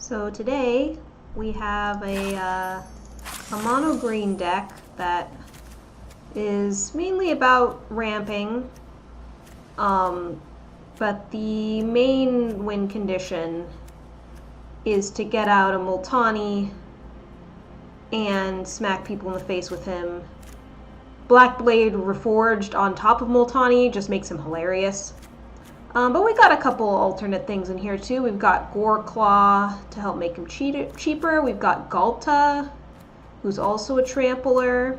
So today we have a mono green deck that is mainly about ramping, but the main win condition is to get out a Multani and smack people in the face with him. Black Blade Reforged on top of Multani just makes him hilarious. But we got a couple alternate things in here too. We've got Gore Claw to help make him cheaper. We've got Galta, who's also a trampler.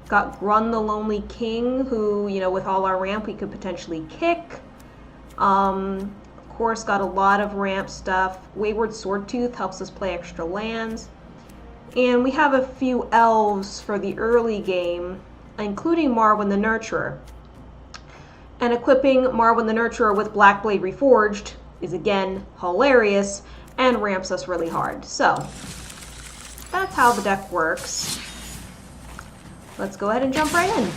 Got Grun the Lonely King, who, you know, with all our ramp we could potentially kick. Of course, got a lot of ramp stuff. Wayward Swordtooth helps us play extra lands. And we have a few elves for the early game, including Marwyn the Nurturer. And equipping Marwyn the Nurturer with Black Blade Reforged is again hilarious and ramps us really hard. So that's how the deck works. Let's go ahead and jump right in.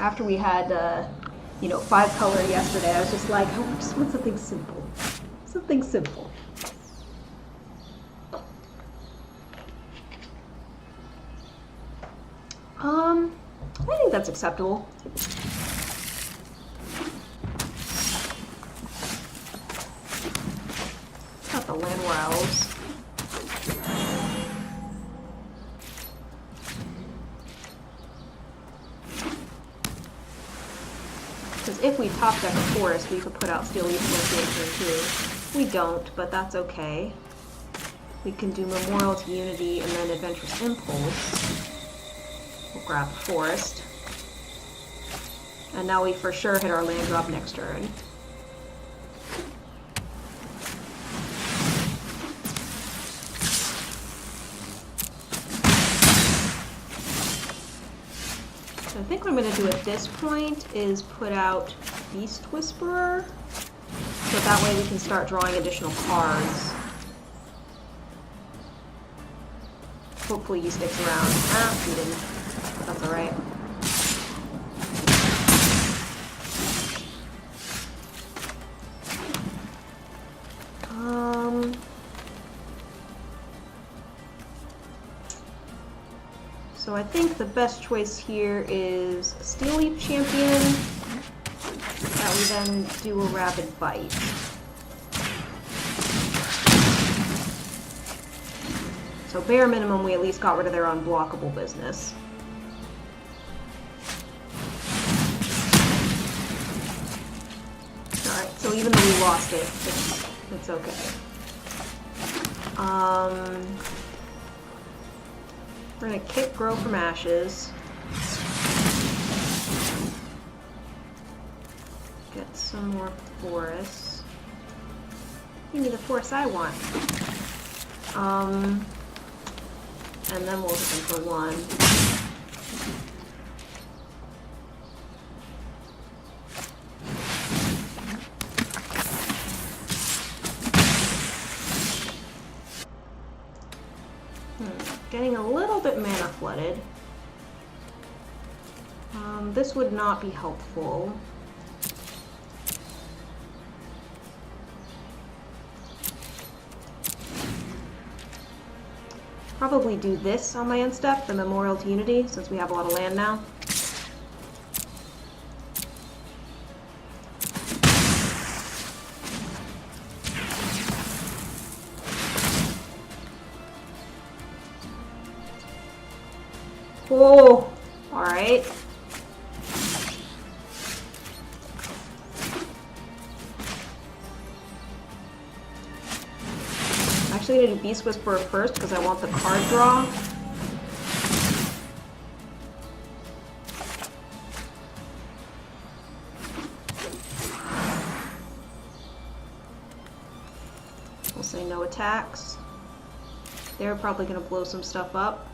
After we had, 5-color yesterday, I was just like, I just want something simple. Something simple. I think that's acceptable. Got the land elves. Because if we top deck a forest, we could put out Steel Leaf Champion too. We don't, but that's okay. We can do Memorial to Unity and then Adventurous Impulse. We'll grab a forest. And now we for sure hit our land drop next turn. So I think what I'm going to do at this point is put out Beast Whisperer, so that way we can start drawing additional cards. Hopefully he sticks around. Ah, he didn't. That's alright. So I think the best choice here is Steel Leaf Champion, that we then do a Rabid Bite. So bare minimum, we at least got rid of their unblockable business. Alright, so even though we lost it, it's okay. We're gonna kick Grow from Ashes. Get some more forests. Give me the forest I want. And then we'll hit them for 1. Getting a little bit mana flooded. This would not be helpful. Probably do this on my end step, the Memorial to Unity, since we have a lot of land now. Oh, alright. I'm actually going to do Beast Whisperer first because I want the card draw. We'll say no attacks. They're probably going to blow some stuff up.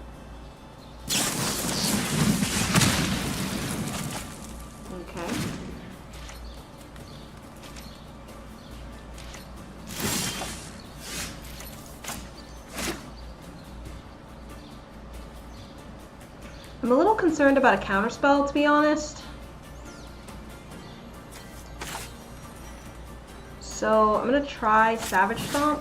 I'm a little concerned about a counterspell, to be honest. So I'm gonna try Savage Stomp.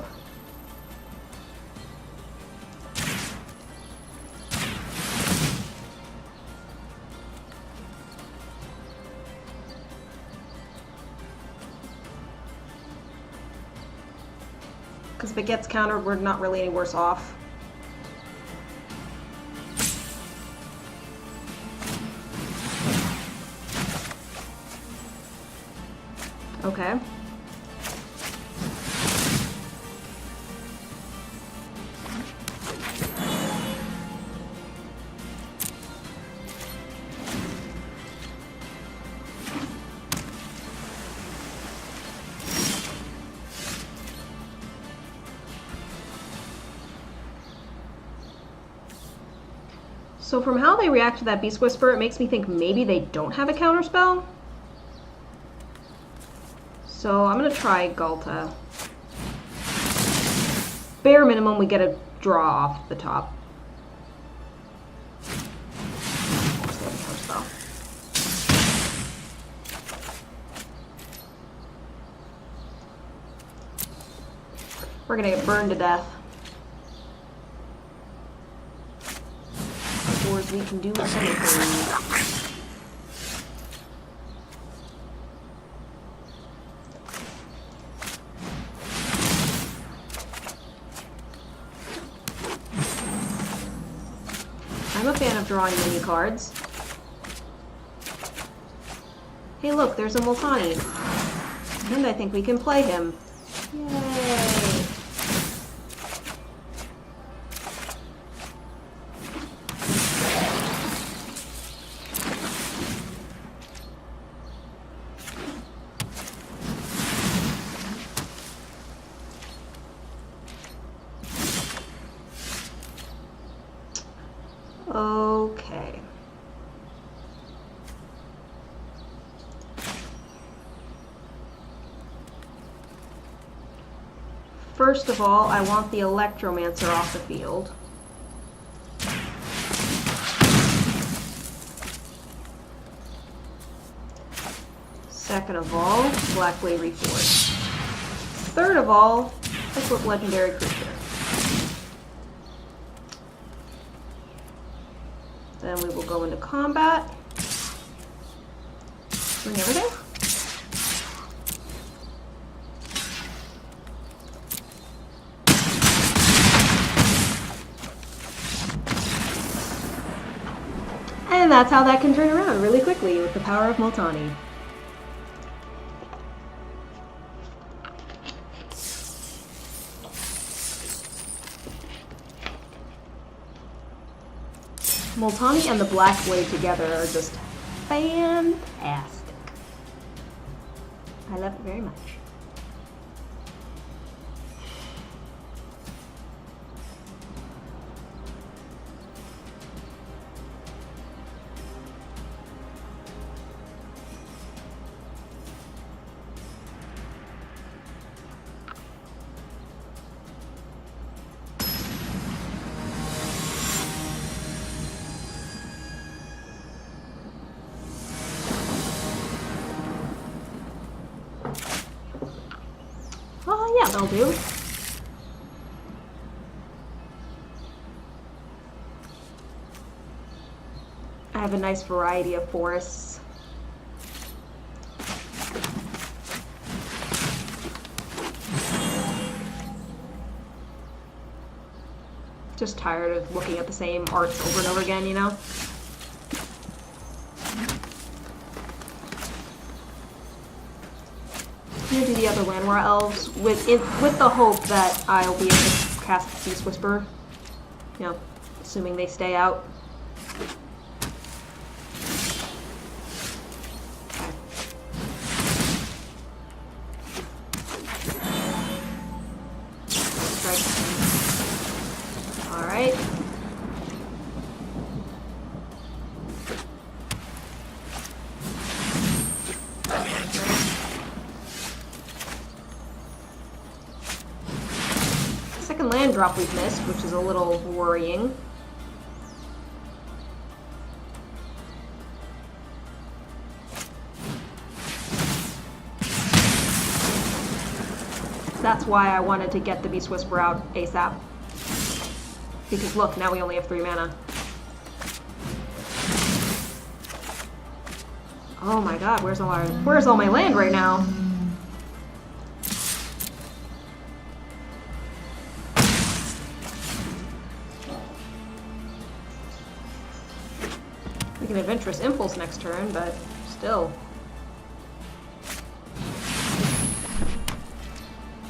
Because if it gets countered, we're not really any worse off. Okay. So from how they react to that Beast Whisper, it makes me think maybe they don't have a counterspell. So I'm gonna try Galta. Bare minimum, we get a draw off the top. We're gonna get burned to death. Before we can do anything. I'm a fan of drawing mini cards. Hey look, there's a Multani. And I think we can play him. Yay! Okay. First of all, I want the Electromancer off the field. Second of all, Black Blade Reforged. Third of all, equip Legendary Creature. Then we will go into combat. Bring everything. And that's how that can turn around really quickly with the power of Multani. Multani and the Black Blade together are just fantastic. I love it very much. Oh yeah, that'll do. I have a nice variety of forests. Just tired of looking at the same arts over and over again, you know? I'm gonna do the other Llanowar elves with the hope that I'll be able to cast Beast Whisper. You know, assuming they stay out. Okay. Alright. Land drop we've missed, which is a little worrying. That's why I wanted to get the Beast Whisperer out ASAP. Because look, now we only have 3 mana. Oh my god, where's all my land right now? We can Adventurous Impulse next turn, but still.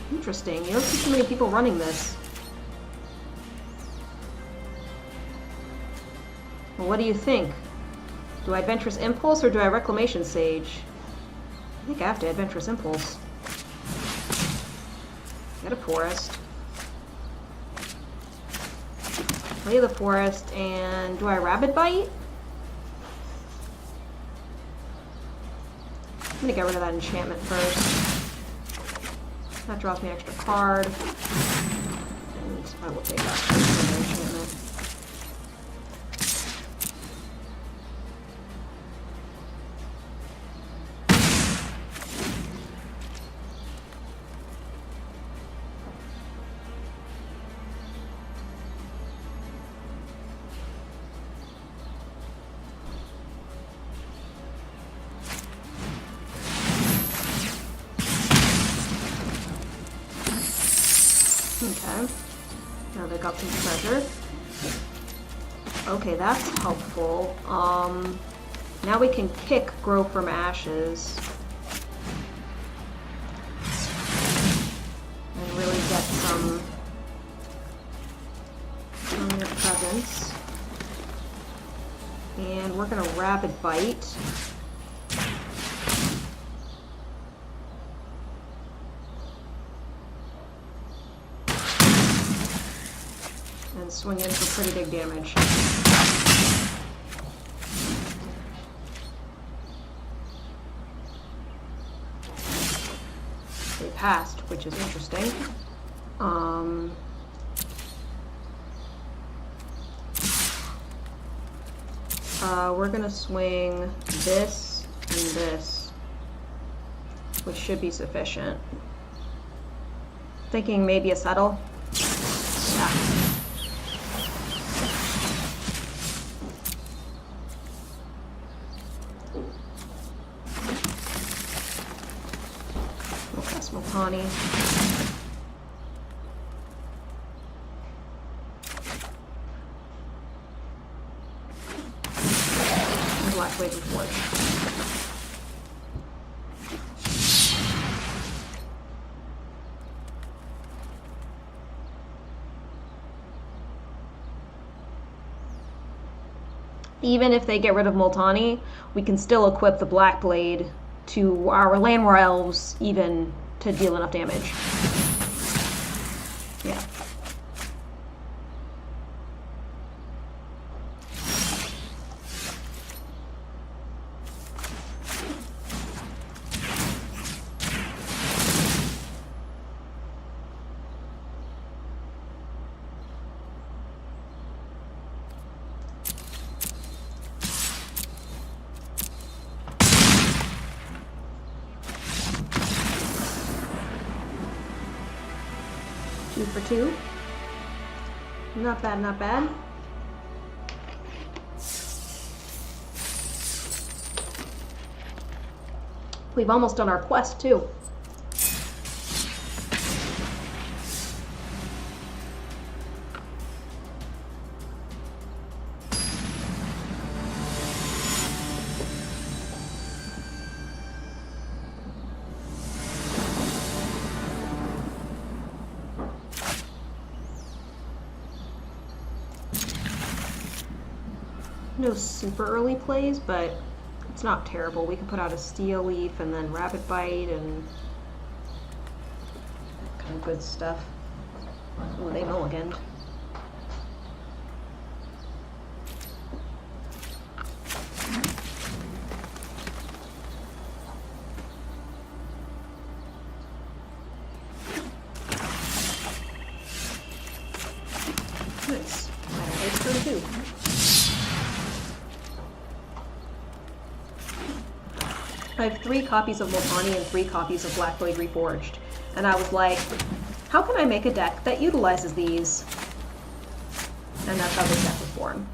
Interesting. You don't see too many people running this. Well, what do you think? Do I Adventurous Impulse or do I Reclamation Sage? I think I have to Adventurous Impulse. Get a Forest. Play the Forest, and do I Rabid Bite? I'm gonna get rid of that enchantment first. That draws me an extra card. And I will take that enchantment. Okay, now they got some treasure. Okay, that's helpful. Now we can kick Grow from Ashes. And really get some permanent presence. And we're gonna Rabid Bite. And swing in for pretty big damage. They passed, which is interesting. We're gonna swing this and this, which should be sufficient. Thinking maybe a settle. Yeah. Multani. And Black Wave of Forge. Even if they get rid of Multani, we can still equip the Black Blade to our Landwar Elves even to deal enough damage. Yeah. Two for two. Not bad, not bad. We've almost done our quest too. No super early plays, but it's not terrible. We can put out a Steel Leaf and then Rabid Bite and that kind of good stuff. Oh, they mulliganed. Nice. It's turn two. I have 3 copies of Multani and 3 copies of Black Blade Reforged. and I was like, how can I make a deck that utilizes these? And that's how this deck was born.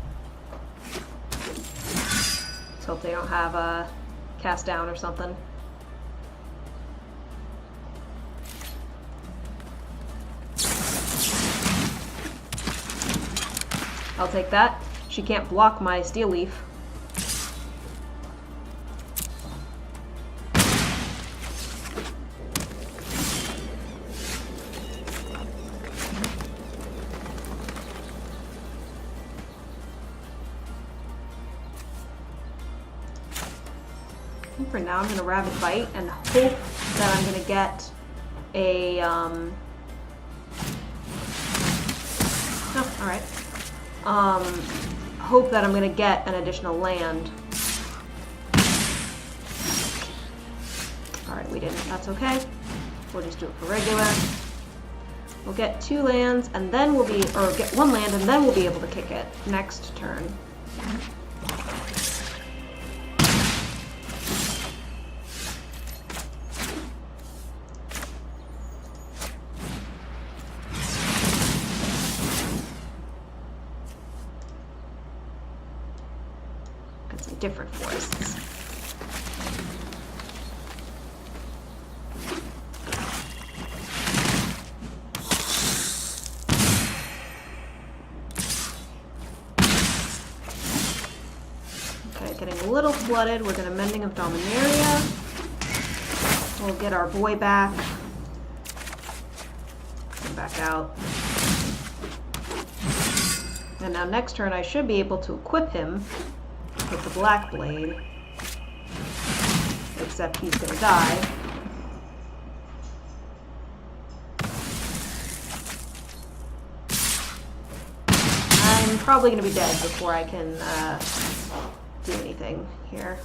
Let's hope they don't have a cast down or something. I'll take that. She can't block my Steel Leaf. For now, I'm going to Rabid Bite and hope that I'm going to get a, oh, alright. Hope that I'm going to get an additional land. Alright, we didn't. That's okay. We'll just do it for regular. We'll get 2 lands, and then we'll be, or get 1 land, and then we'll be able to kick it next turn. Different forests. Okay, getting a little flooded. We're going to Mending of Dominaria. We'll get our boy back. Come back out. And now next turn I should be able to equip him with the Black Blade, except he's gonna die. I'm probably gonna be dead before I can do anything here.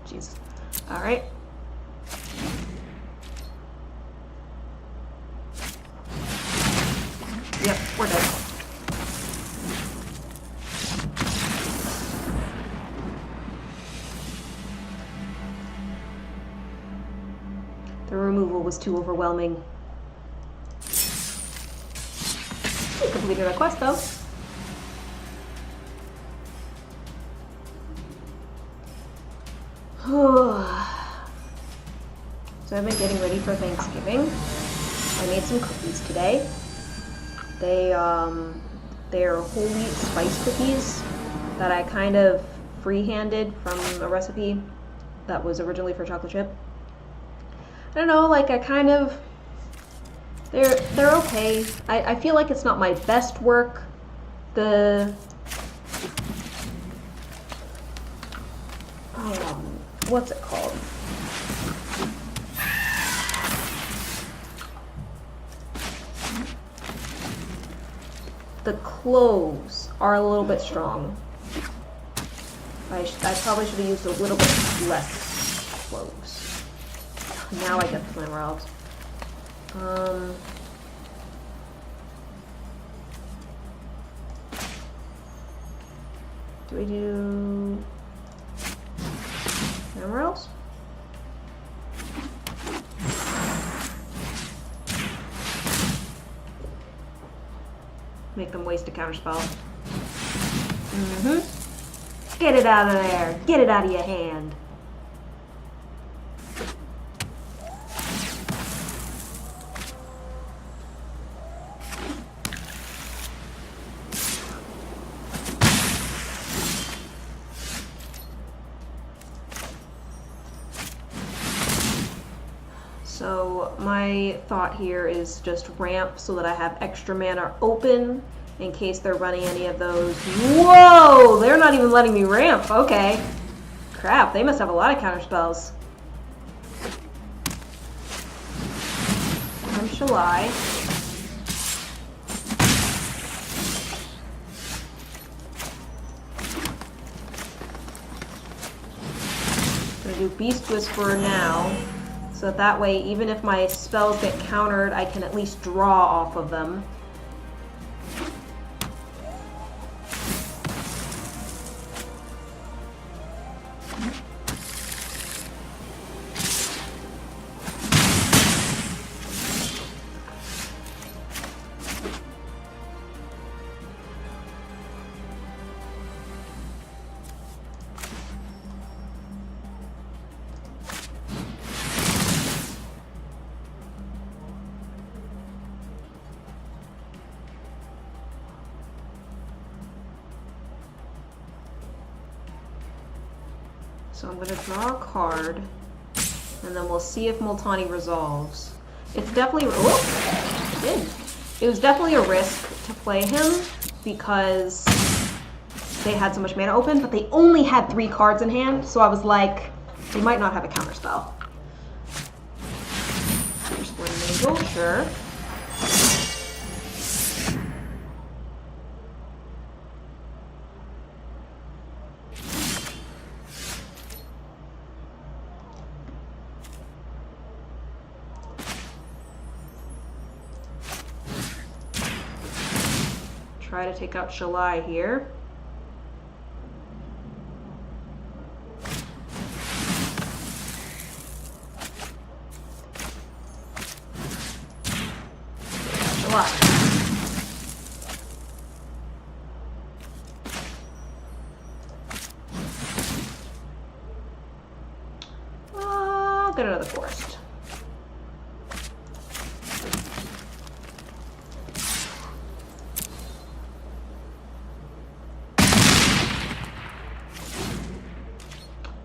Jesus. All right. Yep, we're dead. The removal was too overwhelming. We completed our quest though. So I've been getting ready for Thanksgiving. I made some cookies today. They're whole wheat spice cookies that I kind of free-handed from a recipe that was originally for chocolate chip. I don't know, like I kind of, they're okay. I feel like it's not my best work. What's it called? The cloves are a little bit strong. I probably should have used a little bit less cloves. Now I get the Flammer Elves. Do we do Flammer Elves? Make them waste a counterspell. Get it out of there. Get it out of your hand. So my thought here is just ramp so that I have extra mana open in case they're running any of those. Whoa! They're not even letting me ramp. Okay. Crap, they must have a lot of counterspells. Shall I? I'm gonna do Beast Whisperer now. So that way, even if my spells get countered, I can at least draw off of them. So I'm going to draw a card, and then we'll see if Multani resolves. It's definitely... Oh! It did. It was definitely a risk to play him, because they had so much mana open, but they only had 3 cards in hand, so I was like, they might not have a counterspell. Here's one Nagel, sure. Try to take out Shalai here. Shalai. Get out of the forest.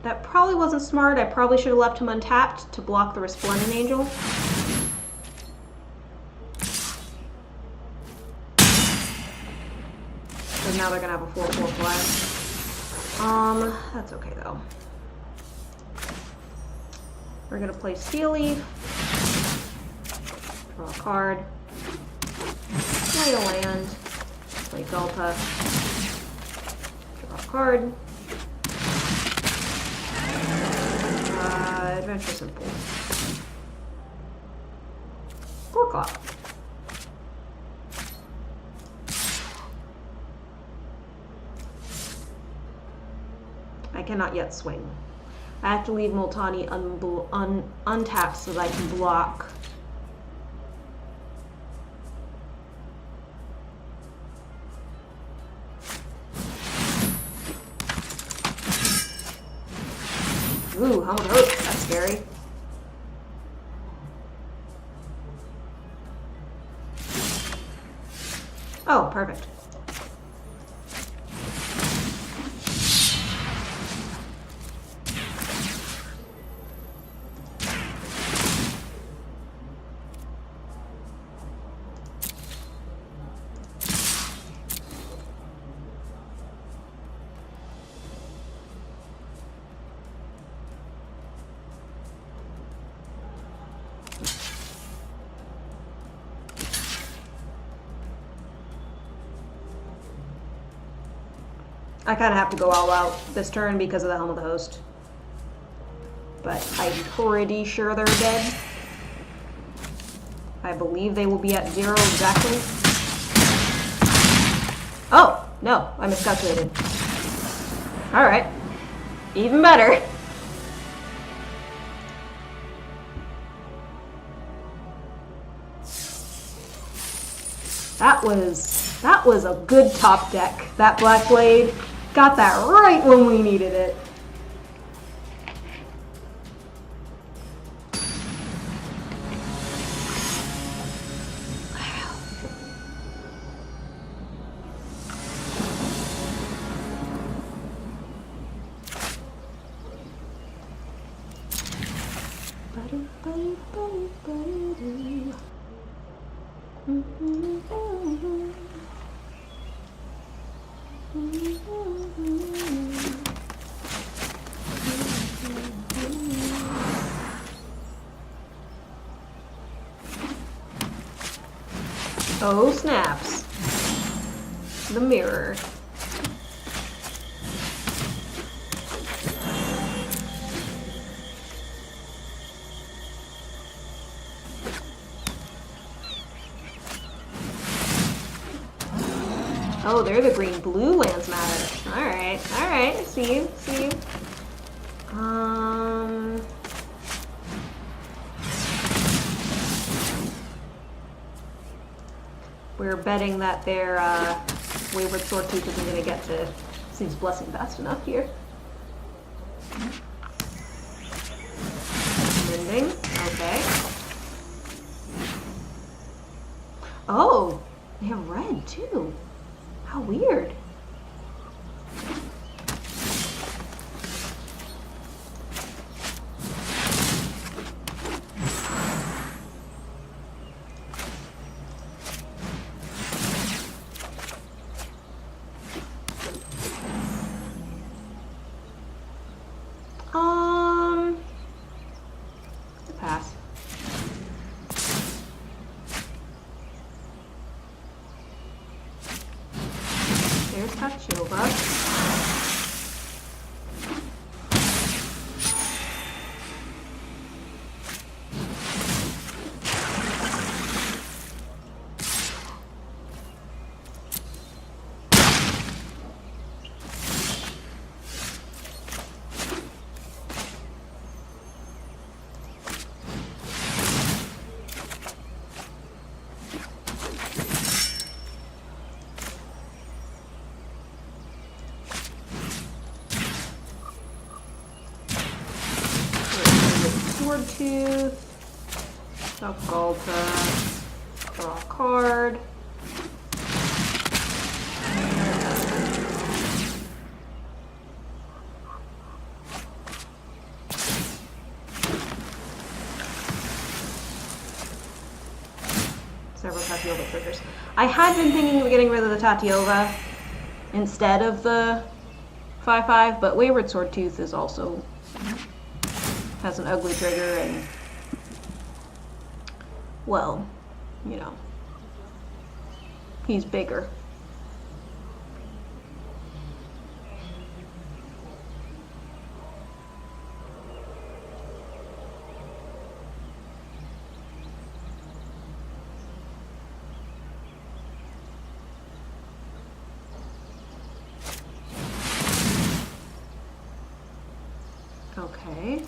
That probably wasn't smart. I probably should have left him untapped to block the Resplendent Angel. So now they're gonna have a 4/4 flag. That's okay though. We're gonna play Steel Leaf. Draw a card. Play a land. Play Gulpa. Draw a card. Adventure Simple. Gorklop. I cannot yet swing. I have to leave Multani untapped so that I can block. Ooh, how much hurt? That's scary. Oh, perfect. I kind of have to go all out this turn because of the Helm of the Host. But I'm pretty sure they're dead. I believe they will be at 0 exactly. Oh, no, I miscalculated. Alright. Even better. That was a good top deck. That Black Blade got that right when we needed it. Oh, snaps. The mirror. Oh, they're the green-blue lands matter. Alright, alright. See you, see you. We're betting that their Wayward Swordtooth isn't going to get to Seems Blessing fast enough here. Mending, okay. Oh, they have red too. How weird. there's Tatiova. Sword Tooth, Galta, draw a card. Several Tatiova triggers. I had been thinking of getting rid of the Tatiova instead of the 5/5, but Wayward Sword Tooth is also has an ugly trigger and, well, you know, he's bigger. Okay.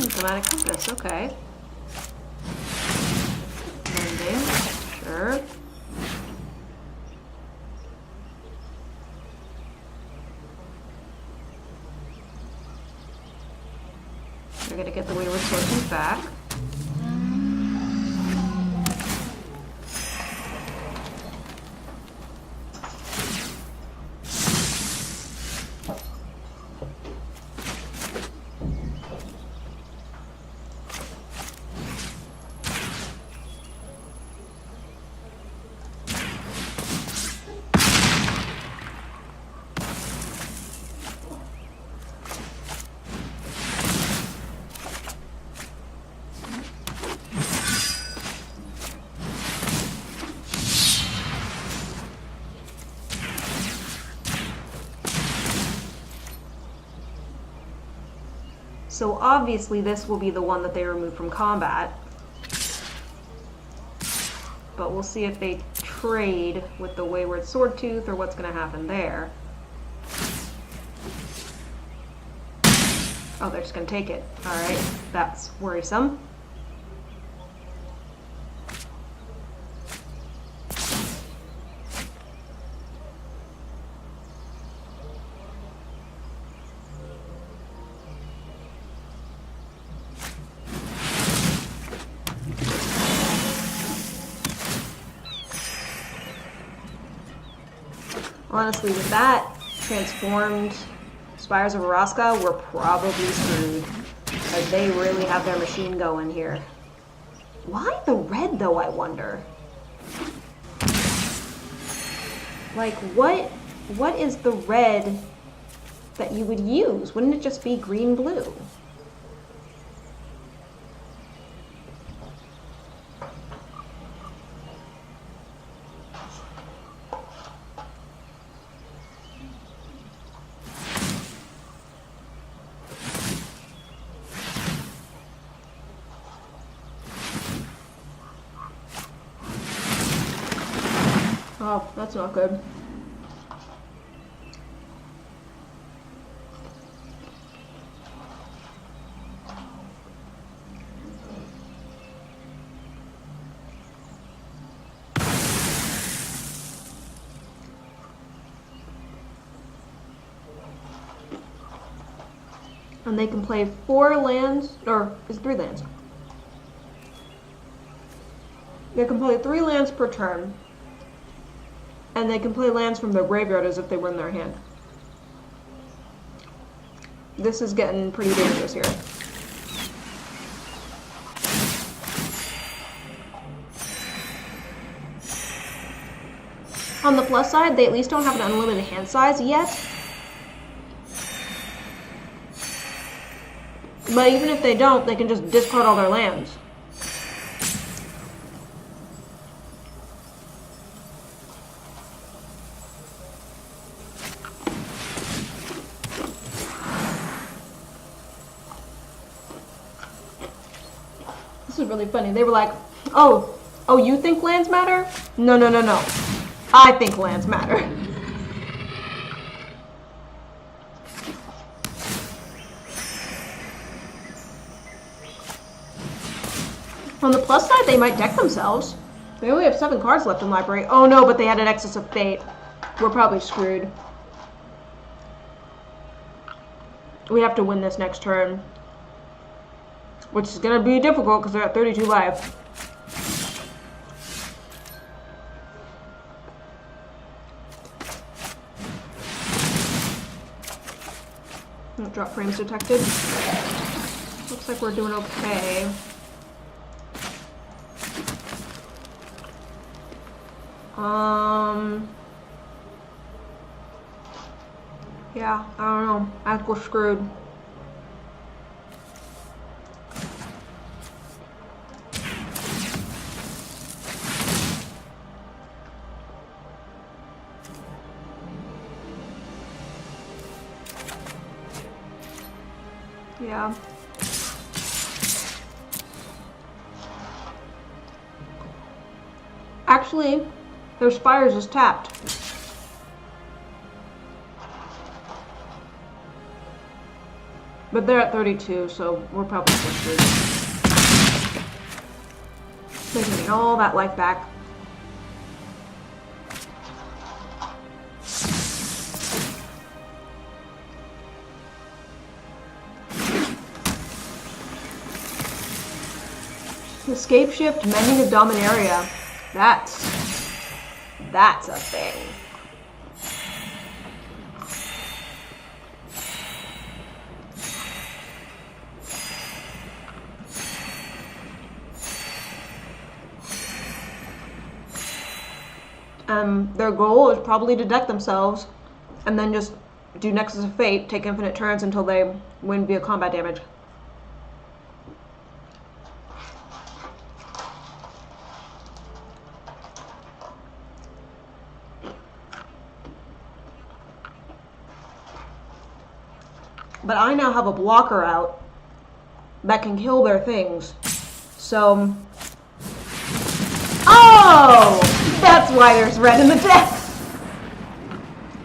Dramatic Compass, okay. Mending, sure. We're gonna get the Wayward Sword Tooth back. So obviously this will be the one that they remove from combat. But we'll see if they trade with the Wayward Sword Tooth or what's going to happen there. Oh, they're just going to take it. Alright, that's worrisome. Honestly, with that transformed Spires of Araska, we're probably screwed. Like, they really have their machine going here. Why the red, though, I wonder? Like, what is the red that you would use? Wouldn't it just be green-blue? Oh, that's not good. And they can play 4 lands, or is it 3 lands? They can play 3 lands per turn. And they can play lands from their graveyard as if they were in their hand. This is getting pretty dangerous here. On the plus side, they at least don't have an unlimited hand size yet. But even if they don't, they can just discard all their lands. This is really funny. They were like, oh, you think lands matter? No. I think lands matter. On the plus side, they might deck themselves. They only have 7 cards left in library. Oh no, but they had an excess of fate. We're probably screwed. We have to win this next turn. Which is going to be difficult because they're at 32 life. Drop frames detected. Looks like we're doing okay. Yeah, I don't know. I think we're screwed. Yeah. Actually, their Spires is tapped. But they're at 32, so we're probably screwed. They can get all that life back. Escape shift, mending of Dominaria. That's a thing. Their goal is probably to deck themselves and then just do Nexus of Fate, take infinite turns until they win via combat damage. But I now have a blocker out that can kill their things. So... Oh! That's why there's red in the deck!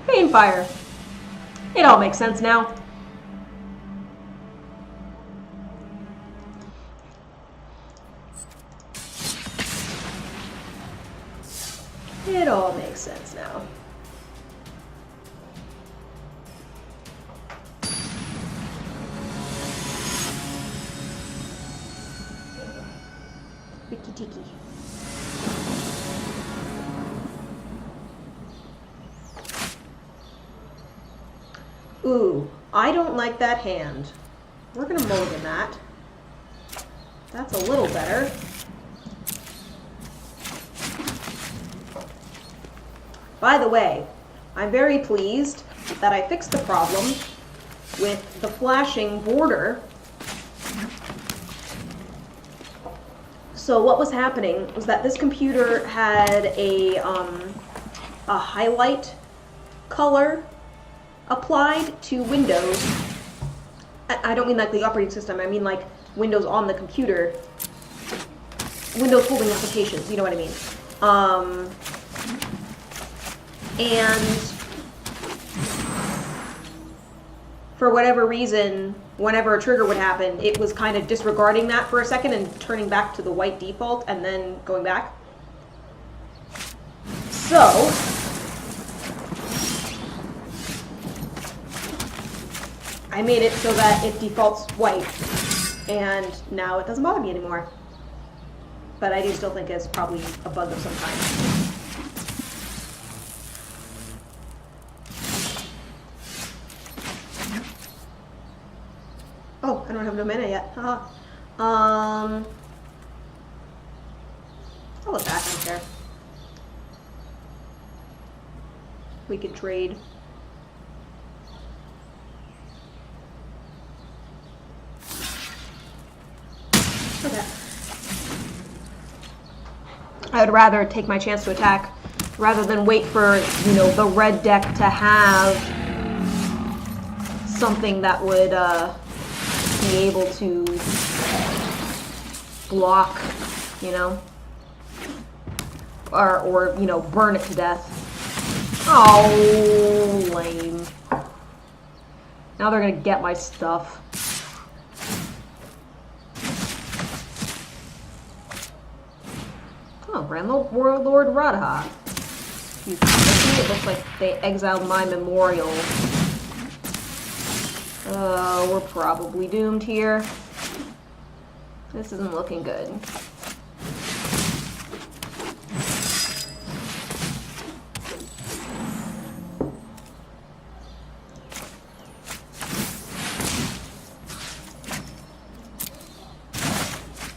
Painfire. It all makes sense now. It all makes sense now. Riki Tiki. Ooh, I don't like that hand. We're gonna mulligan that. That's a little better. By the way, I'm very pleased that I fixed the problem with the flashing border. So what was happening was that this computer had a highlight color applied to Windows. I don't mean like the operating system, I mean like Windows on the computer. Windows holding applications, you know what I mean. And for whatever reason, whenever a trigger would happen, it was kind of disregarding that for a second and turning back to the white default and then going back. So, I made it so that it defaults white, and now it doesn't bother me anymore. But I do still think it's probably a bug of some kind. Oh, I don't have no mana yet. Haha. I'll let that, I don't care. we could trade. Okay. I would rather take my chance to attack rather than wait for, you know, the red deck to have something that would be able to block, you know, or you know, burn it to death. Oh, lame. Now they're gonna get my stuff. Oh, Grand Warlord Radha. It looks like they exiled my memorial. We're probably doomed here. This isn't looking good.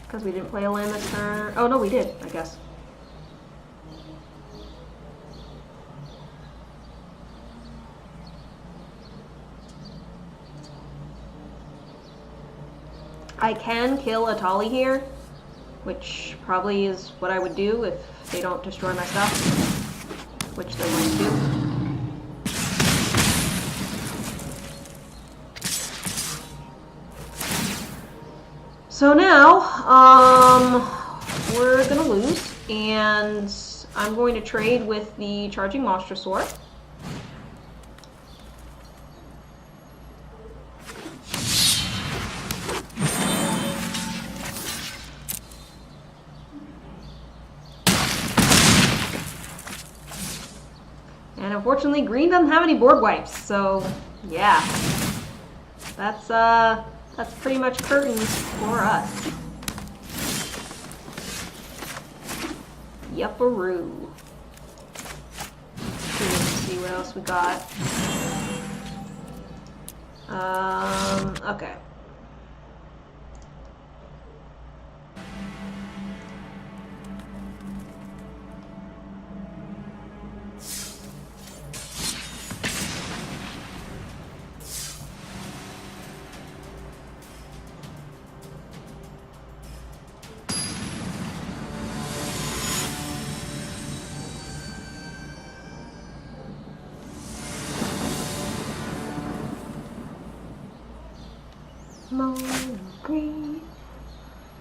Because we didn't play a land this turn. Oh, no, we did, I guess. I can kill a Tali here, which probably is what I would do if they don't destroy my stuff, which they're going to. So now, we're gonna lose, and I'm going to trade with the Charging Monstrosaur. And unfortunately, green doesn't have any board wipes, so yeah, that's pretty much curtains for us. Yupperoo. Let's see what else we got. Okay.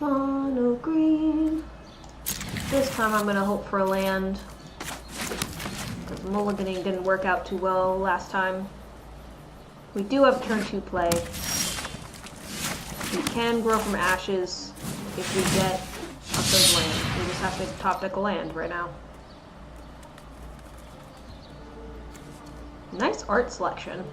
Mono green. This time I'm gonna hope for a land, because mulliganing didn't work out too well last time. We do have turn 2 play. We can grow from ashes if we get a third land. We just have to top deck a land right now. Nice art selection.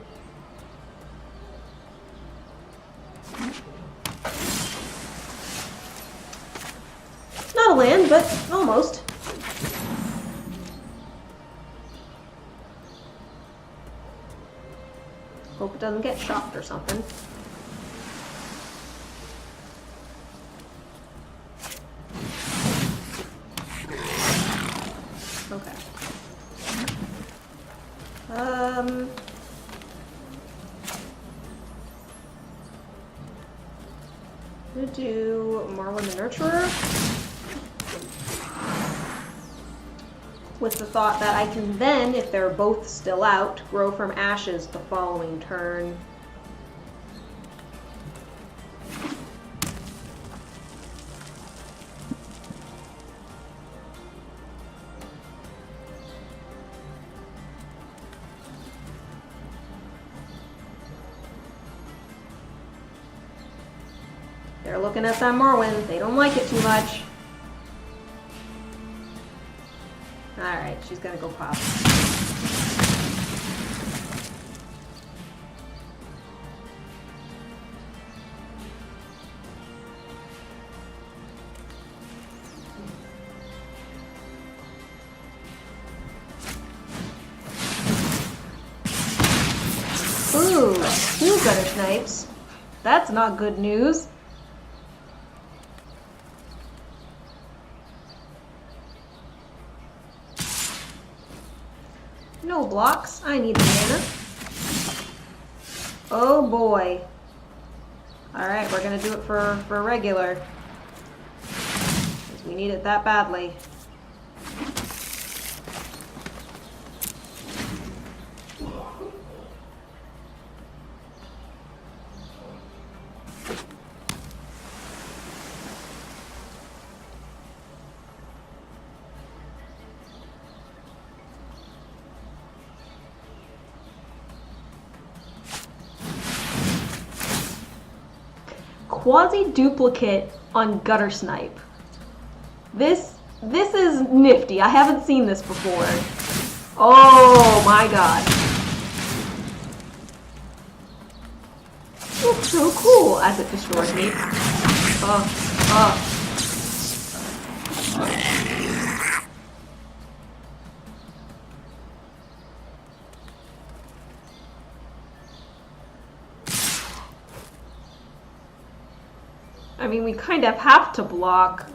Not a land, but almost. Hope it doesn't get shocked or something. Okay. We'll do Marlin the Nurturer, with the thought that I can then, if they're both still out, grow from ashes the following turn. They're looking at that Morrowind. They don't like it too much. Alright, she's gonna go pop. Ooh, 2 gutter snipes. That's not good news. No blocks. I need a mana. Oh boy. Alright, we're gonna do it for regular. 'Cause we need it that badly. Quasi-duplicate on Gutter Snipe. This is nifty. I haven't seen this before. Oh my god. It's so cool as it destroys me. I mean, we kind of have to block.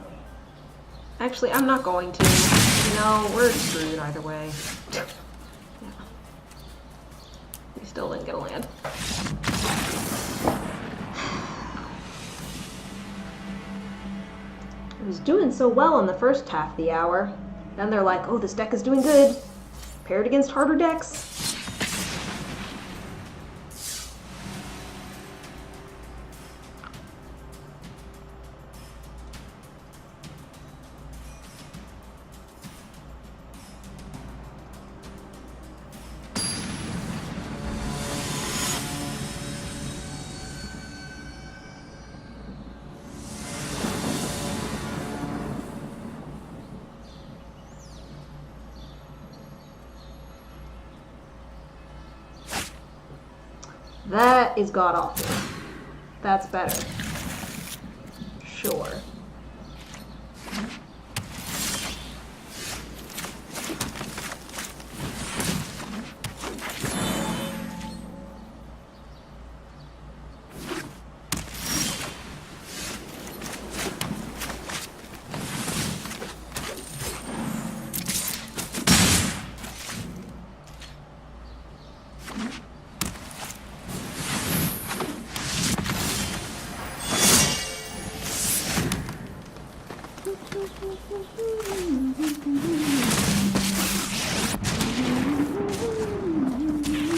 Actually, I'm not going to. You know, we're screwed either way. Yeah. We still didn't get a land. It was doing so well in the first half of the hour. Then they're like, oh, this deck is doing good. Paired against harder decks. That is god-awful. That's better. Sure.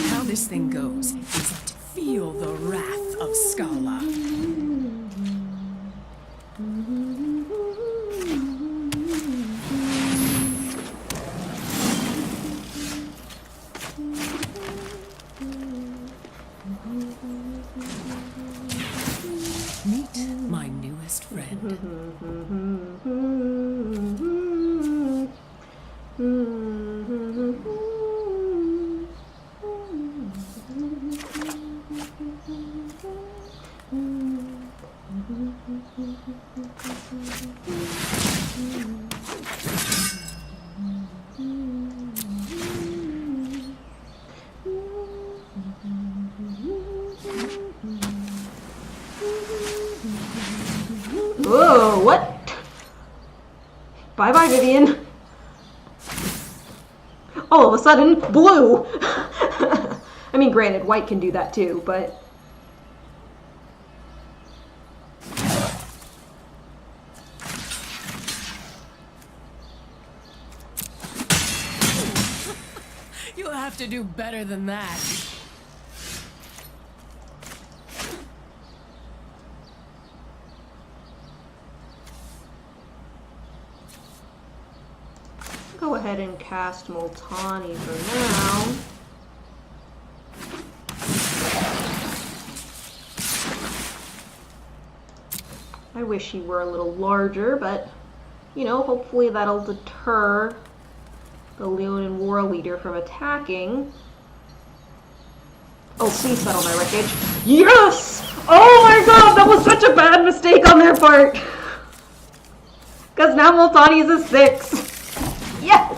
How this thing goes is to feel the wrath of Scala. Meet my newest friend. Whoa, what? Bye-bye, Vivian. All of a sudden, blue! I mean, granted, white can do that too, but... You'll have to do better than that. Go ahead and cast Multani for now. I wish he were a little larger, but, you know, hopefully that'll deter the Leonin War Leader from attacking. Oh, please settle my wreckage. Yes! Oh my god, that was such a bad mistake on their part! Because now Multani is a 6. Yes!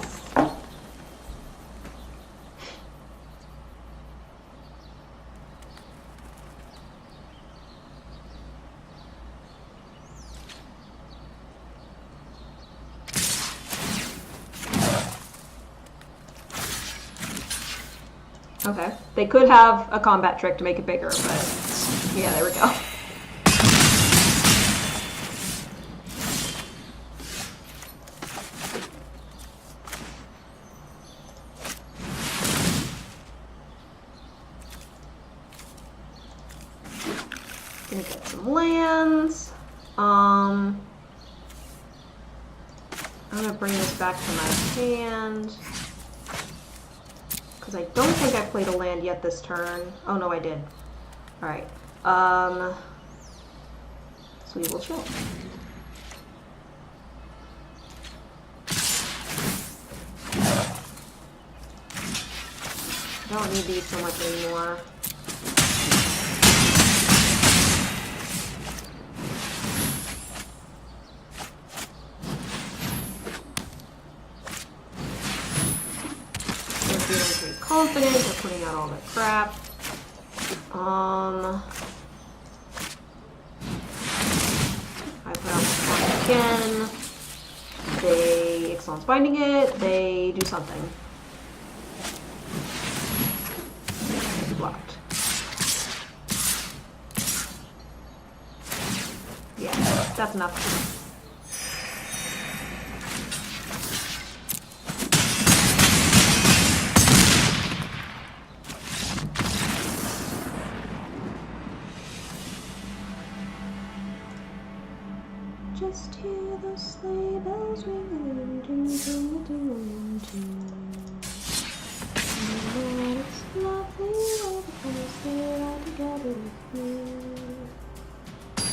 Okay. They could have a combat trick to make it bigger, but yeah, there we go. Gonna get some lands. I'm gonna bring this back to my hand. Because I don't think I played a land yet this turn. Oh no, I did. Alright. So we will chill. I don't need these so much anymore. Feeling pretty confident. They're putting out all that crap. I put out the card again. They Ixalan's binding it. They do something. Blocked. Yeah, that's enough. Just hear the sleigh bells ring, jingle, jingle, jingle. And it's lovely all the colors they are together with you.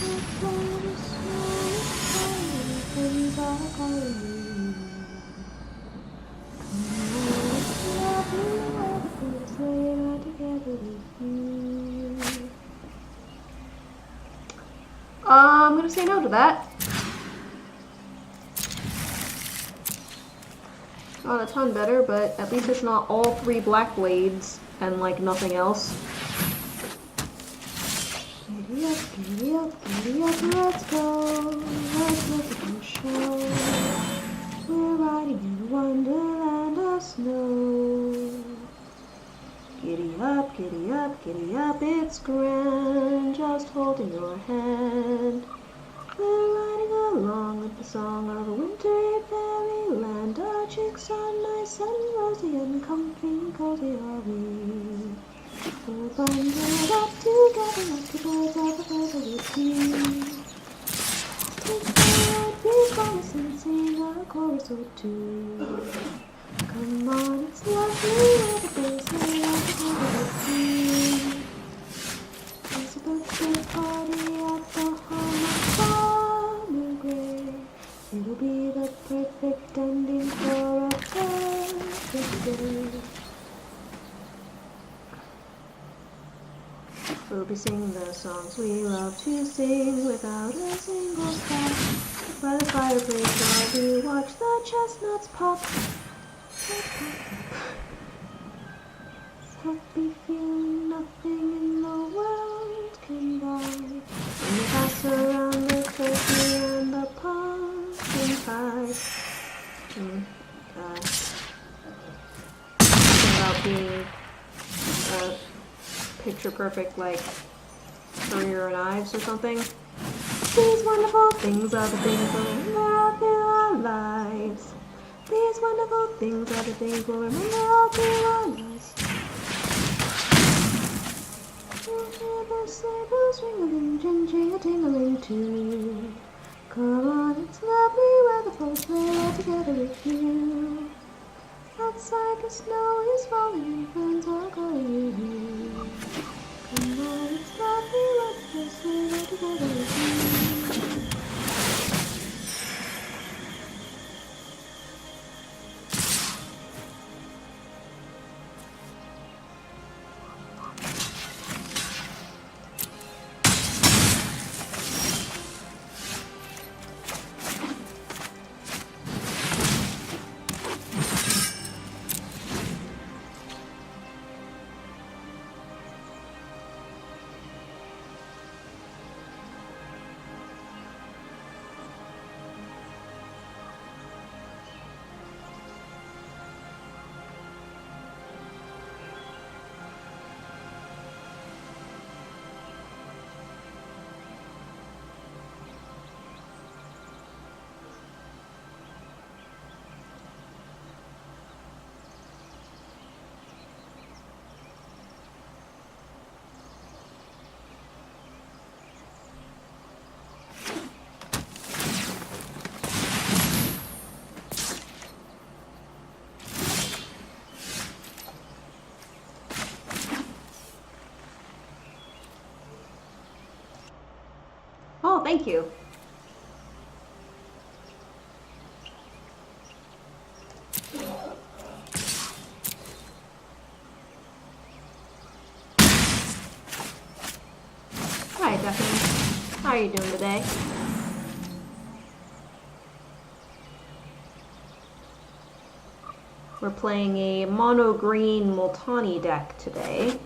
Although the snow is falling, things are calling you. Come on, it's lovely all the colors they are together with you. I'm gonna say no to that. Not a ton better, but at least it's not all 3 black blades and like nothing else. Giddy up, giddy up, giddy up, let's go. Let's look at the show. We're riding in a wonderland of snow. Giddy up, giddy up, giddy up, it's grand, just holding your hand. We're riding along with the song of a wintry fairyland. Our cheeks are nice and rosy and comfy and cozy are we. We're bundled up together like the birds of a feather with you. Take the ride, we promise, and sing a chorus or two. Come on, it's lovely, all the birds they are together with you. There's a birthday party at the home of Farmer Gray. It'll be the perfect ending for a perfect day. We'll be singing the songs we love to sing without a single stop. By the fireplace while we watch the chestnuts pop. Happy feeling nothing in the world can buy. When you pass around the turkey and the pumpkin pie. About being picture perfect, like career in Ives or something. These wonderful things are the things we'll remember all through our lives. These wonderful things are the things we'll remember all through our lives. You'll hear the sleigh bells ringling, jing-jing-a-tingling too. Come on, it's lovely weather for a sleigh ride together with you. Outside the snow is falling and friends are calling you. Come on, it's lovely weather for a sleigh ride together with you. thank you. Hi, Stephanie. How are you doing today? We're playing a mono green Multani deck today.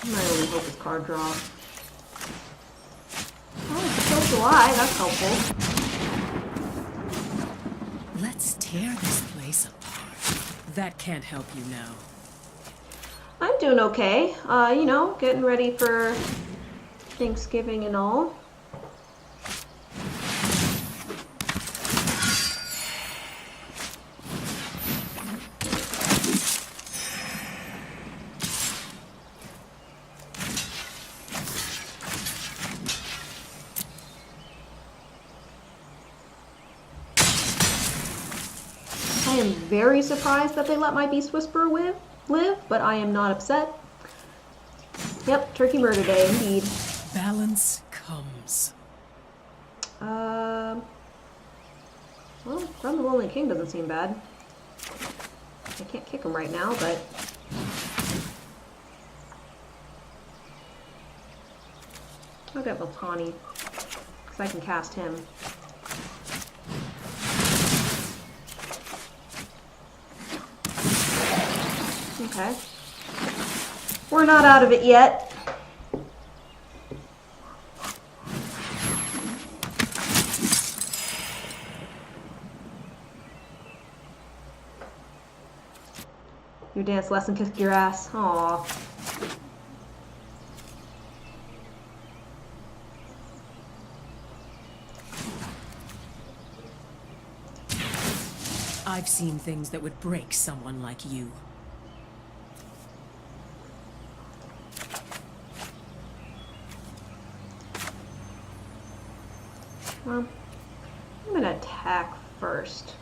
My only hope is card draw. Oh, it's a social eye. That's helpful. Let's tear this place apart. That can't help you now. I'm doing okay. You know, getting ready for Thanksgiving and all. I am very surprised that they let my Beast Whisperer live, but I am not upset. Yep, Turkey Murder Day, indeed. Balance comes. Well, Run the Lonely King doesn't seem bad. I can't kick him right now, but... I'll get Multani, because I can cast him. Okay. We're not out of it yet. Your dance lesson kicked your ass. Aww. I've seen things that would break someone like you. Well, I'm gonna attack first.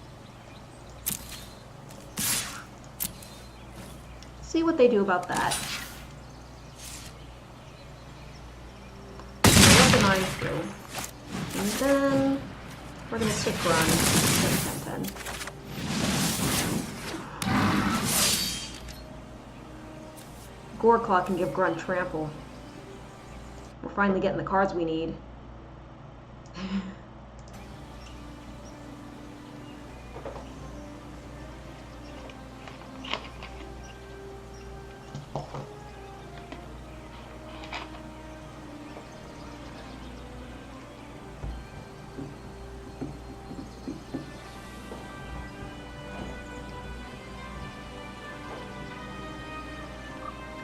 See what they do about that. Weaponize through. And then we're gonna stick run. 10, 10, 10. Goreclaw can give Grunt trample. We're finally getting the cards we need.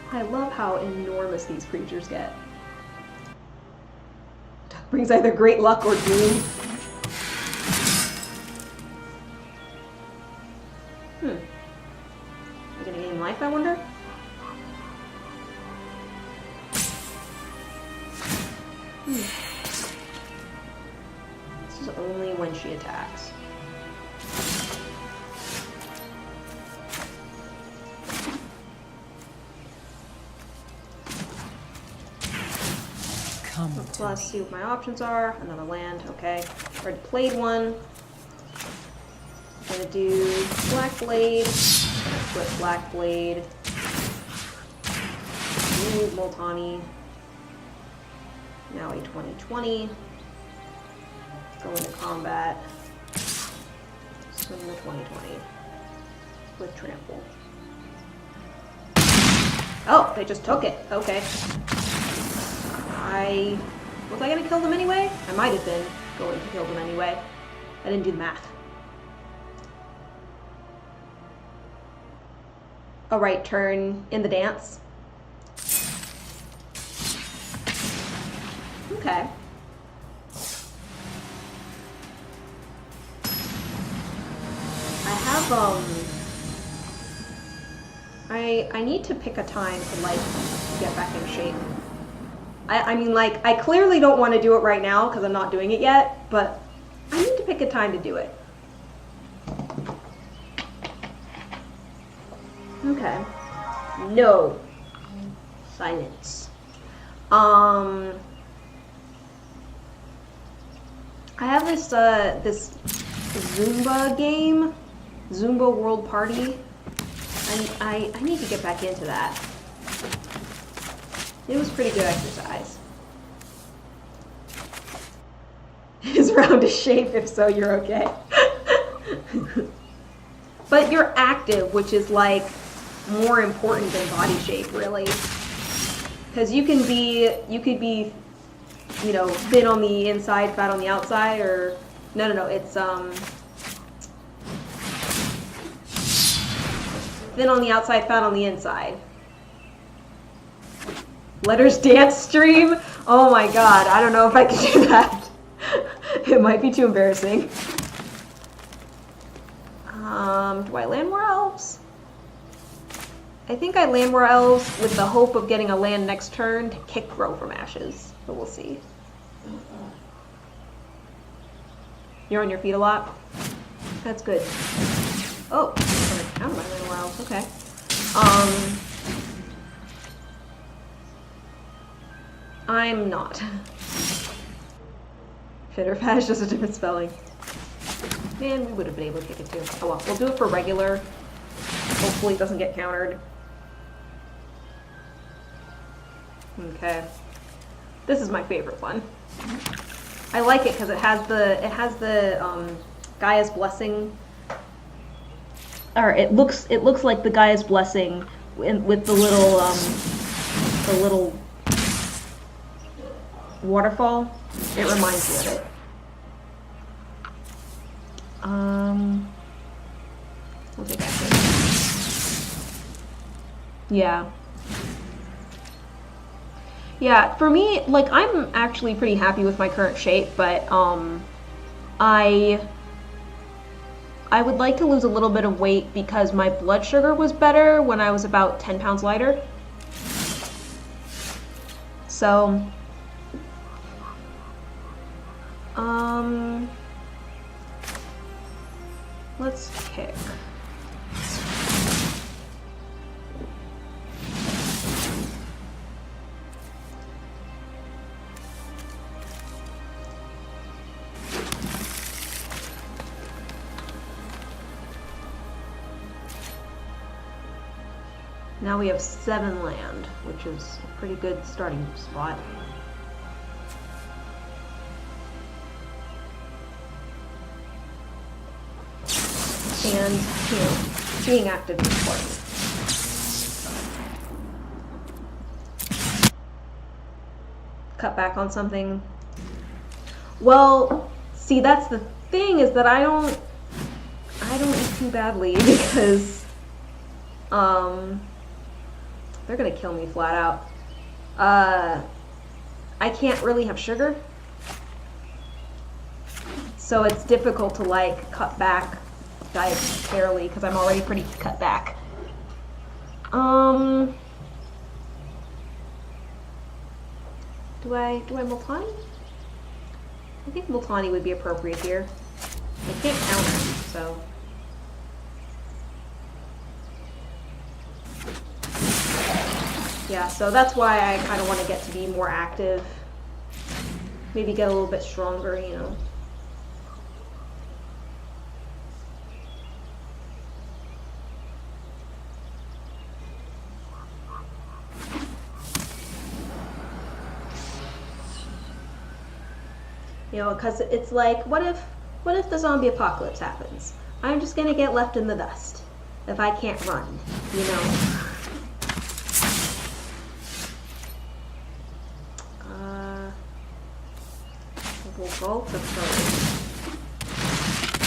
I love how enormous these creatures get. Brings either great luck or doom. You gonna gain life, I wonder? This is only when she attacks. Plus, see what my options are. Another land, okay. Already played one. I'm gonna do Black Blade, flip Black Blade, move Multani. Now a 2020. Go into combat. Swing the 2020 with trample. Oh, they just took it. Okay. Was I gonna kill them anyway? I might have been going to kill them anyway. I didn't do the math. Alright, turn in the dance. Okay. I have, I need to pick a time to, like, get back in shape. I mean, like, I clearly don't want to do it right now because I'm not doing it yet, but I need to pick a time to do it. Okay. No. Silence. I have this, this Zumba game, Zumba World Party, and I need to get back into that. It was pretty good exercise. Is round a shape? If so, you're okay. But you're active, which is like more important than body shape, really. Because you could be, you know, thin on the inside, fat on the outside, or no, it's thin on the outside, fat on the inside. Letters dance stream? Oh my god, I don't know if I can do that. It might be too embarrassing. Do I land more elves? I think I land more elves with the hope of getting a land next turn to kick Grow from Ashes, but we'll see. You're on your feet a lot? That's good. Oh, I don't mind landing more elves, okay. I'm not. Fit or fat is just a different spelling. Man, we would have been able to kick it too. Oh well, we'll do it for regular. Hopefully it doesn't get countered. Okay. This is my favorite one. I like it because it has the Gaia's Blessing. Or it looks like the Gaia's Blessing with the little waterfall. It reminds me of it. We'll take action. Yeah. Yeah, for me, like, I'm actually pretty happy with my current shape, but, I would like to lose a little bit of weight because my blood sugar was better when I was about 10 pounds lighter. So, let's kick. Now we have 7 land, which is a pretty good starting spot. And, you know, being active is important. Cut back on something. Well, see, that's the thing, is that I don't eat too badly because, they're gonna kill me flat out. I can't really have sugar. So it's difficult to, like, cut back dietarily because I'm already pretty cut back. Do I Multani? I think Multani would be appropriate here. I can't counter, so. Yeah, so that's why I kind of want to get to be more active. Maybe get a little bit stronger, you know. You know, because it's like, what if the zombie apocalypse happens? I'm just gonna get left in the dust if I can't run, you know. We'll go to first.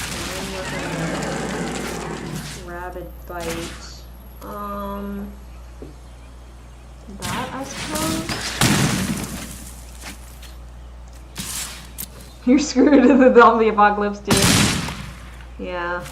And then we're gonna rabid bite. That, I suppose. You're screwed in the zombie apocalypse too. Yeah.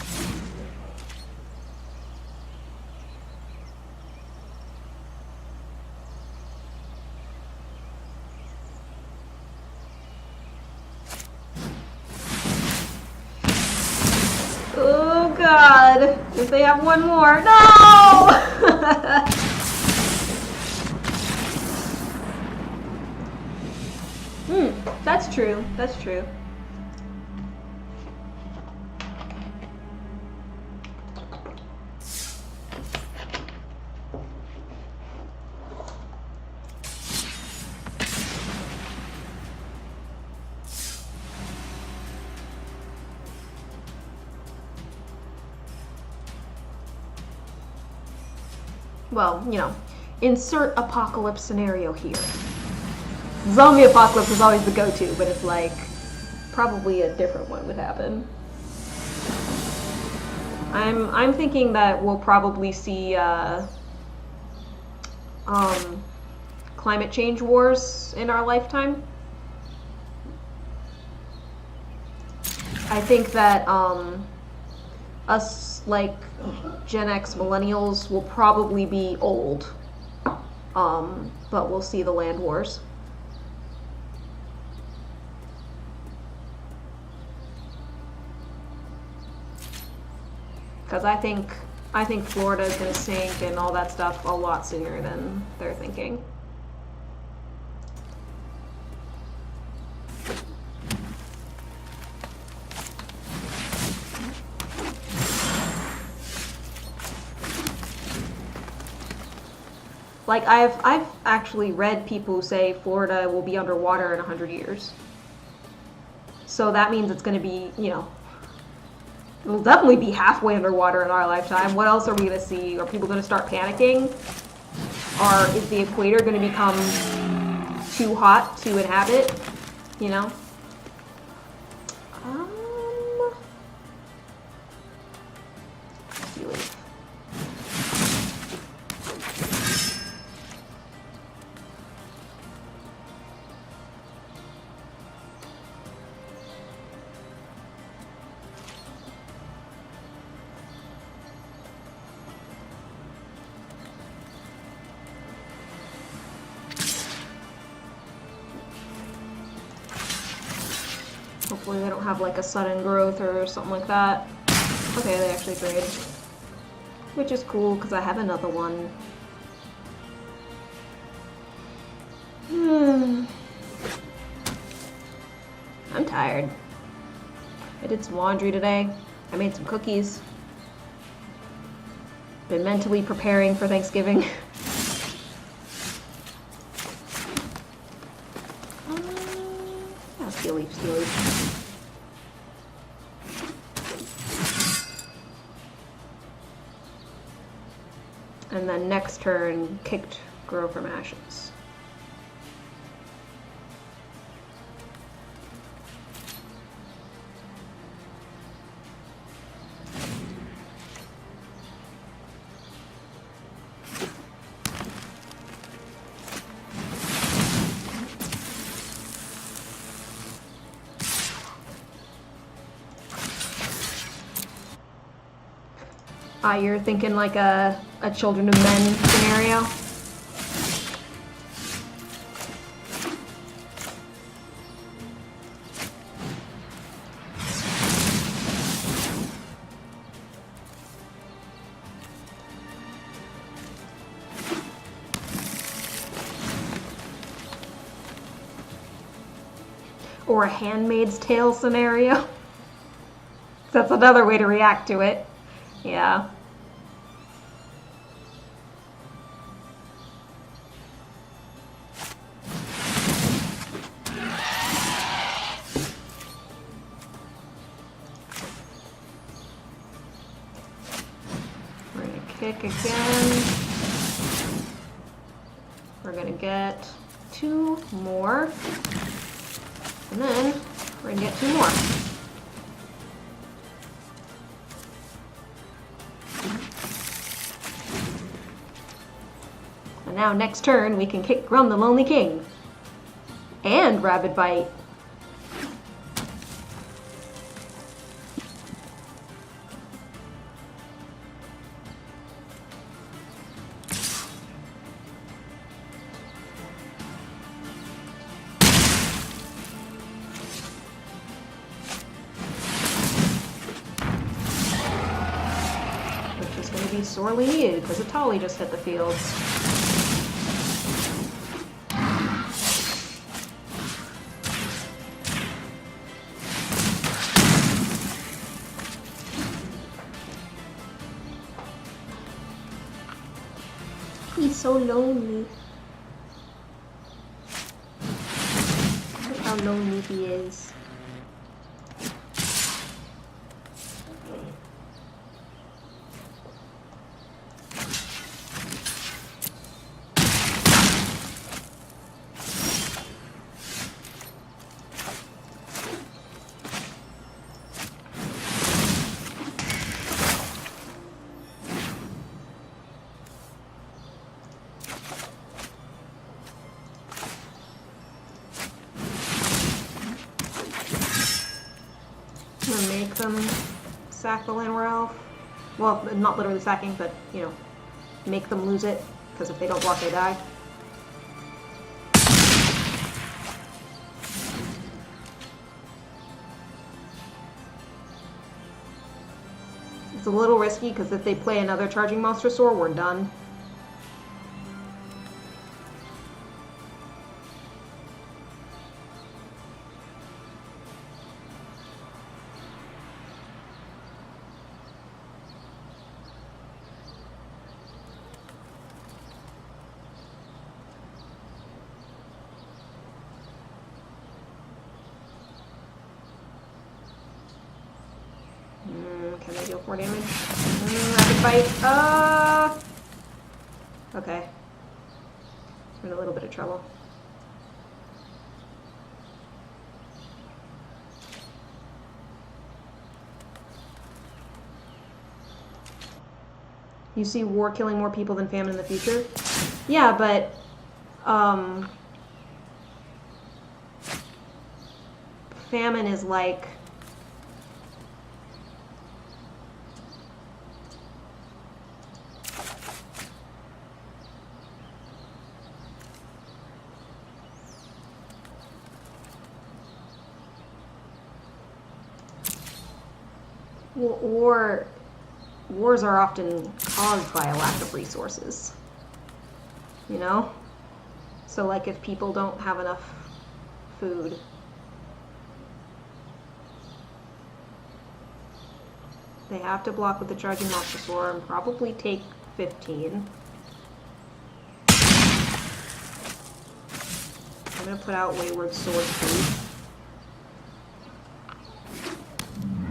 Oh god! If they have one more, no! That's true. That's true. Well, you know, insert apocalypse scenario here. Zombie apocalypse is always the go-to, but it's like, probably a different one would happen. I'm thinking that we'll probably see, climate change wars in our lifetime. I think that, us, like, Gen X millennials will probably be old, but we'll see the land wars. Because I think Florida is going to sink and all that stuff a lot sooner than they're thinking. Like, I've actually read people who say Florida will be underwater in 100 years. So that means it's going to be, you know, it'll definitely be halfway underwater in our lifetime. What else are we going to see? Are people going to start panicking? Or is the equator going to become too hot to inhabit? You know? Hopefully they don't have like a sudden growth or something like that. Okay, they actually trade. Which is cool, because I have another one. I'm tired. I did some laundry today. I made some cookies. Been mentally preparing for Thanksgiving. Steel leaf, steel leaf. And then next turn, kicked grow from ashes. You're thinking like a Children of Men scenario? Or a Handmaid's Tale scenario? That's another way to react to it. Yeah. Kick again. We're gonna get 2 more. And then we're gonna get 2 more. And now next turn we can kick Grum the Lonely King. And Rabid Bite. be sorely needed because Atali just hit the field. He's so lonely. Look how lonely he is. I'm gonna make them sack the land Ralph. Well, not literally sacking, but, you know, make them lose it, because if they don't block, they die. It's a little risky, because if they play another charging Monstrosaur, we're done. Can they deal 4 damage? Rapid fight. Okay. We're in a little bit of trouble. You see war killing more people than famine in the future? Yeah, but famine is like wars are often caused by a lack of resources, you know? So like if people don't have enough food, they have to block with the charging Monstrosaur and probably take 15. I'm gonna put out Wayward Sword food.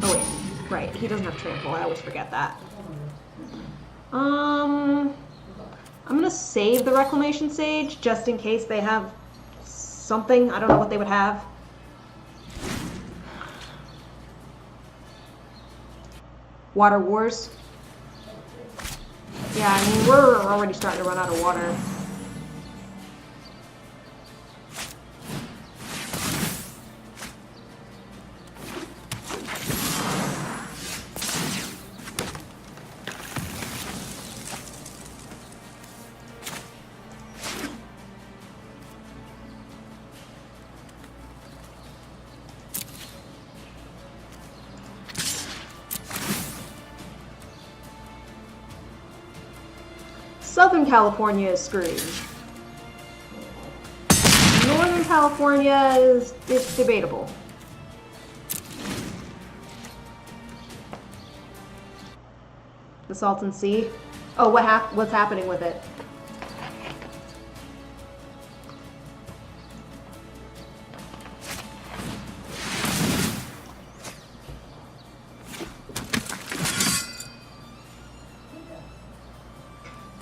Oh wait, right, he doesn't have trample, I always forget that. I'm gonna save the Reclamation Sage just in case they have something. I don't know what they would have. Water Wars. Yeah, I mean, we're already starting to run out of water. Southern California is screwed. Northern California is debatable. The Salton Sea. Oh, what's happening with it?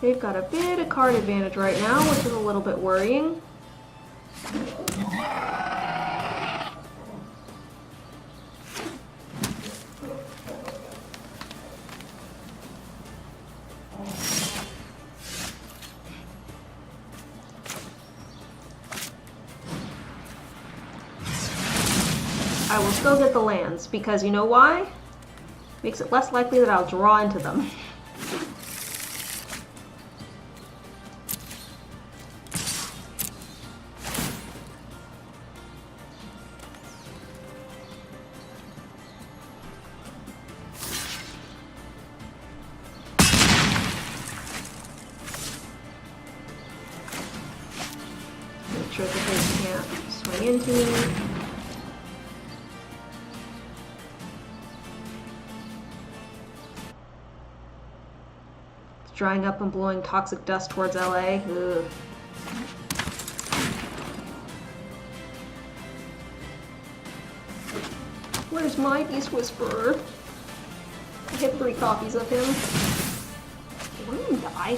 They've got a bit of card advantage right now, which is a little bit worrying. I will still get the lands, because you know why? Makes it less likely that I'll draw into them. sure that they can't swing into me. It's drying up and blowing toxic dust towards LA. Ugh. Where's my Beast Whisperer? I had 3 copies of him. Did one of them die?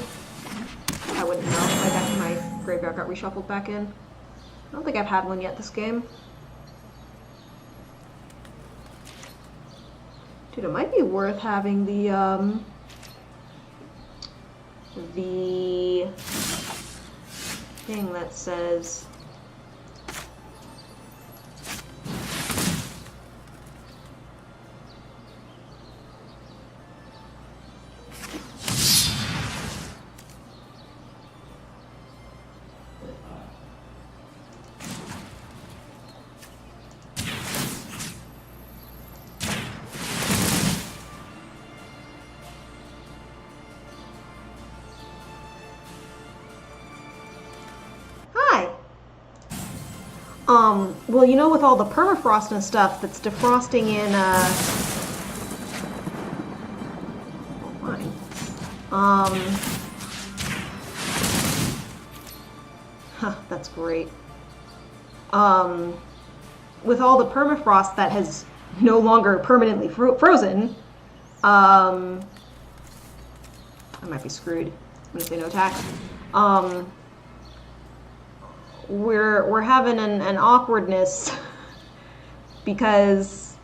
I wouldn't know. My graveyard got reshuffled back in. I don't think I've had one yet this game. Dude, it might be worth having the thing that says well, you know, with all the permafrost and stuff that's defrosting in, that's great. With all the permafrost that has no longer permanently frozen, I might be screwed. I'm gonna say no tax. We're having an awkwardness because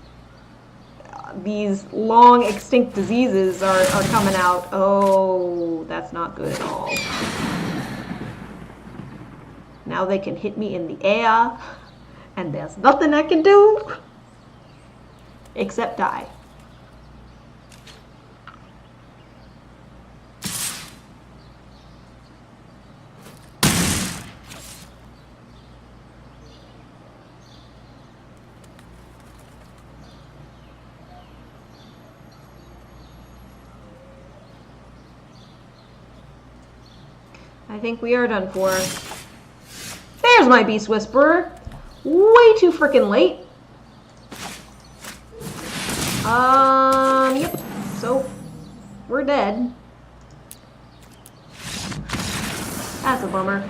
these long extinct diseases are coming out. Oh, that's not good at all. Now they can hit me in the air, and there's nothing I can do except die. I think we are done for. There's my Beast Whisperer. Way too freaking late. Yep. So, we're dead. That's a bummer.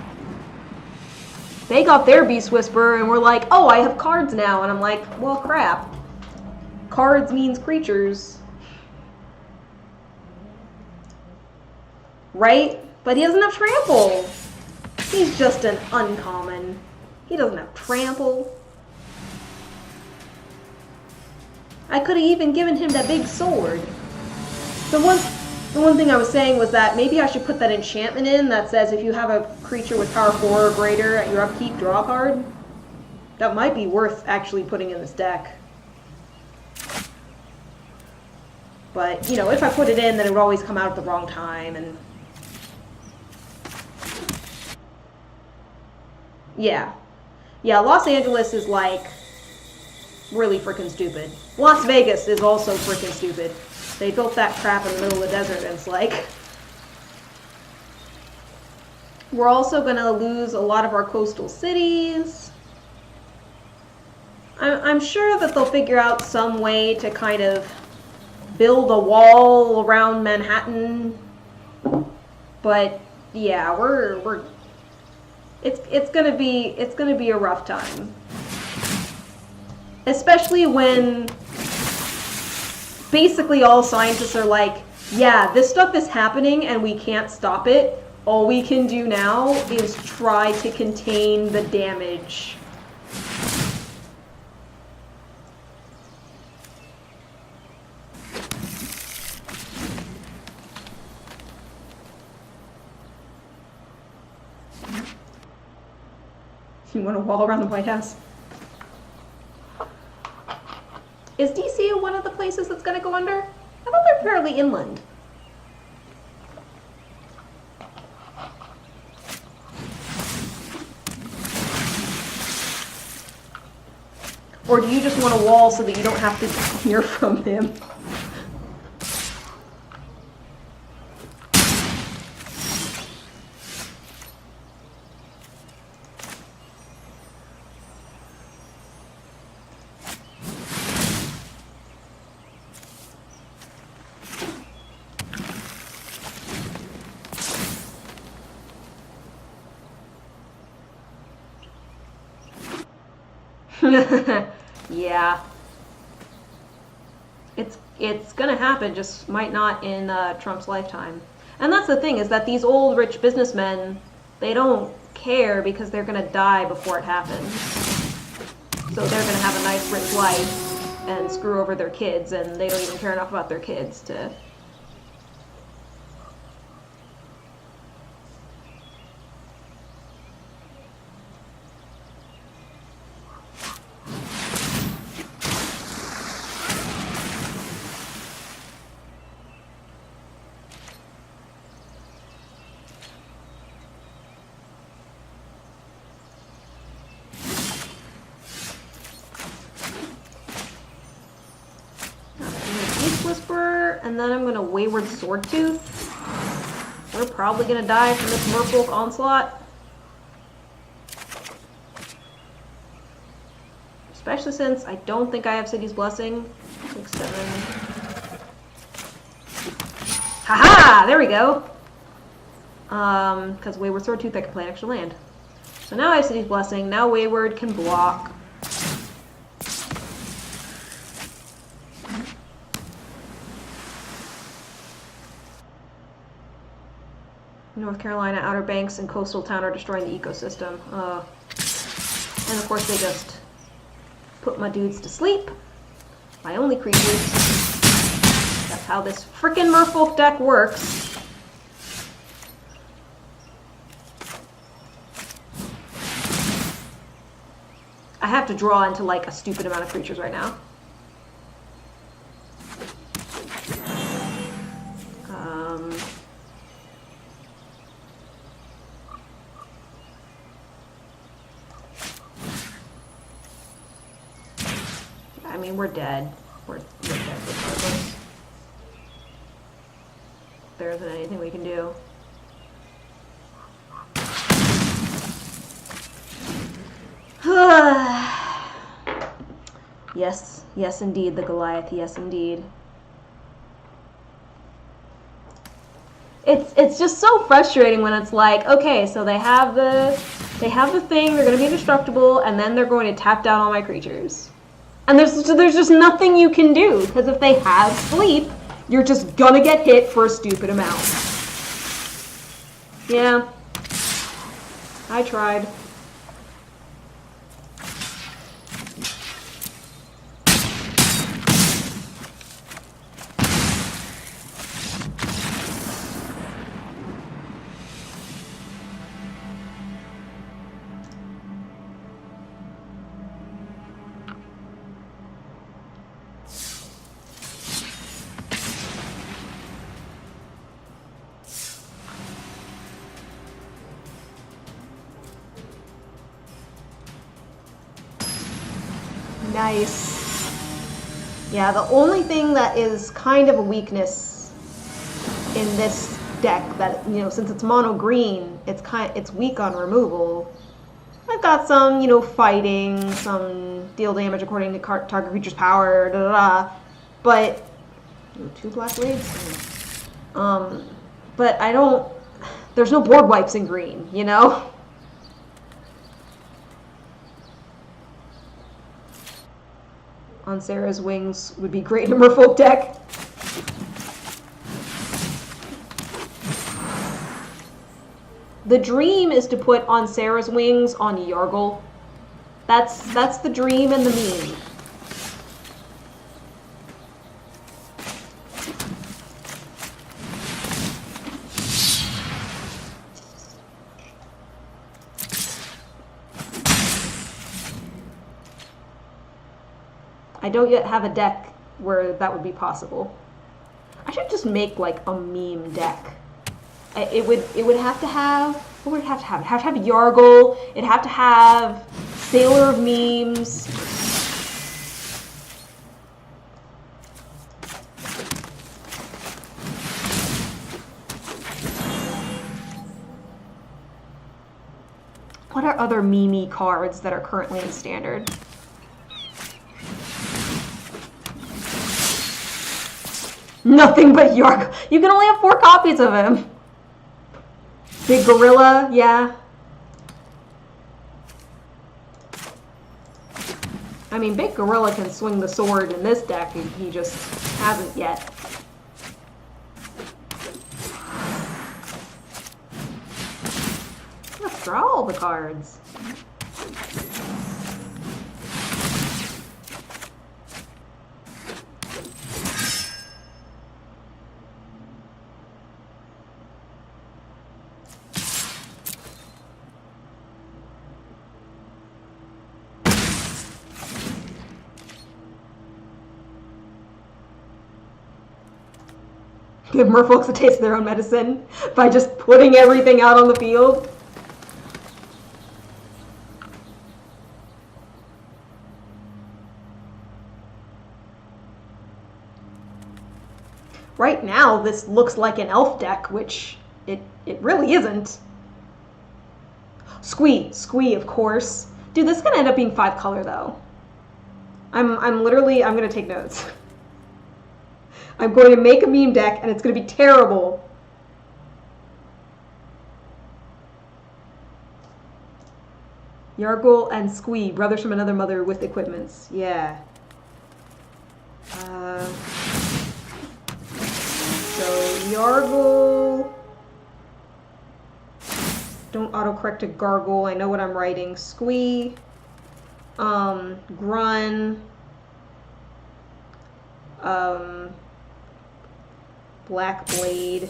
They got their Beast Whisperer and we're like, oh, I have cards now. And I'm like, well, crap. Cards means creatures. Right? But he doesn't have trample. He's just an uncommon. He doesn't have trample. I could have even given him that big sword. The one thing I was saying was that maybe I should put that enchantment in that says if you have a creature with power 4 or greater at your upkeep, draw a card. That might be worth actually putting in this deck. But, you know, if I put it in, then it would always come out at the wrong time and... Yeah. Yeah, Los Angeles is, like, really freaking stupid. Las Vegas is also freaking stupid. They built that crap in the middle of the desert, and it's like... We're also going to lose a lot of our coastal cities. I'm sure that they'll figure out some way to kind of build a wall around Manhattan. But, yeah, it's gonna be a rough time, especially when basically all scientists are like, yeah, this stuff is happening and we can't stop it. All we can do now is try to contain the damage. You want a wall around the White House? Is DC one of the places that's going to go under? I thought they're fairly inland. Or do you just want a wall so that you don't have to hear from him? Yeah. It's gonna happen, just might not in Trump's lifetime. And that's the thing, is that these old rich businessmen, they don't care because they're gonna die before it happens. So they're gonna have a nice rich life and screw over their kids, and they don't even care enough about their kids to... Whisperer, and then I'm gonna Wayward Swordtooth. We're probably gonna die from this Merfolk onslaught. Especially since I don't think I have City's Blessing. 6, 7. Haha! There we go! Because Wayward Swordtooth, I can play an extra land. So now I have City's Blessing. Now Wayward can block. North Carolina, Outer Banks, and Coastal Town are destroying the ecosystem. And of course they just put my dudes to sleep. My only creatures. That's how this frickin' Merfolk deck works. I have to draw into like a stupid amount of creatures right now. I mean, we're dead. We're dead regardless. There isn't anything we can do. Yes, yes indeed, the Goliath, yes indeed. It's just so frustrating when it's like, okay, so they have the thing, they're gonna be indestructible, and then they're going to tap down all my creatures. And there's just nothing you can do, because if they have sleep, you're just gonna get hit for a stupid amount. Yeah. I tried. Nice. Yeah, the only thing that is kind of a weakness in this deck, that, you know, since it's mono green, it's weak on removal. I've got some, you know, fighting, some deal damage according to target creature's power, da da da. But 2 black blades. But I don't. There's no board wipes in green, you know. On Sarah's Wings would be great in a Merfolk deck. The dream is to put On Sarah's Wings on Yargle. That's the dream and the meme. I don't yet have a deck where that would be possible. I should just make like a meme deck. It would have to have, what would it have to have? It'd have to have Yargle, it'd have to have Sailor of Memes. What are other meme cards that are currently in Standard? Nothing but Yargle. You can only have 4 copies of him. Big Gorilla, yeah. I mean, Big Gorilla can swing the sword in this deck, and he just hasn't yet. Let's draw all the cards. Give merfolks a taste of their own medicine by just putting everything out on the field. Right now, this looks like an elf deck, which it really isn't. Squee, of course. Dude, this is gonna end up being 5 color though. I'm gonna take notes. I'm going to make a meme deck, and it's going to be terrible. Yargle and Squee, brothers from another mother with equipments. Yeah. So, Yargle. Don't autocorrect to Gargle. I know what I'm writing. Squee. Grun. Black Blade.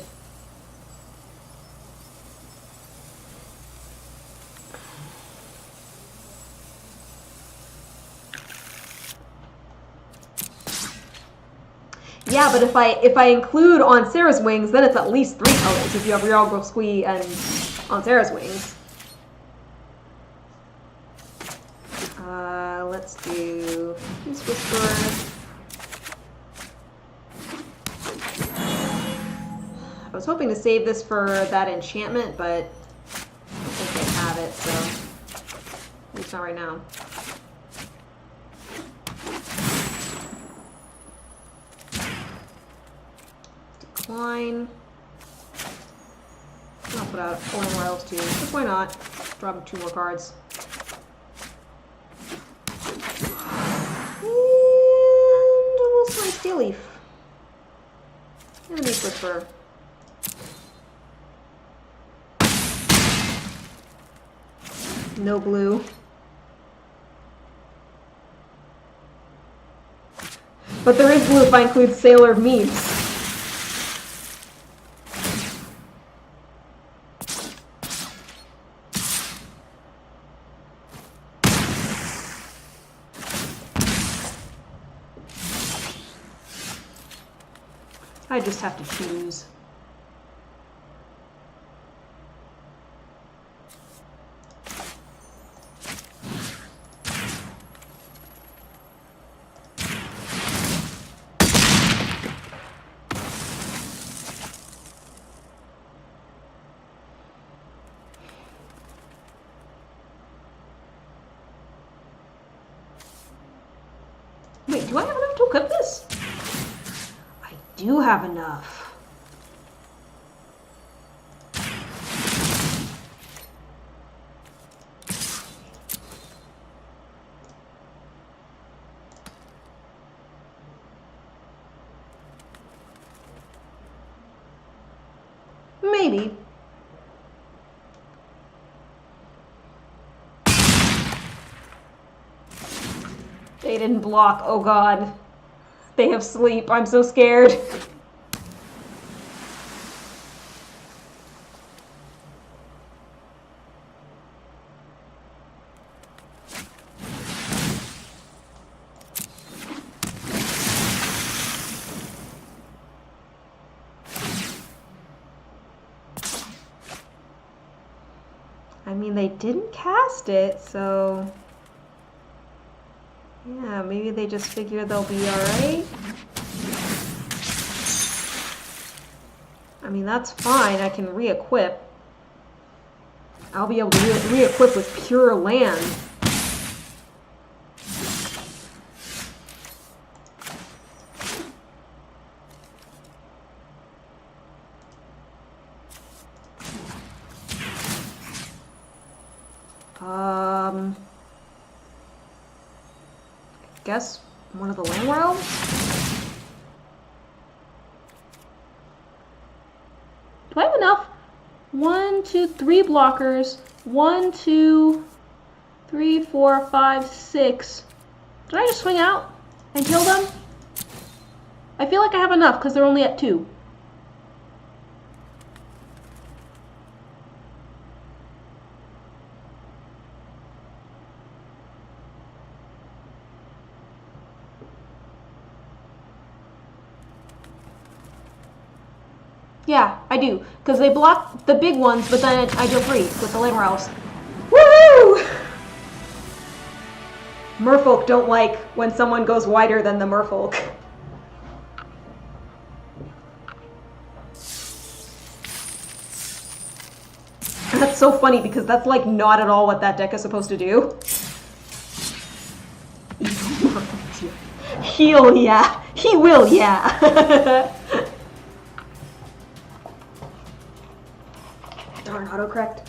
Yeah, but if I include on Sarah's Wings, then it's at least 3 colors if you have Yargle, Squee, and on Sarah's Wings. Let's do Peace Whisperer. I was hoping to save this for that enchantment, but I don't think they have it, so at least not right now. Decline. I'll put out Foreign Wilds too. Just why not? Drop 2 more cards. And a little Slice Steel Leaf. And a Meat Whisperer. No blue. But there is blue if I include Sailor Memes. I just have to choose. Wait, do I have enough to equip this? I do have enough. Maybe. They didn't block. Oh god. They have sleep. I'm so scared. I mean, they didn't cast it, so... yeah, maybe they just figure they'll be alright. I mean, that's fine. I can re-equip. I'll be able to re-equip with pure land. Guess one of the land realms? Do I have enough? 1, 2, 3 blockers. 1, 2, 3, 4, 5, 6. Did I just swing out and kill them? I feel like I have enough because they're only at 2. Yeah, I do. Because they block the big ones, but then I jump free with the land rails. Woo! Merfolk don't like when someone goes wider than the merfolk. That's so funny because that's like not at all what that deck is supposed to do. Heal, yeah. He will, yeah. Darn autocorrect.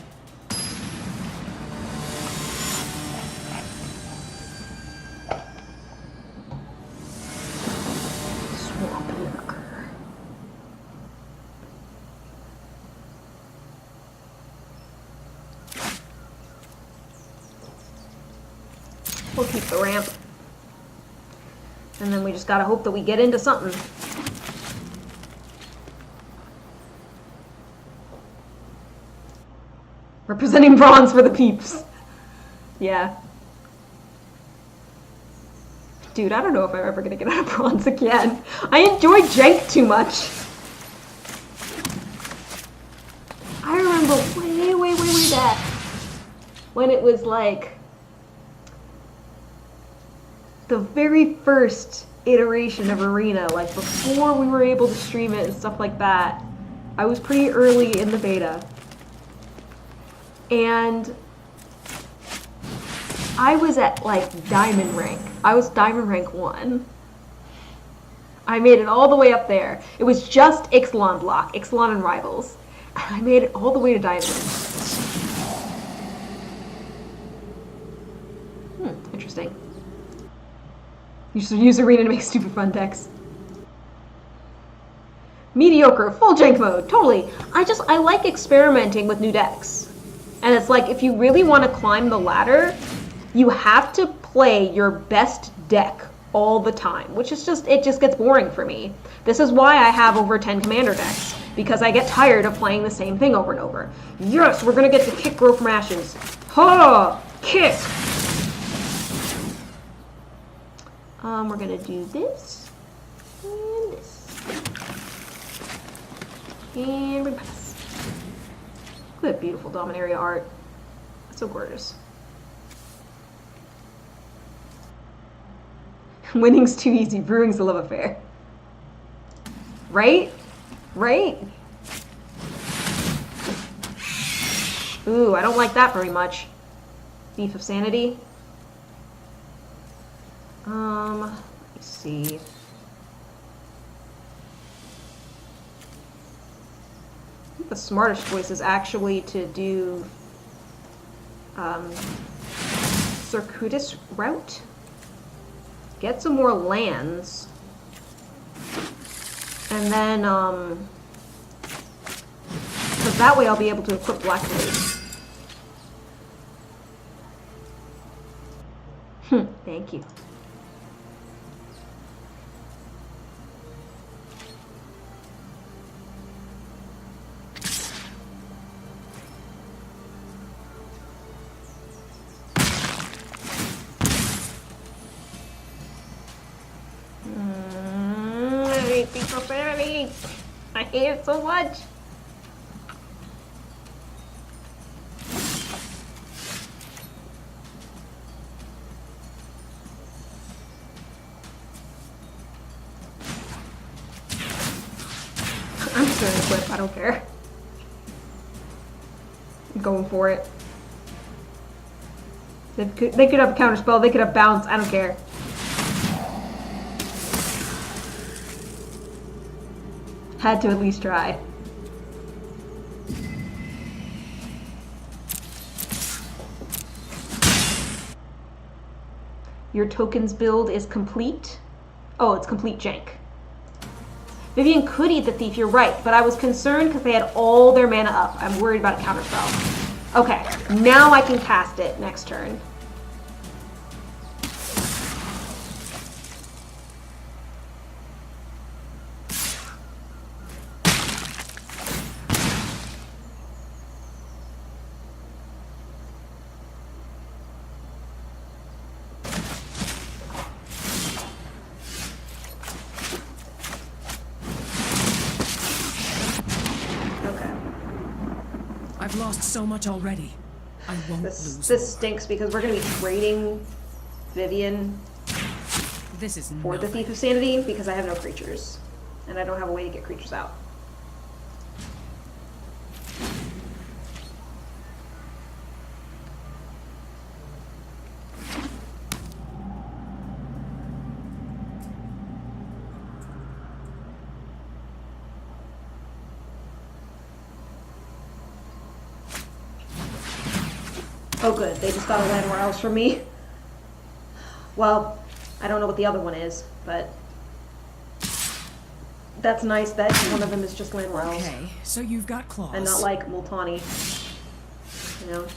Swamp lurker. We'll keep the ramp. And then we just gotta hope that we get into something. Representing bronze for the peeps. Yeah. Dude, I don't know if I'm ever gonna get out of bronze again. I enjoy jank too much. I remember way back when it was like the very first iteration of Arena, like before we were able to stream it and stuff like that. I was pretty early in the beta. And I was at like diamond rank. I was diamond rank 1. I made it all the way up there. It was just Ixalan block, Ixalan and rivals. And I made it all the way to diamond. Interesting. You should use Arena to make stupid fun decks. Mediocre, full jank mode, totally. I like experimenting with new decks. And it's like, if you really want to climb the ladder, you have to play your best deck all the time, which is just, it just gets boring for me. This is why I have over 10 commander decks, because I get tired of playing the same thing over and over. Yes, we're gonna get to kick growth from ashes. Ha! Kick! We're gonna do this, and this. And repass. Look at that beautiful Dominaria art. That's so gorgeous. Winning's too easy. Brewing's a love affair. Right? Right? Ooh, I don't like that very much. Thief of Sanity. Let me see. I think the smartest choice is actually to do circuitous route. Get some more lands. And then, because that way I'll be able to equip Black Blade. Thank you. I hate the profanity. I hate it so much. I'm just gonna equip, I don't care. I'm going for it. They could have a counter spell, they could have bounce, I don't care. Had to at least try. Your tokens build is complete. Oh, it's complete jank. Vivian could eat the thief, you're right, but I was concerned because they had all their mana up. I'm worried about a counterspell. Okay, now I can cast it next turn. I've lost so much already. I won't lose. This stinks because we're going to be trading Vivian This is for the Thief of Sanity because I have no creatures. And I don't have a way to get creatures out. Oh good, they just got a land else from me. Well, I don't know what the other one is, but that's nice that one of them is just land else. Okay, so you've got claws. And not like Multani. You know?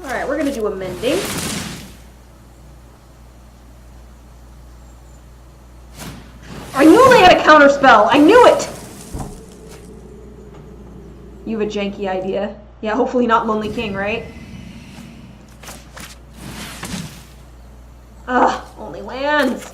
Alright, we're gonna do amending. I knew they had a counterspell! I knew it! You have a janky idea. Yeah, hopefully not Lonely King, right? Ugh, only lands.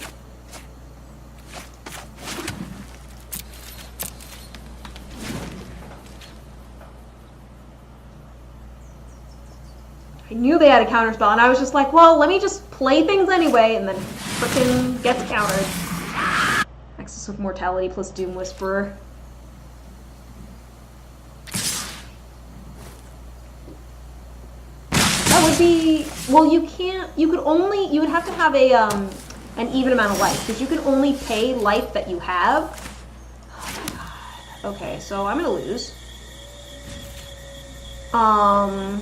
I knew they had a counterspell, and I was just like, well, let me just play things anyway, and then frickin' gets countered. Access of Mortality plus Doom Whisperer. Would be, well, you can't, you would have to have a an even amount of life, because you can only pay life that you have. Oh my god. Okay, so I'm gonna lose. I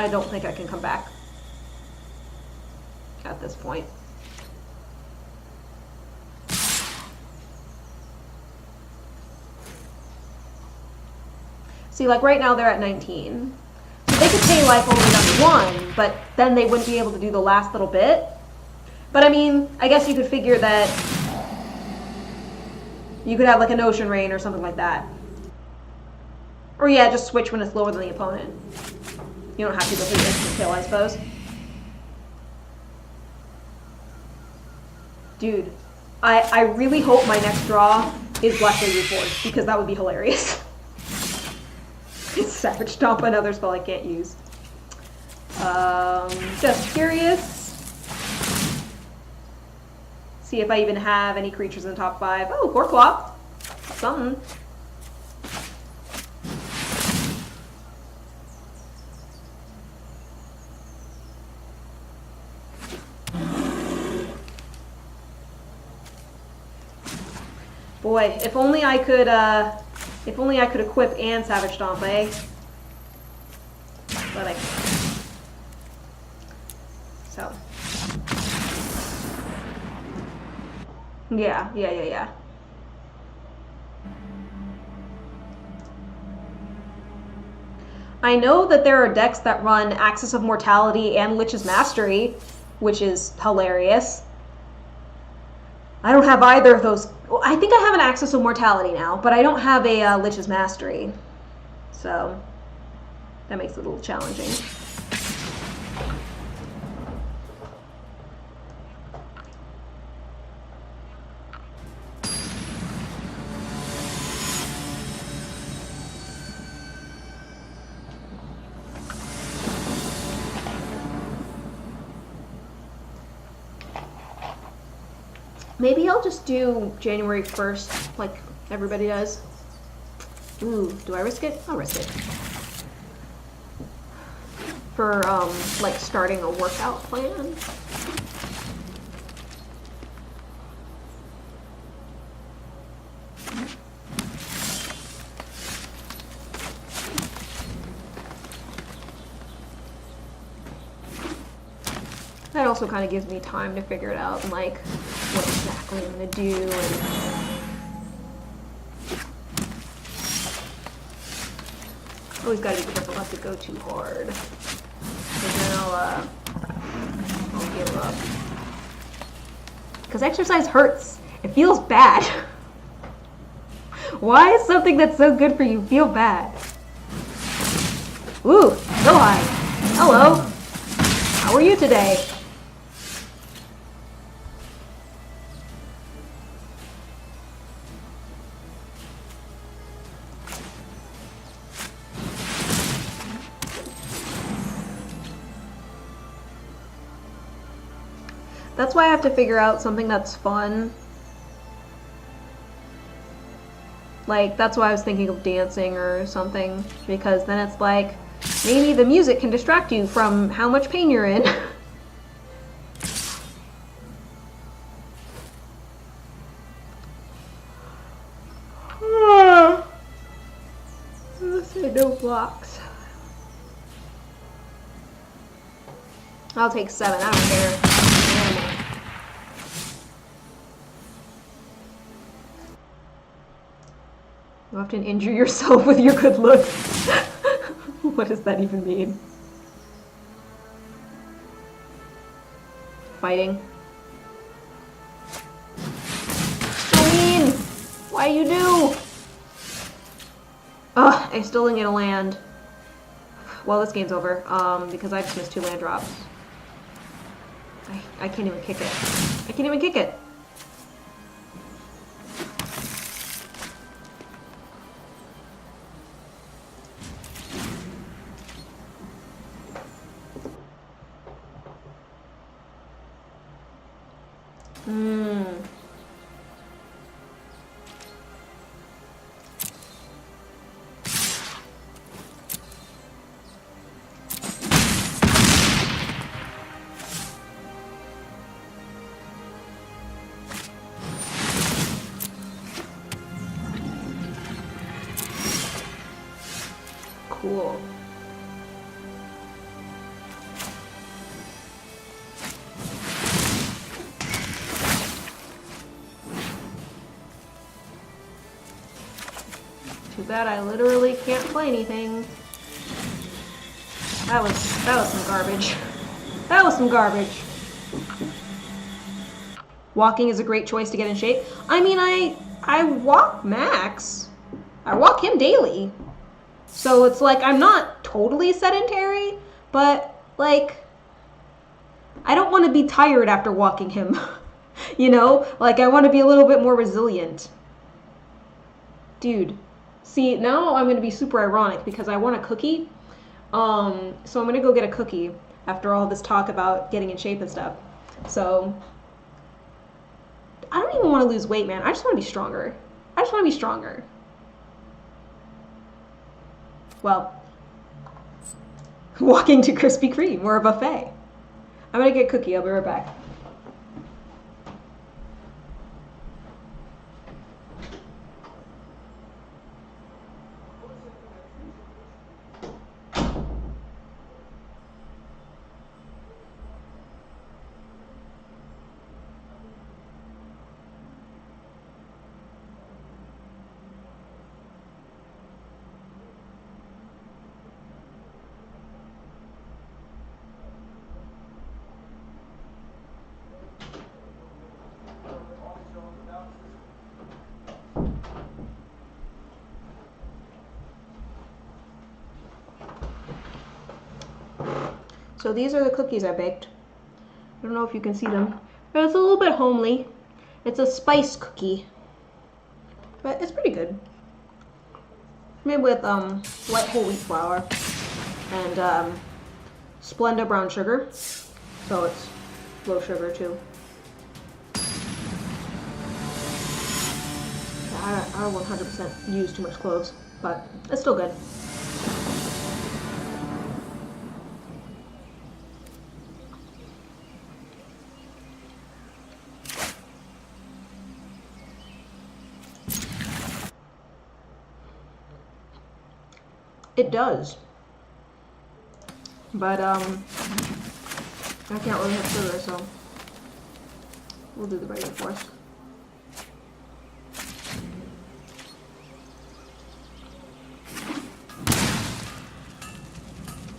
don't think I can come back at this point. See, like right now they're at 19. So they could pay life all the way down to 1, but then they wouldn't be able to do the last little bit. But I mean, I guess you could figure that you could have like an Ocean Rain or something like that. Or yeah, just switch when it's lower than the opponent. You don't have to go through instant kill, I suppose. Dude, I really hope my next draw is Blackblade Reforged, because that would be hilarious. It's Savage Stomp, another spell I can't use. Just curious. See if I even have any creatures in the top 5. Oh, Goreclaw. Something. Boy, if only I could equip and Savage Stomp, eh? But I can't. So. Yeah. I know that there are decks that run Axis of Mortality and Lich's Mastery, which is hilarious. I don't have either of those. Well, I think I have an Axis of Mortality now, but I don't have a Lich's Mastery. So, that makes it a little challenging. Maybe I'll just do January 1st, like everybody does. Ooh, do I risk it? I'll risk it. For, like, starting a workout plan. That also kind of gives me time to figure it out and like what exactly I'm gonna do and always gotta be careful not to go too hard. Because then I'll give up. Because exercise hurts. It feels bad. Why is something that's so good for you feel bad? Ooh, so high. Hello. How are you today? That's why I have to figure out something that's fun. Like, that's why I was thinking of dancing or something, because then it's like, maybe the music can distract you from how much pain you're in. Let's say no blocks. I'll take 7, I don't care. You often injure yourself with your good looks. What does that even mean? Fighting. So mean! Why you do? Ugh, I still didn't get a land. Well, this game's over, because I just missed 2 land drops. I can't even kick it. I can't even kick it! Cool. Too bad I literally can't play anything. That was some garbage. That was some garbage. Walking is a great choice to get in shape. I mean, I walk Max. I walk him daily. So it's like, I'm not totally sedentary, but like, I don't want to be tired after walking him. You know? Like, I want to be a little bit more resilient. Dude. See, now I'm going to be super ironic because I want a cookie. So I'm going to go get a cookie after all this talk about getting in shape and stuff. So, I don't even want to lose weight, man. I just want to be stronger. I just want to be stronger. Well, walking to Krispy Kreme or a buffet. I'm gonna get a cookie. I'll be right back. So these are the cookies I baked. I don't know if you can see them, but it's a little bit homely. It's a spice cookie, but it's pretty good. Made with light whole wheat flour and Splenda brown sugar, so it's low sugar too. I don't 100% use too much cloves, but it's still good. It does. But I can't really have sugar, so we'll do the regular force.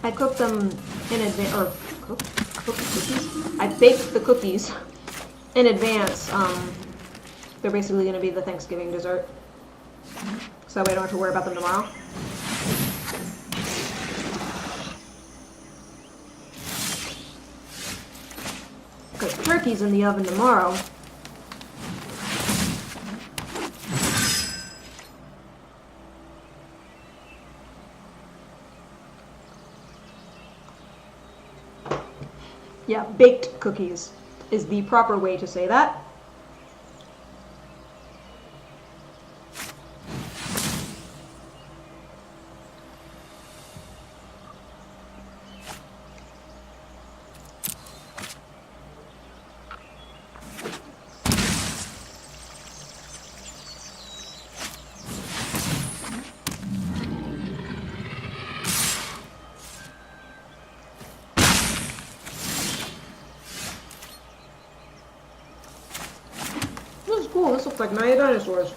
I cooked them in advance, or cooked cookies? I baked the cookies in advance. They're basically going to be the Thanksgiving dessert. So we don't have to worry about them tomorrow. Because turkey's in the oven tomorrow. Yeah, baked cookies is the proper way to say that. This is cool. This looks like Night of Dinosaurs.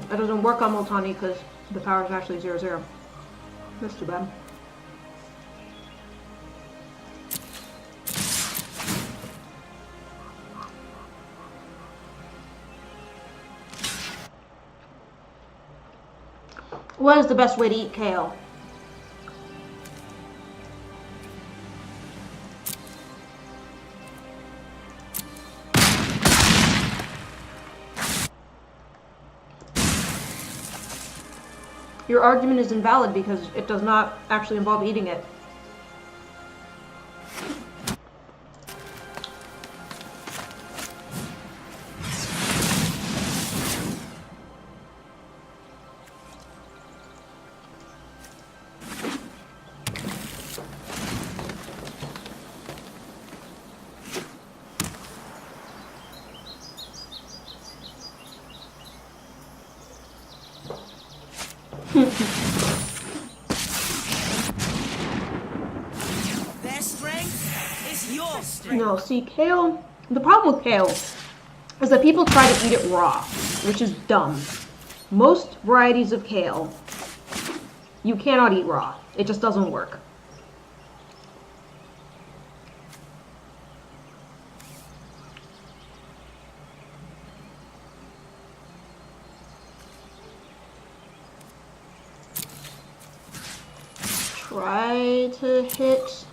It doesn't work on Multani because the power is actually 0-0. That's too bad. What is the best way to eat kale? Your argument is invalid because it does not actually involve eating it. Their strength is your strength. No, see, kale, the problem with kale is that people try to eat it raw, which is dumb. Most varieties of kale, you cannot eat raw. It just doesn't work. Try to hit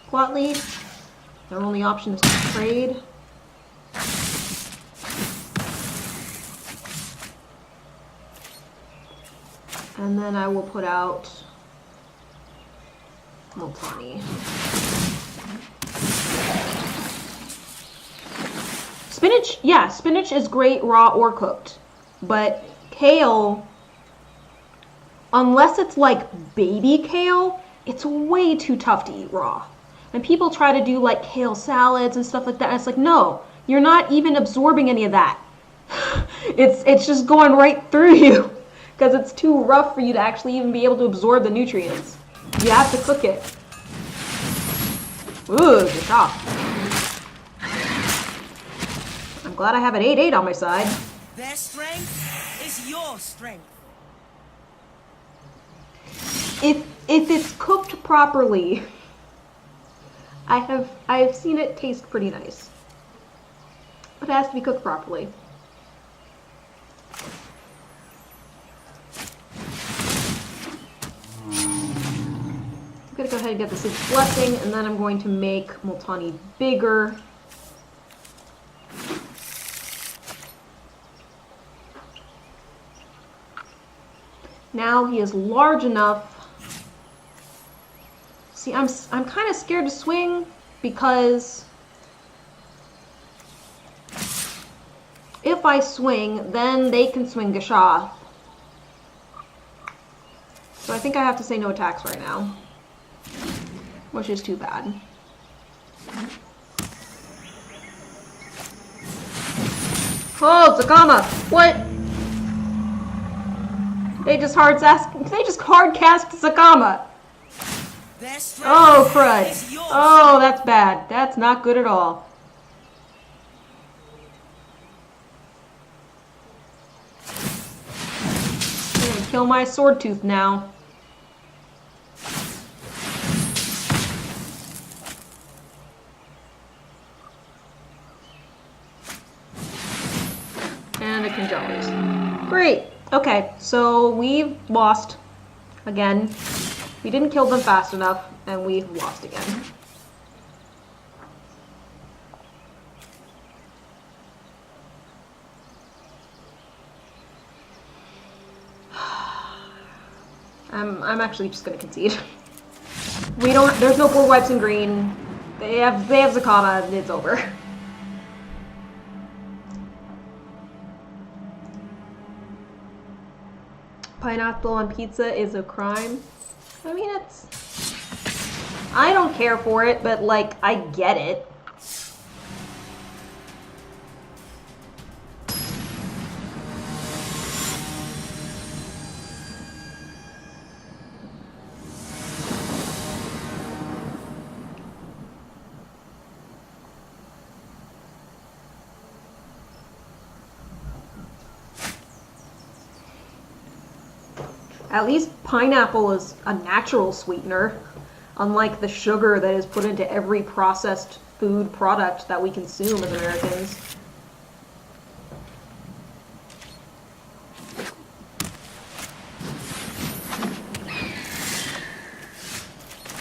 Quat Leaf. Their only option is to trade. And then I will put out Multani. Spinach, yeah, spinach is great raw or cooked. But kale, unless it's like baby kale, it's way too tough to eat raw. And people try to do like kale salads and stuff like that. And it's like, no, you're not even absorbing any of that. It's just going right through you because it's too rough for you to actually even be able to absorb the nutrients. You have to cook it. Ooh, good job. I'm glad I have an 8-8 on my side. Their strength is your strength. If it's cooked properly, I've seen it taste pretty nice. But it has to be cooked properly. I'm gonna go ahead and get the Sleep's Blessing, and then I'm going to make Multani bigger. Now he is large enough. See, I'm kind of scared to swing because if I swing, then they can swing Gashath. So I think I have to say no attacks right now, which is too bad. Oh, Zakama! What? They just hard cast Zakama. Oh, crud. Oh, that's bad. That's not good at all. I'm gonna kill my sword tooth now. And a Congealers. Great. Okay, so we've lost again. We didn't kill them fast enough, and we've lost again. I'm actually just gonna concede. There's no board wipes in green. They have Zakama, and it's over. Pineapple on pizza is a crime. I mean, I don't care for it, but, like, I get it. At least pineapple is a natural sweetener, unlike the sugar that is put into every processed food product that we consume as Americans.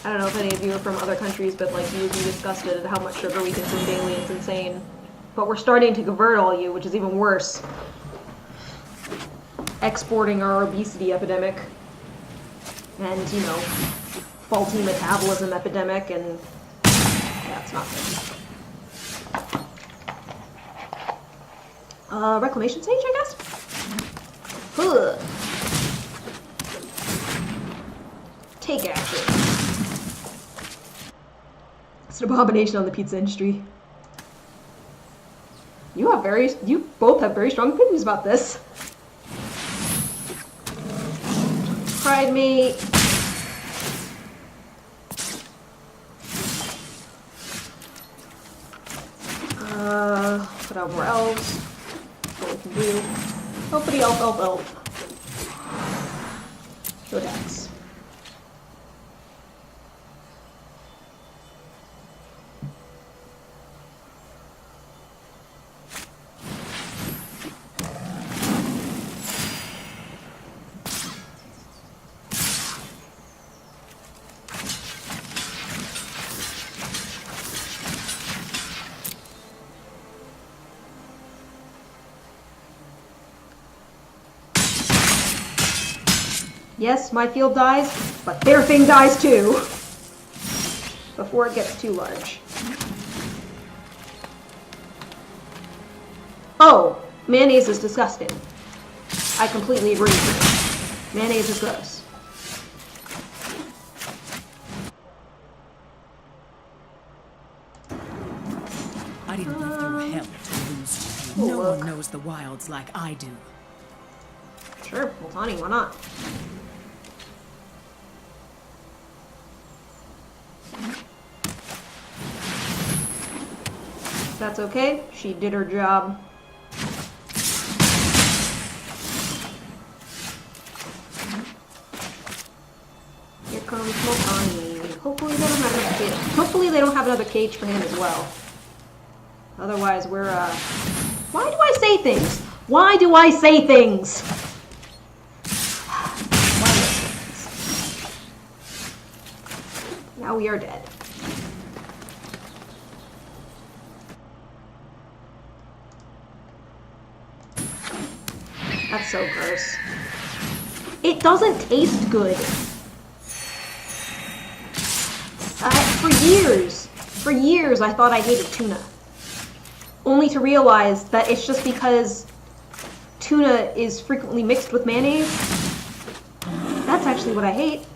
I don't know if any of you are from other countries, but like you would be disgusted at how much sugar we consume daily. It's insane. But we're starting to convert all you, which is even worse. Exporting our obesity epidemic and, you know, faulty metabolism epidemic, and that's not good. Reclamation stage, I guess? Ugh. Take action. It's an abomination on the pizza industry. You both have very strong opinions about this. Pride meat. Put out more elves. That's what we can do. Helpity elf. Show attacks. Yes, my field dies, but their thing dies too. Before it gets too large. Oh, mayonnaise is disgusting. I completely agree with you. Mayonnaise is gross. I didn't live through hell to lose to you. No one knows the wilds like I do. Sure, Multani, why not? That's okay. She did her job. Here comes Multani. Hopefully they don't have another cage. Hopefully they don't have another cage for him as well. Otherwise, we're why do I say things? Why do I say things? Now we are dead. That's so gross. It It doesn't taste good. For years, I thought I hated tuna. Only to realize that it's just because tuna is frequently mixed with mayonnaise. That's actually what I hate.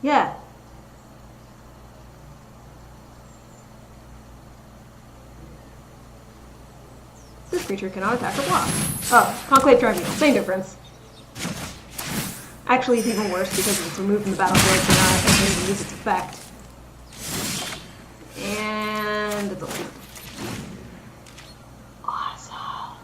Yeah. This creature cannot attack or block. Oh, Conclave Tribunal. Same difference. Actually, it's even worse because it's removed from the battlefield, so now I can't even use its effect. And it's alive. Awesome.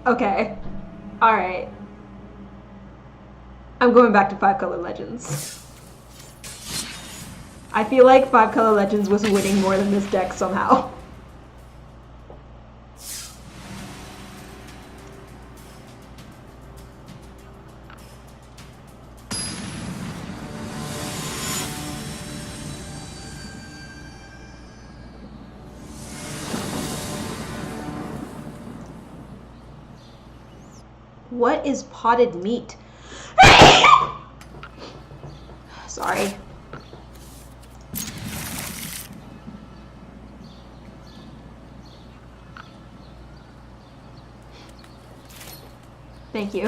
Okay. Alright. I'm going back to 5-Color Legends. I feel like 5-Color Legends was winning more than this deck somehow. What is potted meat? Sorry. Thank you.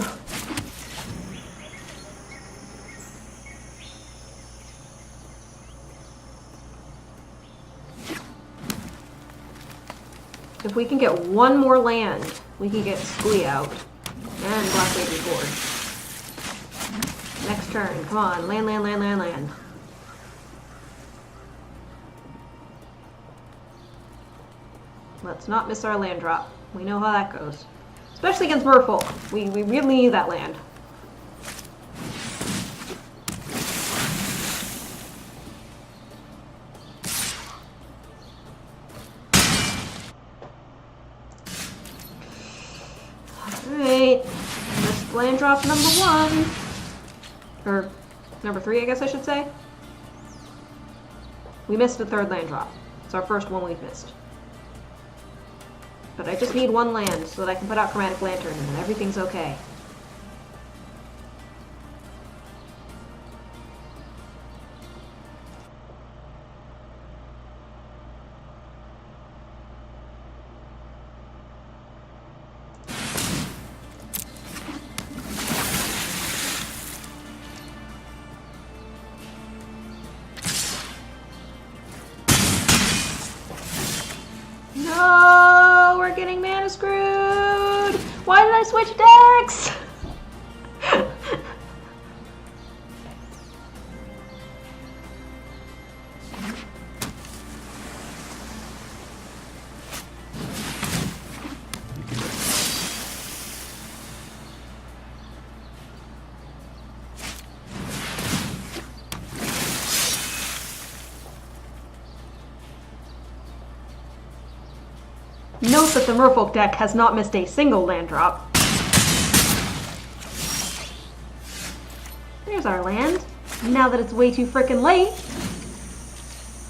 If we can get one more land, we can get Squee out. And Black Baby board. Next turn. Come on. Land, land, land, land, land. Let's not miss our land drop. We know how that goes. Especially against Merfolk. We really need that land. Alright. Missed land drop number 1. Or number 3, I guess I should say. We missed the 3rd land drop. It's our first one we've missed. But I just need 1 land so that I can put out Chromatic Lantern and then everything's okay. No, we're getting mana screwed. Why did I switch decks? Note that the Merfolk deck has not missed a single land drop. There's our land. Now that it's way too frickin' late.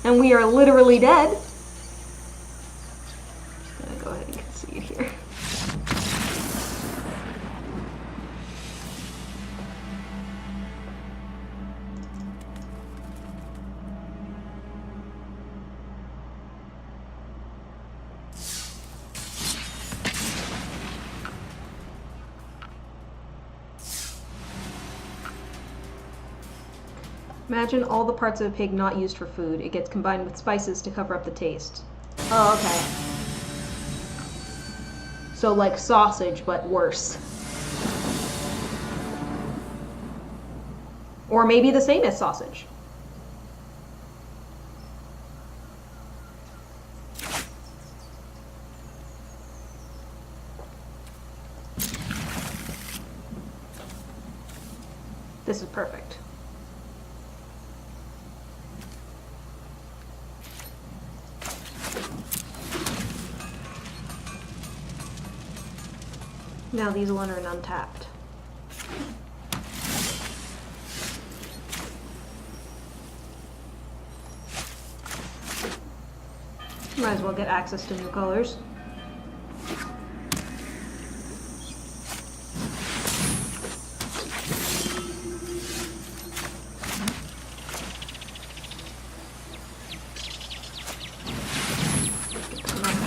And we are literally dead. Just gonna go ahead and concede here. Imagine all the parts of a pig not used for food. It gets combined with spices to cover up the taste. Oh, okay. So like sausage, but worse. Or maybe the same as sausage. This is perfect. Now these one are untapped. Might as well get access to new colors.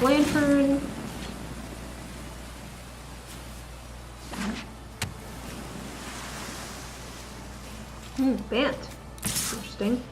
Lantern. Bant. Interesting.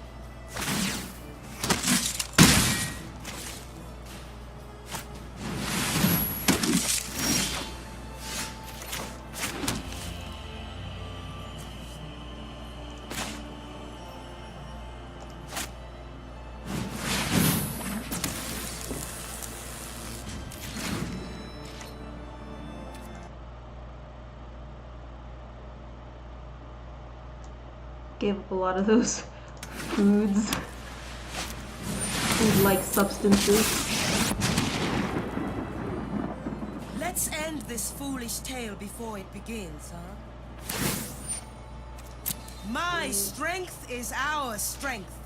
Gave up a lot of those food-like substances. Let's end this foolish tale before it begins, huh? My strength is our strength.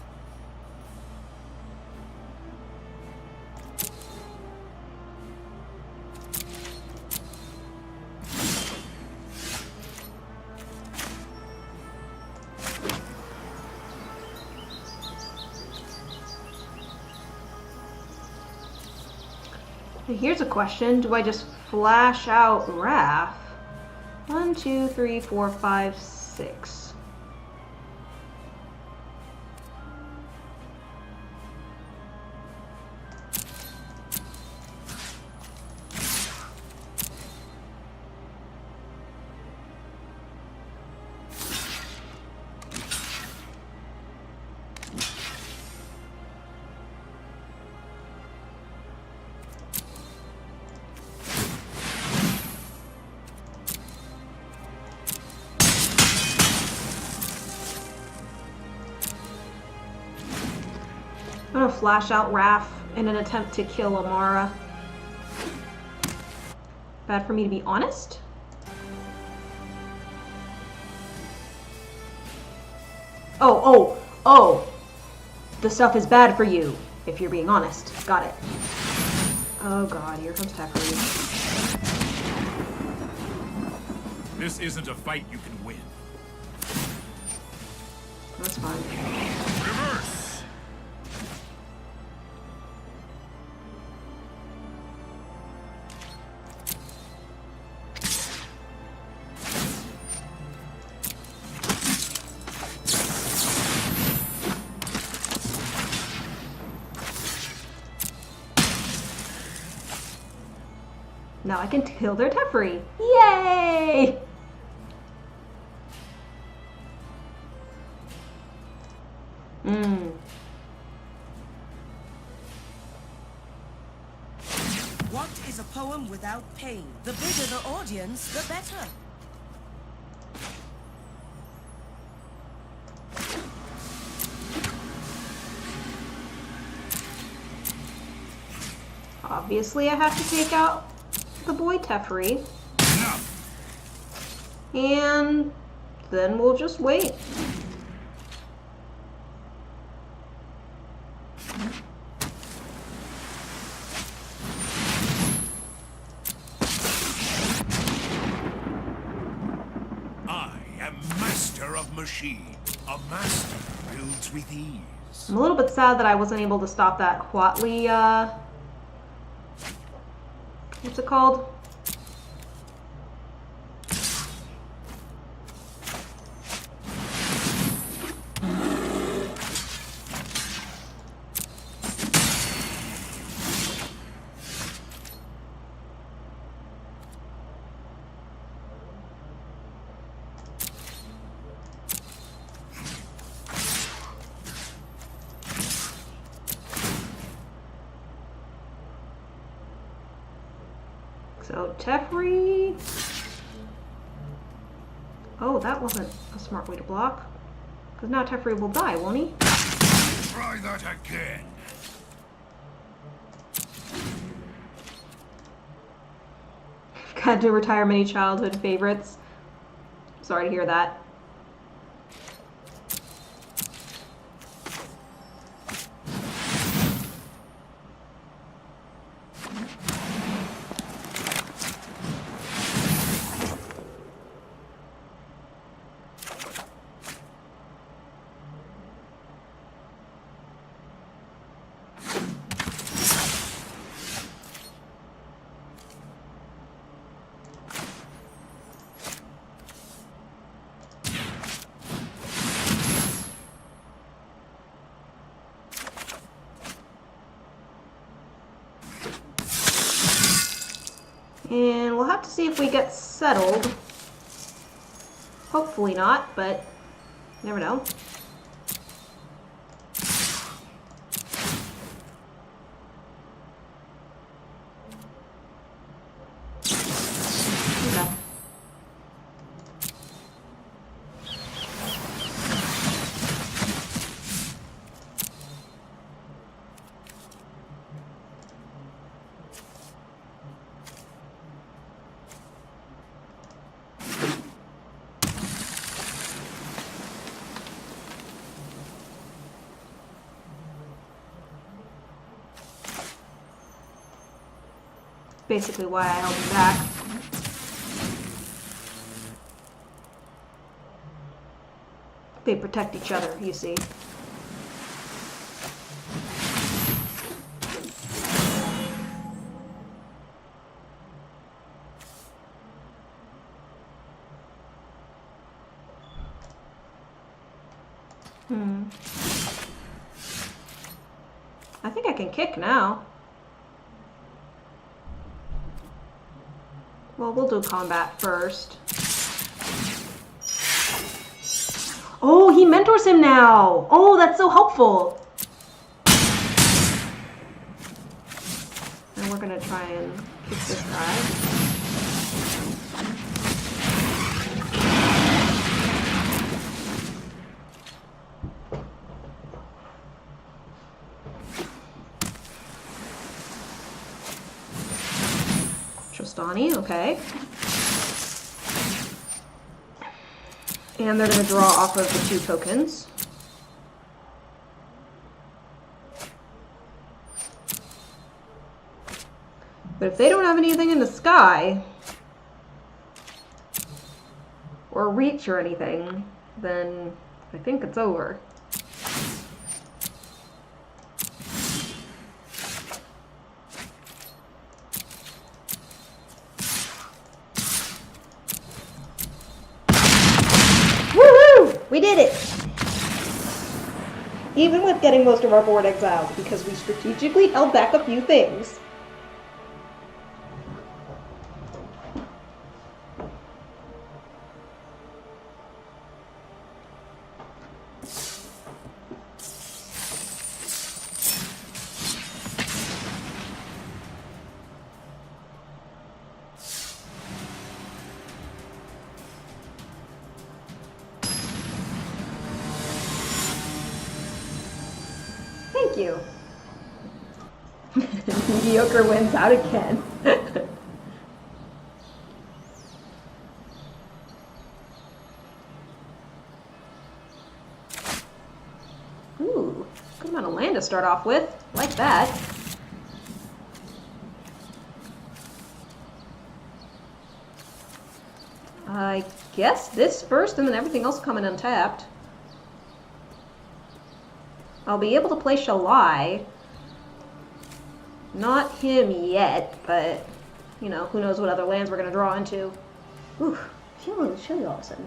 Here's a question. Do I just flash out Raph? 1, 2, 3, 4, 5, 6. I'm gonna flash out Raph in an attempt to kill Amara. Bad for me to be honest? Oh! The stuff is bad for you, if you're being honest. Got it. Oh god, here comes Teferi. This isn't a fight you can win. That's fine. Reverse! Now I can kill their Teferi. Yay! What is a poem without pain? The bigger the audience, the better. Obviously I have to take out the boy Teferi. And then we'll just wait. I am master of machine. A master builds with ease. I'm a little bit sad that I wasn't able to stop that Huatli, what's it called? So Teferi. Oh, that wasn't a smart way to block. Because now Teferi will die, won't he? Try that again. had to retire many childhood favorites. Sorry to hear that. And we'll have to see if we get settled. Hopefully not, but you never know. Okay. Basically why I held him back. They protect each other, you see. I think I can kick now. Well, we'll do combat first. Oh, he mentors him now! Oh, that's so helpful! And we're gonna try and kick this guy. Trostani, okay. And they're going to draw off of the 2 tokens. But if they don't have anything in the sky, or reach or anything, then I think it's over. We did it! Even with getting most of our board exiled, because we strategically held back a few things. Thank you. Mediocre wins out again. Ooh, good amount of land to start off with. Like that. I guess this first and then everything else coming untapped. I'll be able to play Shalai. Not him yet, but, you know, who knows what other lands we're going to draw into. Ooh, feels really awesome.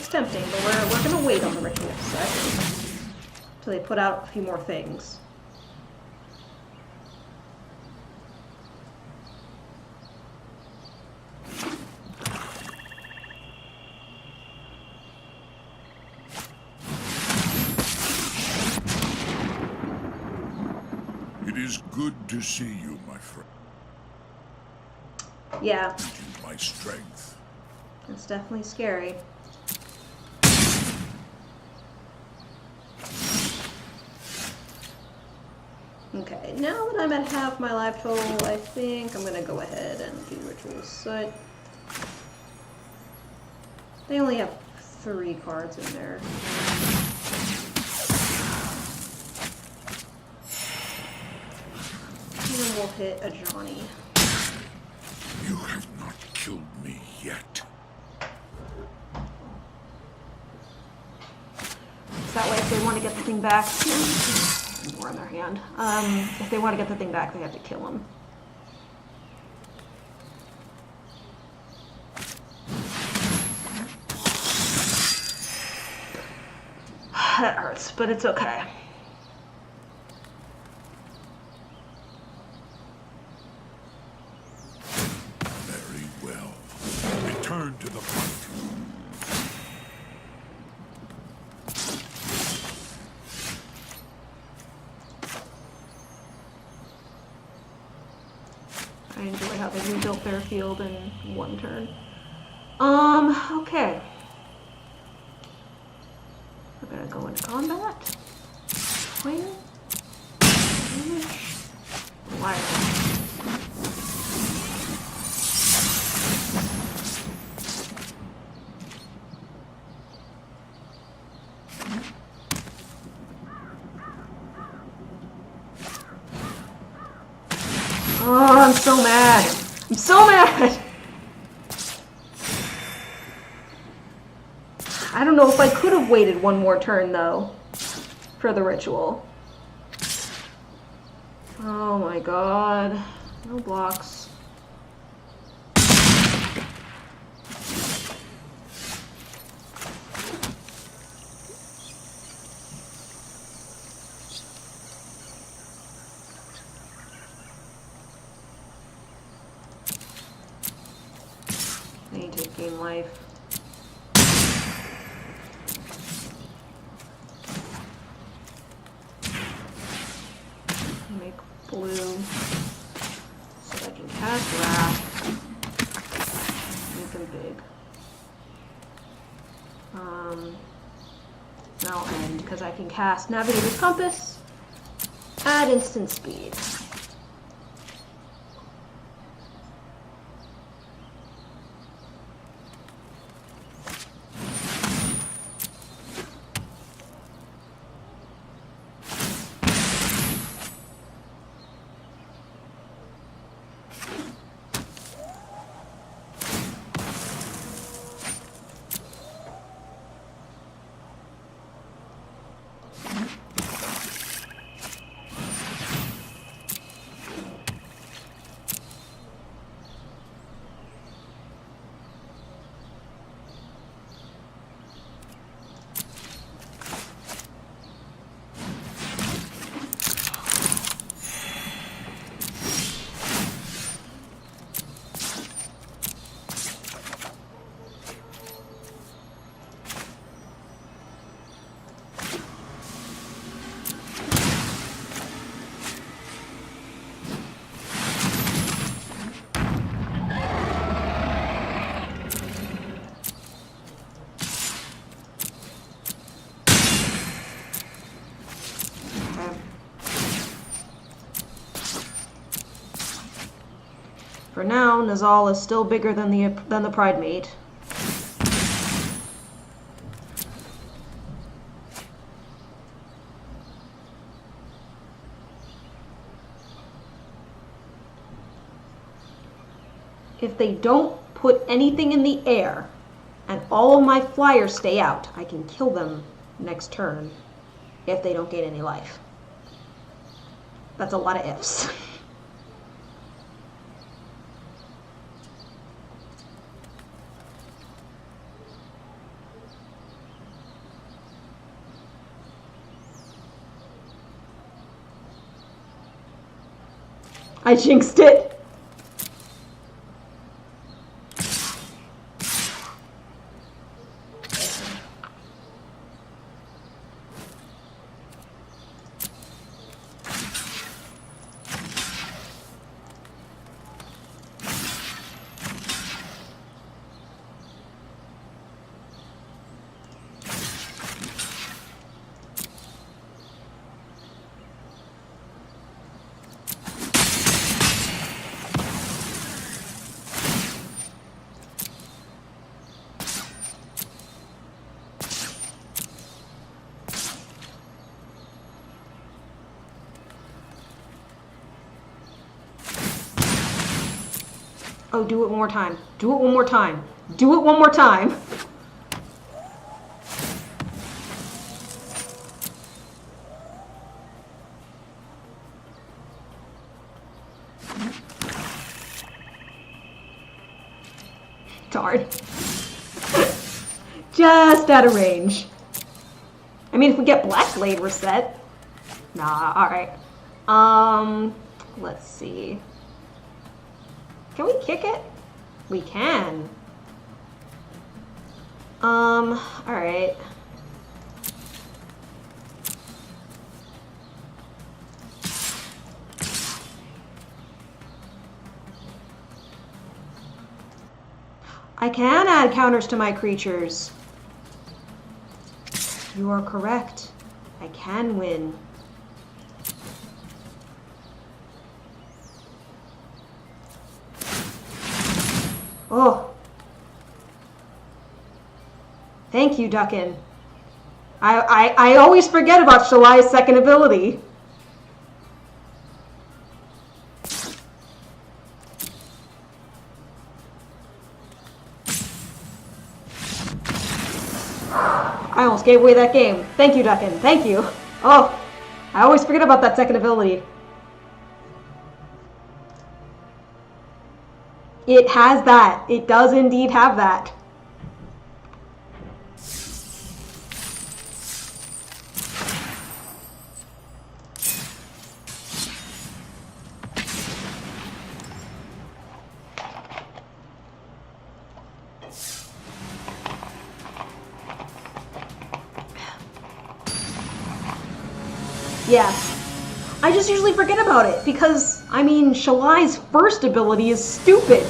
looks tempting, but we're gonna wait on the ritual a sec. Until they put out a few more things. It is good to see you, my friend. Yeah, My strength. it's definitely scary. Okay, now that I'm at half my life total, I think I'm gonna go ahead and do Ritual Soot. They only have 3 cards in there. And then we'll hit a Johnny. You have not killed me yet. So that way if they want to get the thing back, more in their hand. If they want to get the thing back, they have to kill him. That hurts, but it's okay. Very well. Return to the fight. I enjoy how they rebuilt their field in 1 turn. Okay. We're gonna go into combat. Swing. Damage. Wire. Oh, I'm so mad. I'm so mad. I don't know if I could have waited 1 more turn, though, for the ritual. Oh my god. No blocks. I need to gain life. Make blue so I can cast Wrath. Make them big. Now end because I can cast Navigator's Compass at instant speed. For now, Nizal is still bigger than the Pride Mate. If they don't put anything in the air, and all of my flyers stay out, I can kill them next turn if they don't gain any life. That's a lot of ifs. I jinxed it. Oh, do it one more time. Do it one more time. Do it one more time. Darn. Just out of range. I mean, if we get Black Blade, we're set. Nah, alright. Let's see. Can we kick it? We can. Alright. I can add counters to my creatures. You are correct. I can win. Oh. Thank you, Duckin. I always forget about Shalai's second ability. I almost gave away that game. Thank you, Duckin. Thank you. Oh, I always forget about that second ability. It has that. It does indeed have that. Yeah. I just usually forget about it because, I mean, Shalai's first ability is stupid.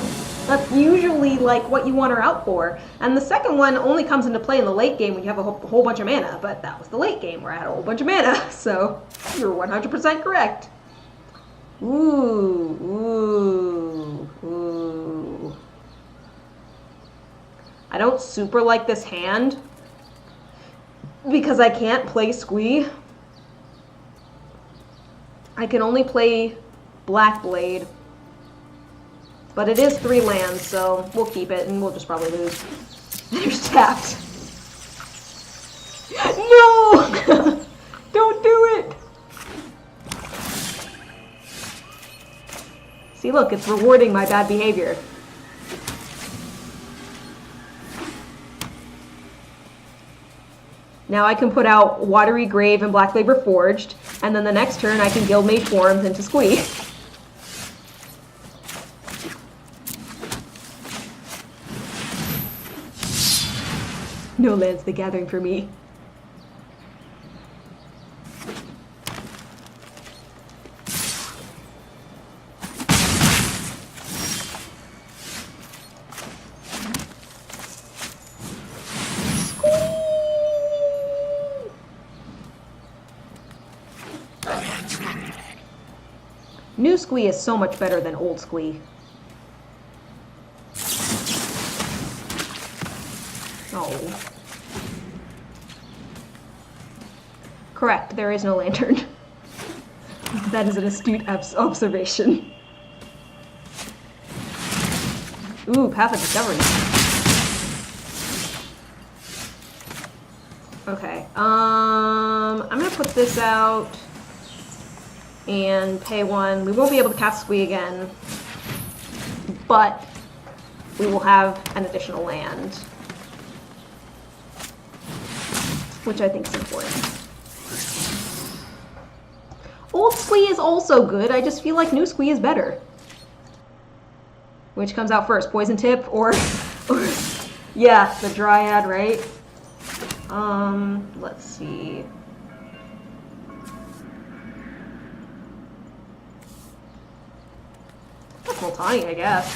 That's usually, like, what you want her out for. And the second one only comes into play in the late game when you have a whole bunch of mana, but that was the late game where I had a whole bunch of mana, so you're 100% correct. Ooh. I don't super like this hand because I can't play Squee. I can only play Black Blade, but it is 3 lands, so we'll keep it, and we'll just probably lose. There's tapped. No! Don't do it! See, look, it's rewarding my bad behavior. Now I can put out Watery Grave and Black Labor Forged, and then the next turn I can Guildmage Forums into Squee. No lands the gathering for me. New Squee is so much better than old Squee. Oh. Correct, there is no lantern. That is an astute observation. Ooh, Path of Discovery. Okay, I'm gonna put this out and pay 1. We won't be able to cast Squee again, but we will have an additional land, which I think is important. Old Squee is also good, I just feel like new Squee is better. Which comes out first, Poison Tip or yeah, the Dryad, right? Let's see. That's Multani, I guess.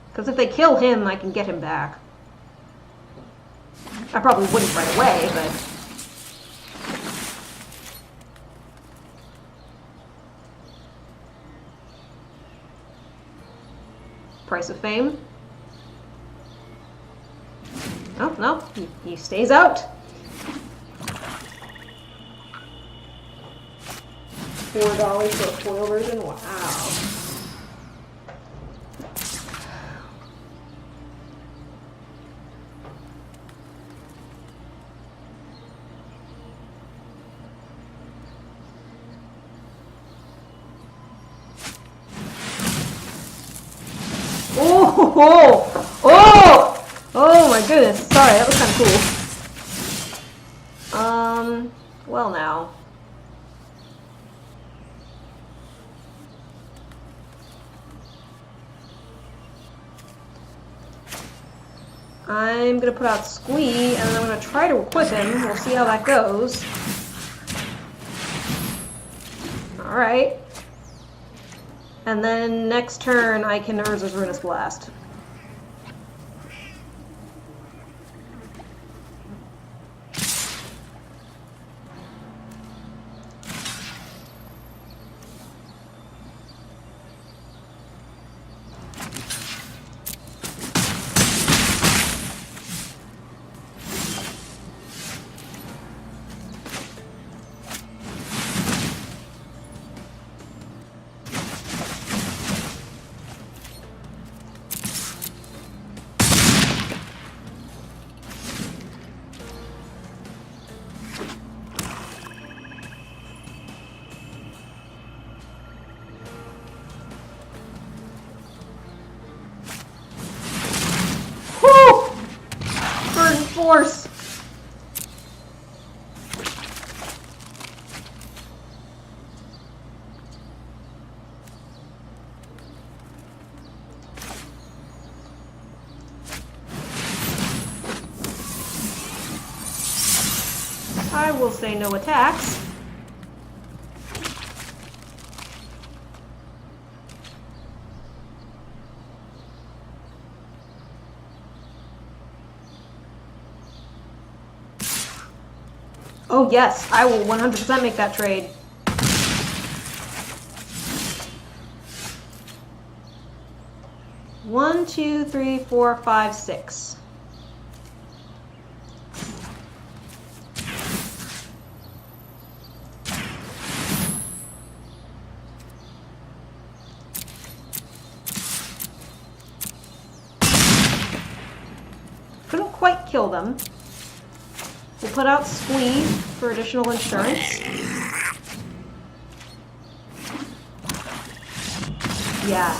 Because if they kill him, I can get him back. I probably wouldn't right away, but... Price of Fame. Oh, no, he stays out. $4 for a foil version? Wow. Oh! Oh! Oh my goodness. Sorry, that was kind of cool. Well now. I'm gonna put out Squee, and then I'm gonna try to equip him. We'll see how that goes. Alright. And then next turn, I can Urza's Ruinous Blast. Force. I will say no attacks. Oh yes, I will 100% make that trade. One, two, three, four, five, six. Couldn't quite kill them. We'll put out Squee for additional insurance. Yeah,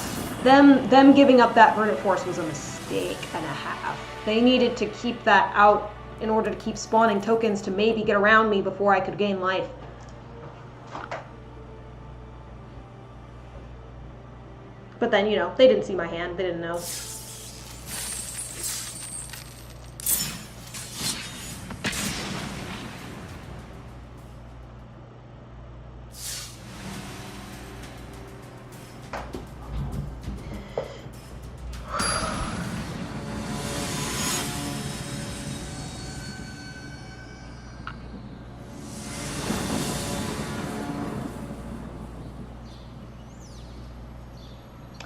them giving up that Verdant Force was a mistake and a half. They needed to keep that out in order to keep spawning tokens to maybe get around me before I could gain life. But then, you know, they didn't see my hand. They didn't know.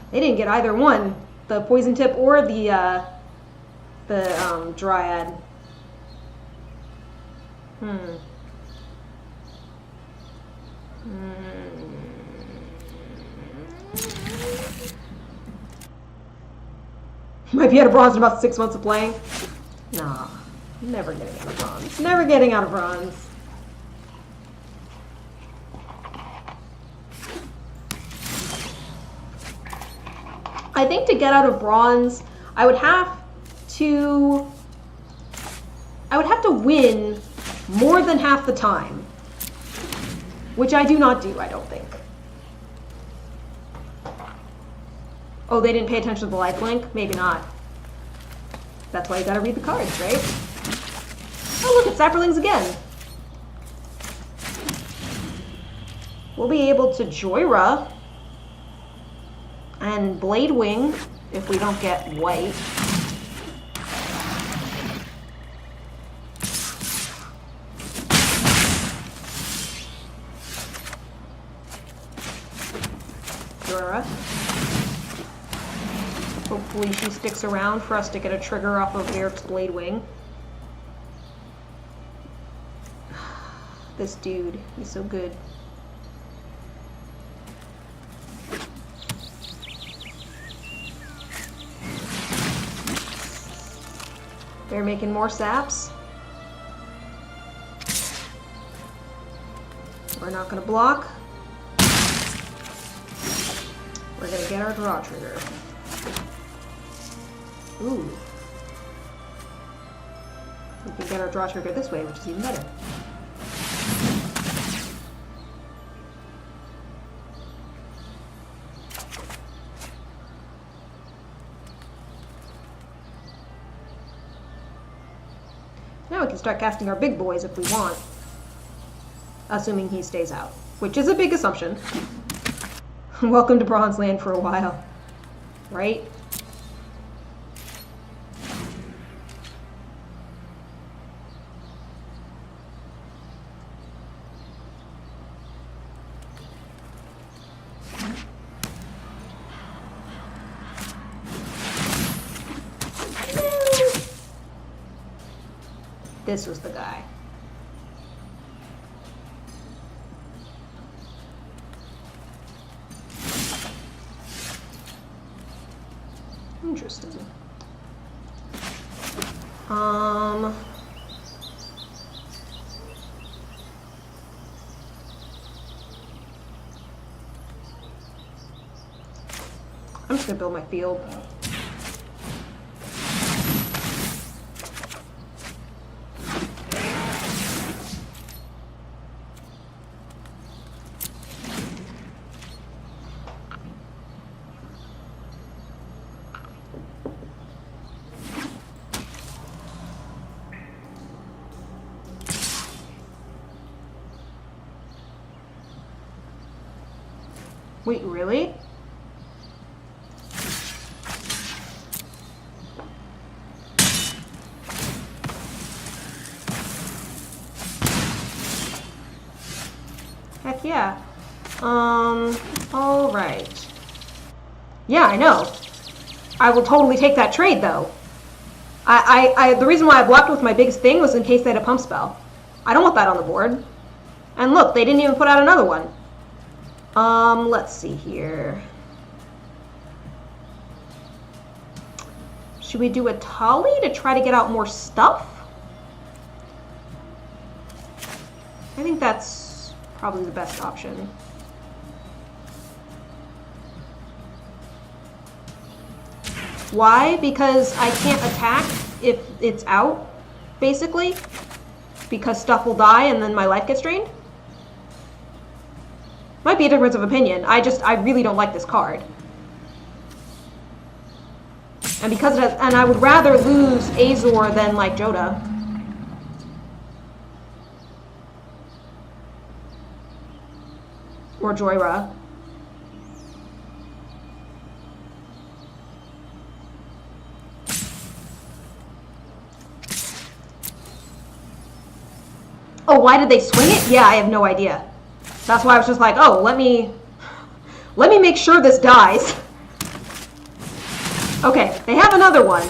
They didn't get either one, the Poison Tip or the Dryad. Might be out of bronze in about 6 months of playing. Nah, never getting out of bronze. Never getting out of bronze. I think to get out of bronze, I would have to win more than half the time. Which I do not do, I don't think. Oh, they didn't pay attention to the lifelink? Maybe not. That's why you gotta read the cards, right? Oh, look, it's Saprolings again. We'll be able to Joyra and Blade Wing if we don't get white. Joyra. Hopefully she sticks around for us to get a trigger off of Eric's Blade Wing. This dude, he's so good. They're making more saps. We're not going to block. We're going to get our draw trigger. Ooh. We can get our draw trigger this way, which is even better. Now we can start casting our big boys if we want. Assuming he stays out. Which is a big assumption. Welcome to Bronze Land for a while. Right? This was the guy. Interesting. I'm just gonna build my field. Wait, really? Heck yeah. All right. Yeah, I know. I will totally take that trade, though. The reason why I blocked with my biggest thing was in case they had a pump spell. I don't want that on the board. And look, they didn't even put out another one. Let's see here. Should we do a Tolly to try to get out more stuff? I think that's probably the best option. Why? Because I can't attack if it's out, basically. Because stuff will die and then my life gets drained. Might be a difference of opinion. I really don't like this card. And because it has, and I would rather lose Azor than like Joda. Or Joyra. Oh, why did they swing it? Yeah, I have no idea. That's why I was just like, oh, let me make sure this dies. Okay, they have another one.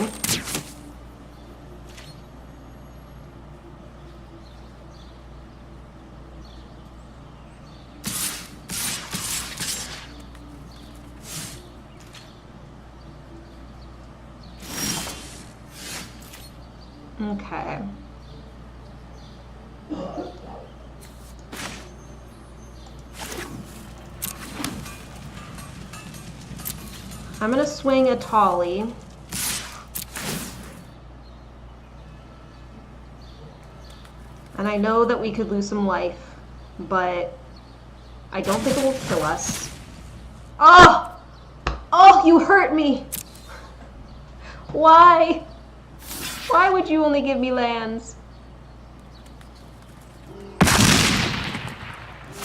Okay. I'm gonna swing a Tolly. And I know that we could lose some life, but I don't think it will kill us. Oh! Oh, you hurt me! Why? Why would you only give me lands?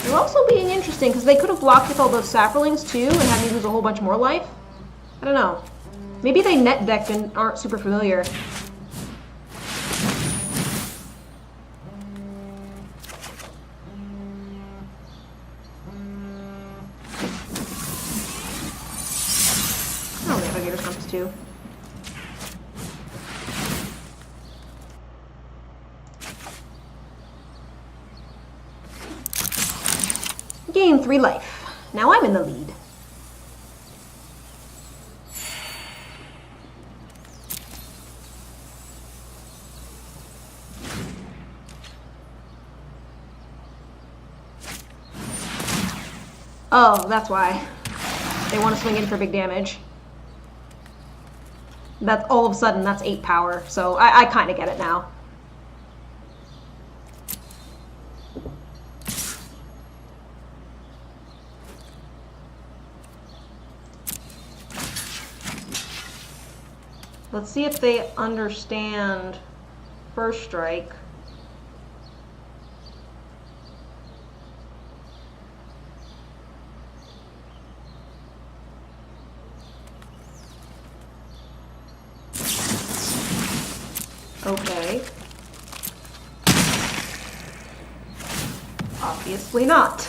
They're also being interesting, because they could have blocked with all those saplings too, and had me lose a whole bunch more life. I don't know. Maybe they net decked and aren't super familiar. Oh, Navigator's Compass too. Gain 3 life. Now I'm in the lead. Oh, that's why. They want to swing in for big damage. That's all of a sudden, that's 8 power, so I kind of get it now. Let's see if they understand First Strike. Okay. Obviously not.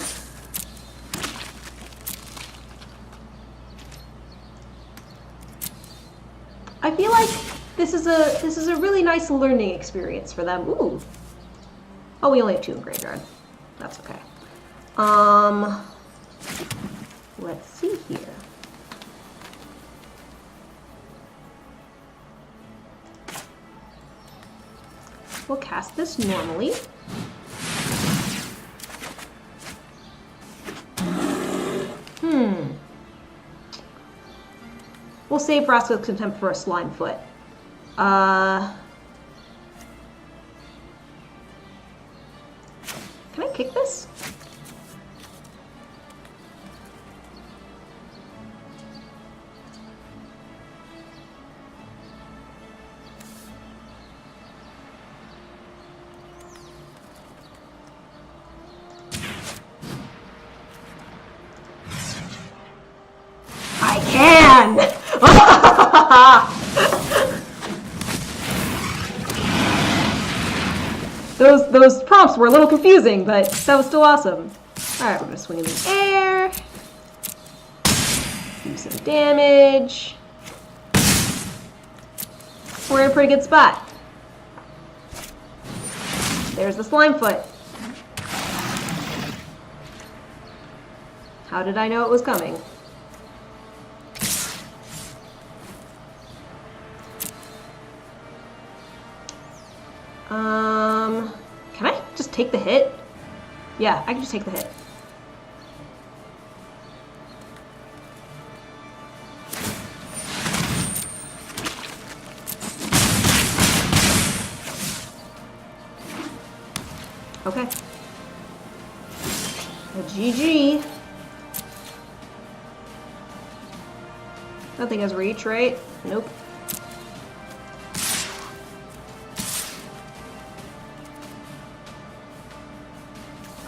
I feel like this is a really nice learning experience for them. Ooh. Oh, we only have 2 in graveyard. That's okay. Let's see here. We'll cast this normally. We'll save Vraska's Contempt for a Slime Foot. Can I kick this? I can! Those prompts were a little confusing, but that was still awesome. Alright, we're gonna swing in the air. Do some damage. We're in a pretty good spot. There's the Slime Foot. How did I know it was coming? Can I just take the hit? Yeah, I can just take the hit. Okay. A GG. Nothing has reach, right? Nope.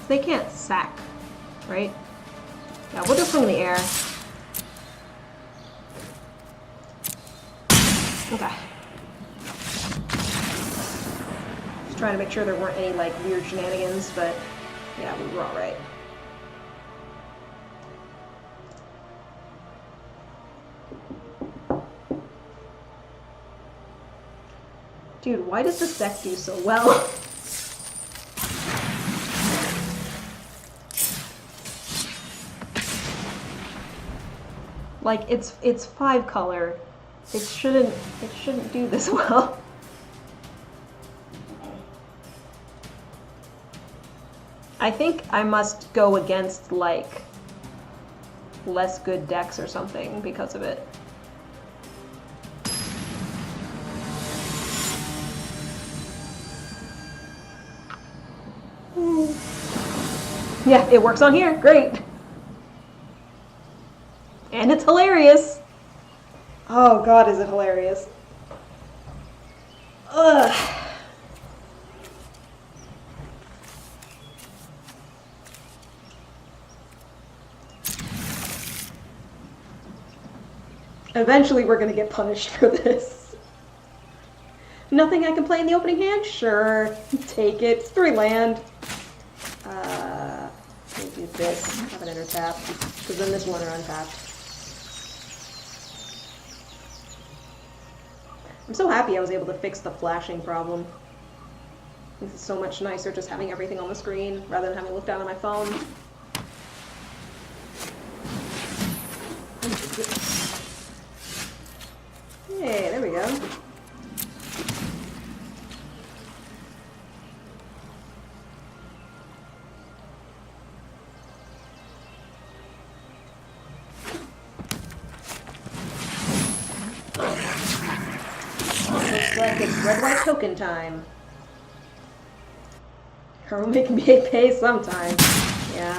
They can't sack, right? Yeah, we'll just swing in the air. Okay. Just trying to make sure there weren't any, like, weird shenanigans, but yeah, we were alright. Dude, why does this deck do so well? Like, it's 5 color. It shouldn't do this well. I think I must go against, like, less good decks or something because of it. Yeah, it works on here. Great. And it's hilarious. Oh god, is it hilarious. Ugh. Eventually we're gonna get punished for this. Nothing I can play in the opening hand? Sure. Take it. It's 3 land. We'll do this. Have it intertapped. Because then this one are untapped. I'm so happy I was able to fix the flashing problem. This is so much nicer just having everything on the screen rather than having to look down at my phone. Hey, there we go. Looks like it's red-white token time. Or we'll make me pay sometime. Yeah.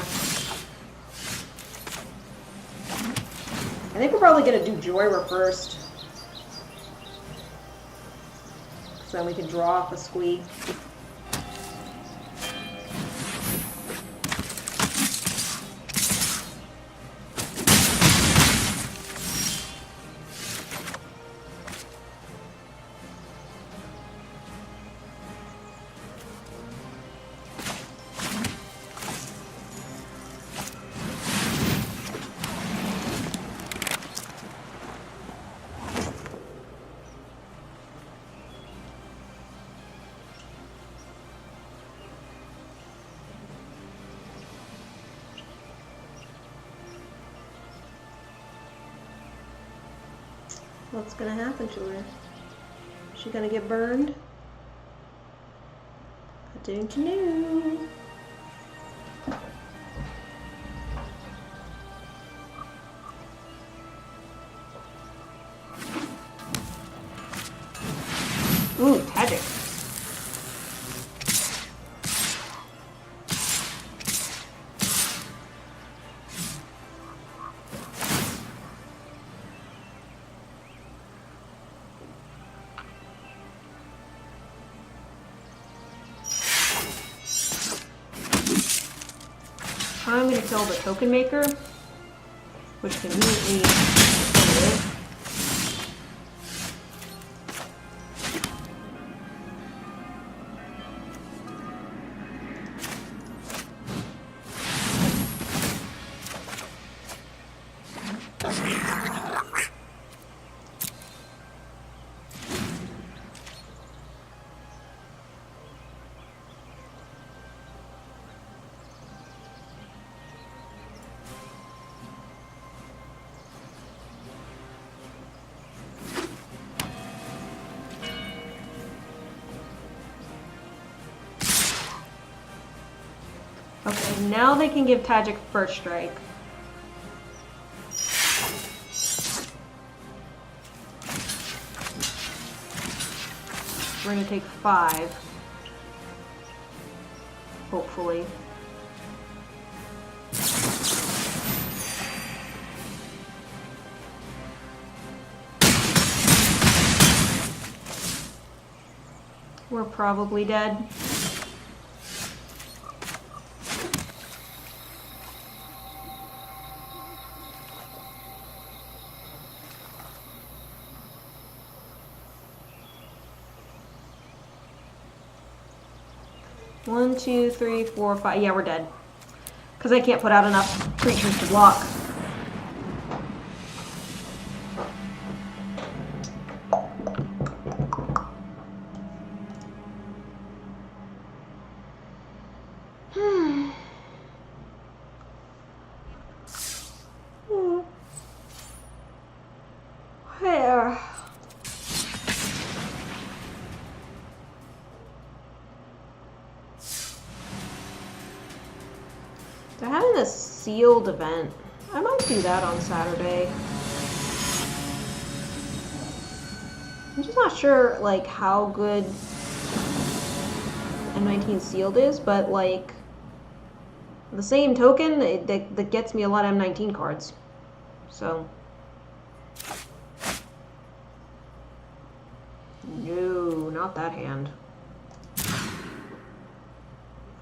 I think we're probably gonna do Joyra first. So then we can draw off a squeak. What's gonna happen to her? Is she gonna get burned? I don't know. Ooh, Tagic. I'm going to kill the token maker, which conveniently is. Okay, now they can give Tagic first strike. We're gonna take 5. Hopefully. We're probably dead. One, 2, 3, 4, 5. Yeah, we're dead. Because I can't put out enough creatures to block. Where? They're having a sealed event. I might do that on Saturday. I'm just not sure, like, how good M19 sealed is, but, like, The same token, that gets me a lot of M19 cards. So. No, not that hand.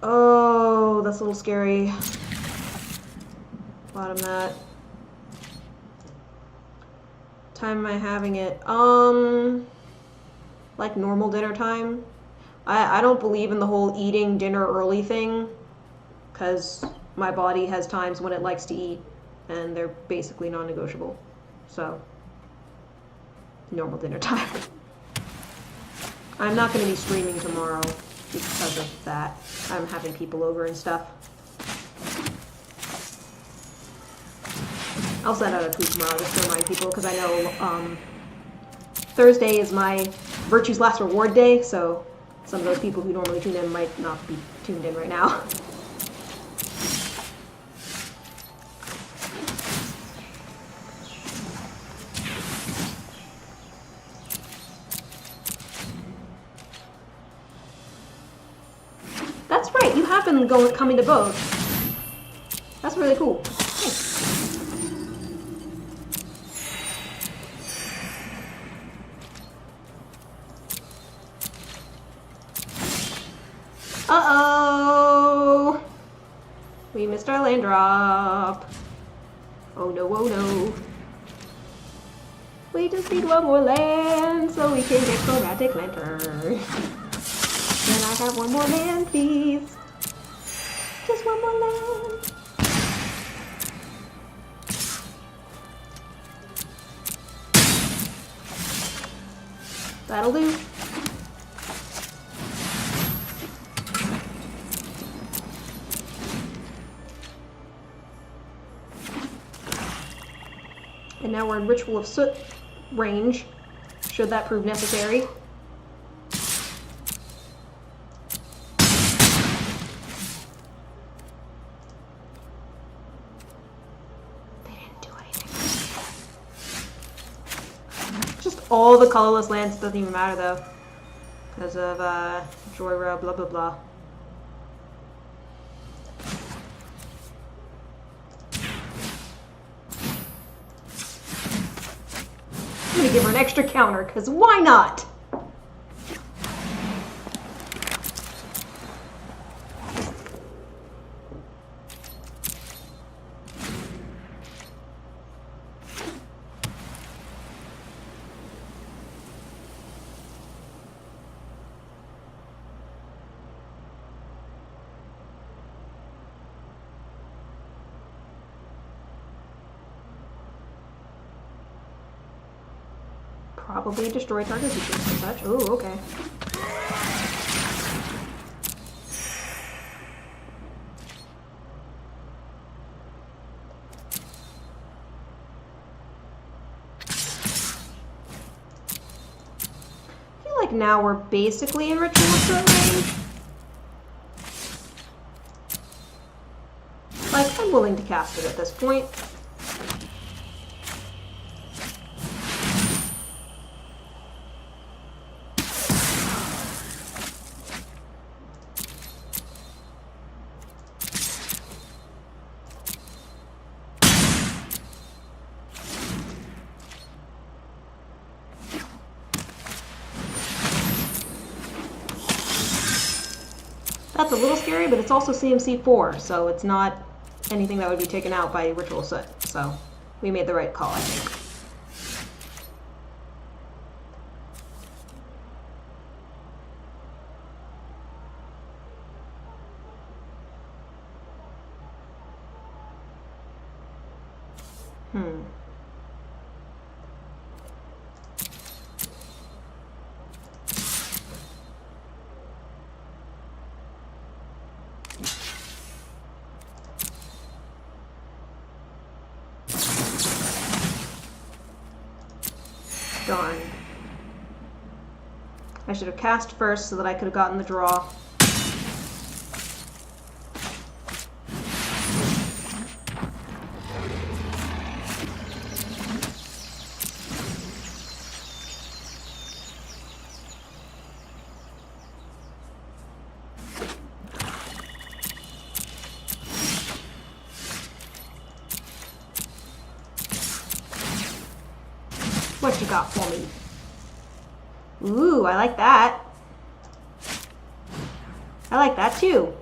Oh, that's a little scary. Bottom that. Time am I having it? Like normal dinner time. I don't believe in the whole eating dinner early thing, because my body has times when it likes to eat, and they're basically non-negotiable. So, normal dinner time. I'm not going to be streaming tomorrow because of that. I'm having people over and stuff. I'll send out a tweet tomorrow just to remind people, because I know Thursday is my Virtue's Last Reward Day, so some of those people who normally tune in might not be tuned in right now. That's right, you have been coming to both. That's really cool. Thanks. Uh-oh! We missed our land drop. Oh no, oh no. We just need one more land so we can get Chromatic Lantern. Can I have one more land, please? Just one more land. That'll do. And now we're in Ritual of Soot range, should that prove necessary. They didn't do anything. Just all the colorless lands, doesn't even matter though. Because of Joyra, blah blah blah. I'm gonna give her an extra counter, because why not? Probably destroy target features and such. Oh, okay. I feel like now we're basically in Ritual of Soot range. Like, I'm willing to cast it at this point. That's a little scary, but it's also CMC 4, so it's not anything that would be taken out by Ritual Soot. So we made the right call, I think. Darn. I should have cast first so that I could have gotten the draw. what you got for me. Ooh, I like that. I like that too.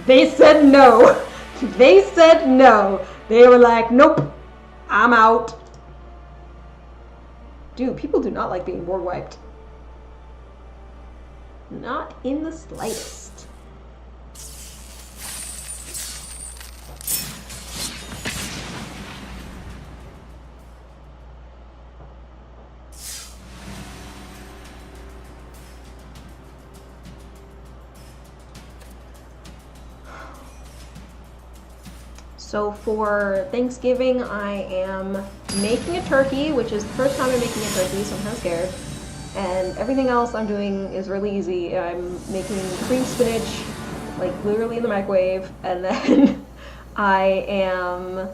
They said no. They said no. They were like, nope, I'm out. Dude, people do not like being board wiped. Not in the slightest. So for Thanksgiving, I am making a turkey, which is the first time I'm making a turkey, so I'm kind of scared. And everything else I'm doing is really easy. I'm making cream spinach, like literally in the microwave, and then I'm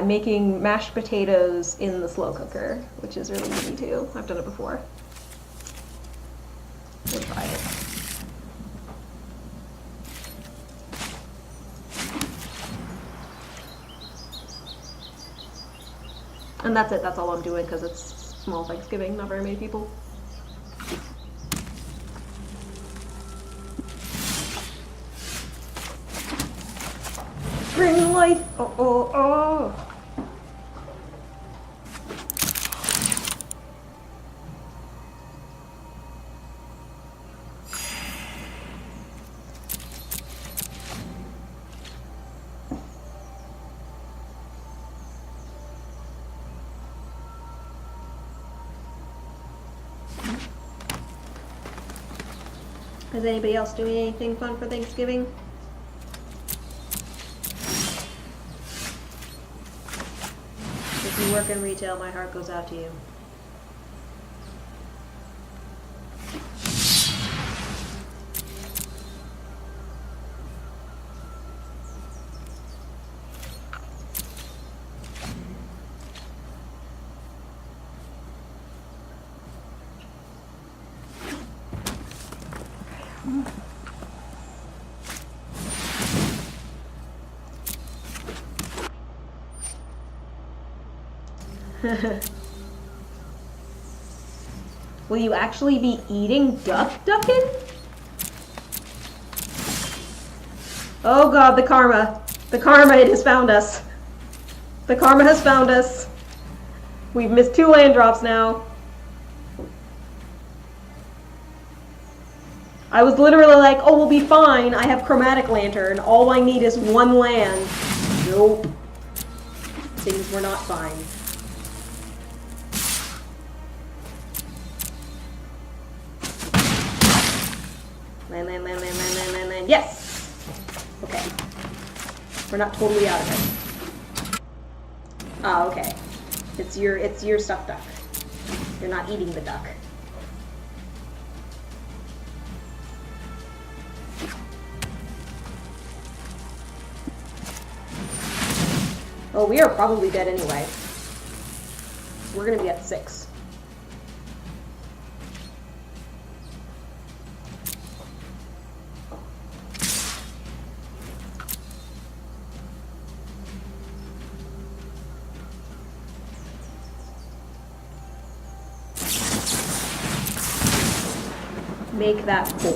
making mashed potatoes in the slow cooker, which is really easy too. I've done it before. We'll try it. And that's it, that's all I'm doing because it's small Thanksgiving, not very many people. Green light! Oh, oh, oh! Is anybody else doing anything fun for Thanksgiving? If you work in retail, my heart goes out to you. Will you actually be eating duckin'? Oh god, the karma. The karma, it has found us. The karma has found us. We've missed 2 land drops now. I was literally like, oh, we'll be fine. I have chromatic lantern. All I need is 1 land. Nope. Things were not fine. Land, land, land, land, land, land, land, land. Yes! Okay. We're not totally out of it. Ah, okay. It's your stuffed duck. You're not eating the duck. Oh, we are probably dead anyway. We're gonna be at 6. Make that 4.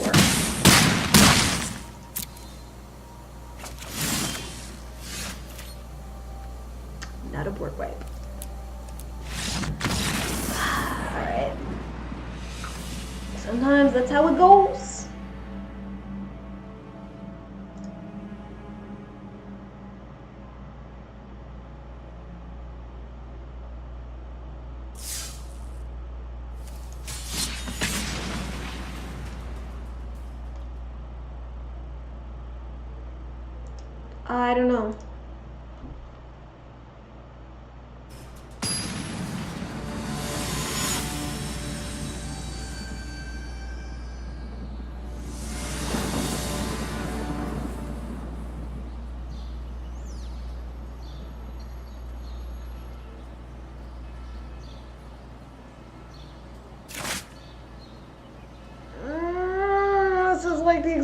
Not a board wipe. Alright. Sometimes that's how it goes. I don't know.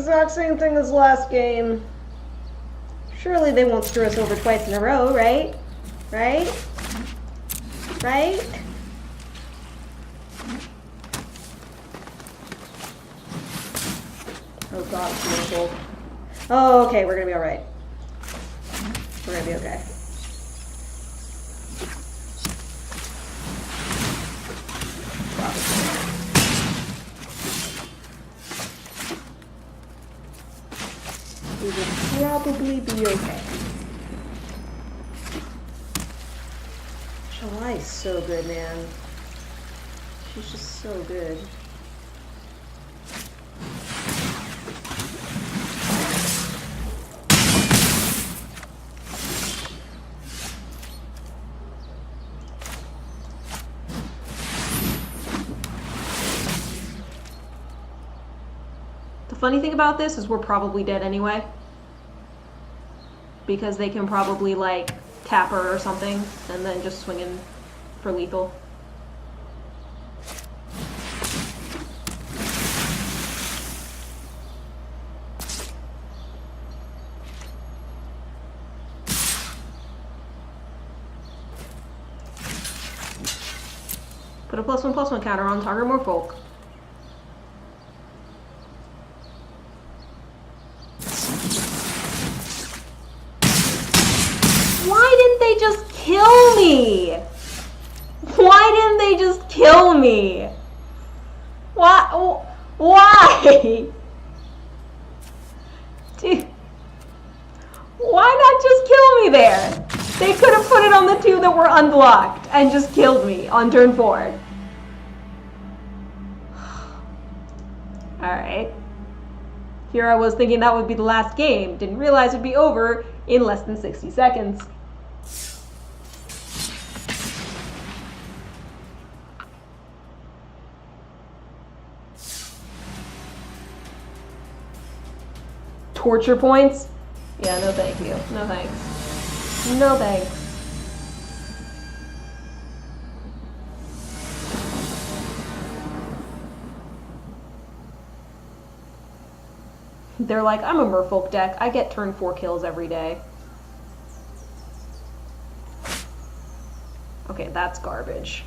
exact same thing as last game. Surely they won't screw us over twice in a row, right? Right? Right? Oh god, it's beautiful. Oh, okay, we're gonna be alright. We're gonna be okay. We will probably be okay. July's so good, man. She's just so good. The funny thing about this is we're probably dead anyway. Because they can probably, like, tap her or something, and then just swing in for lethal. Put a +1/+1 counter on target Merfolk. Why didn't they just kill me? Why didn't they just kill me? Why? Why? Dude. Why not just kill me there? They could have put it on the 2 that were unblocked and just killed me on turn 4. Alright. Here I was thinking that would be the last game. Didn't realize it'd be over in less than 60 seconds. Torture points? Yeah, no thank you. No thanks. No thanks. They're like, I'm a Merfolk deck. I get turn 4 kills every day. Okay, that's garbage.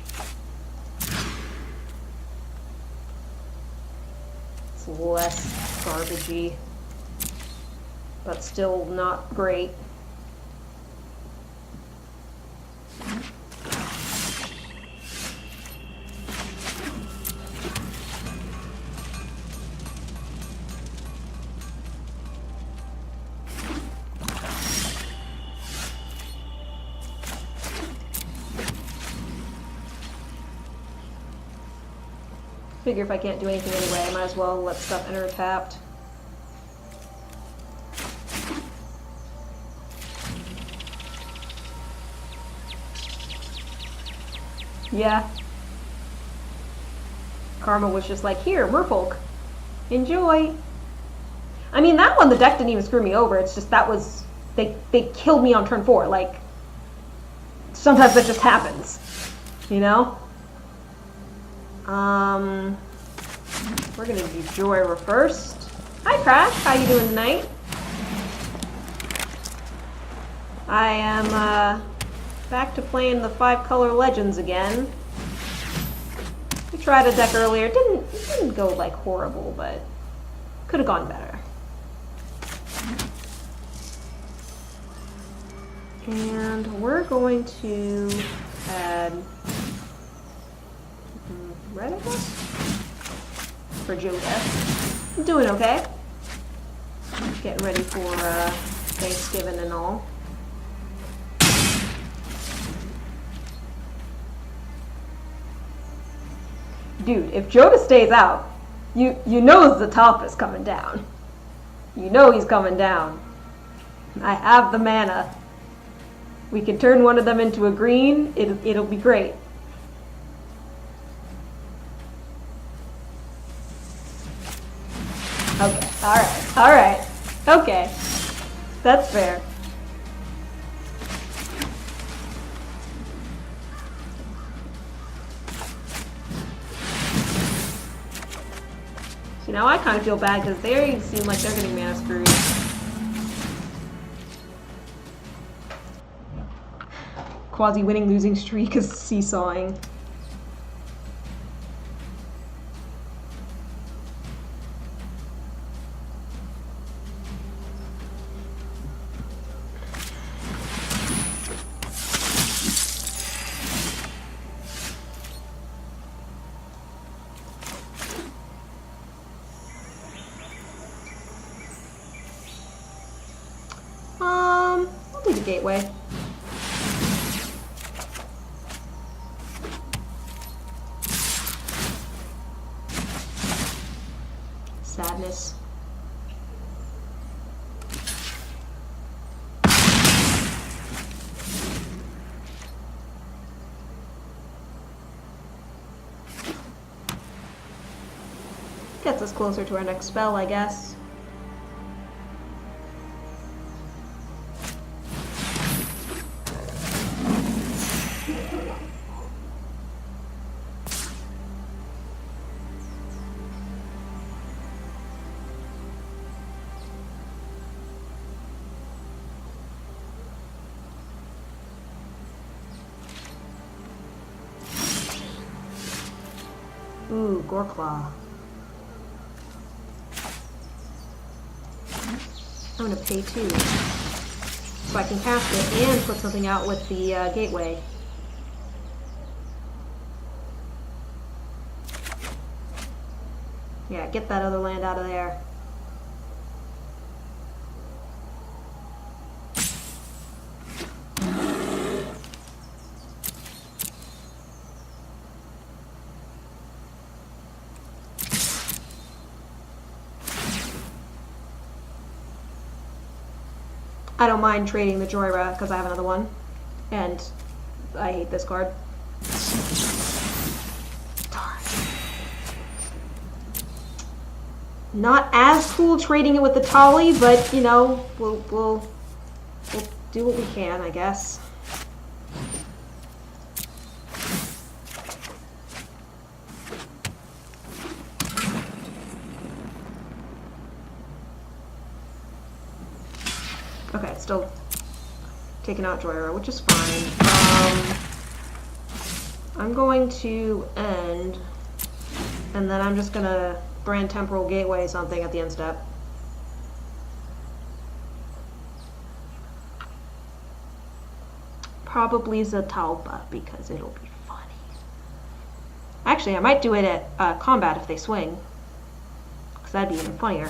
It's less garbagey, but still not great. Figure if I can't do anything anyway, I might as well let stuff enter tapped. Yeah. Karma was just like, here, Merfolk. Enjoy. I mean, that one, the deck didn't even screw me over. It's just that was... They killed me on turn 4. Like, sometimes that just happens. You know? We're gonna do Joyra first. Hi, Crash. How you doing tonight? I am, back to playing the 5-color Legends again. We tried a deck earlier. It didn't go, like, horrible, but could have gone better. And we're going to add red, I guess? For Joda. I'm doing okay. Getting ready for Thanksgiving and all. Dude, if Joda stays out, you know the top is coming down. You know he's coming down. I have the mana. We can turn one of them into a green. It'll be great. Okay, alright, okay. That's fair. So Now I kind of feel bad because they seem like they're getting mana screwed. Quasi-winning losing streak is seesawing. I'll do the gateway. Sadness. Gets us closer to our next spell, I guess. Ooh, Goreclaw. I'm gonna pay 2. So I can cast it and put something out with the gateway. Yeah, get that other land out of there. I don't mind trading the Joyra because I have another one, and I hate this card. Darn. Not as cool trading it with the Tali, but you know, we'll do what we can, I guess. Okay, still taking out Joyra, which is fine. I'm going to end, and then I'm just gonna brand Temporal Gateway something at the end step. Probably Zatalpa, because it'll be funny. Actually, I might do it at combat if they swing, because that'd be even funnier.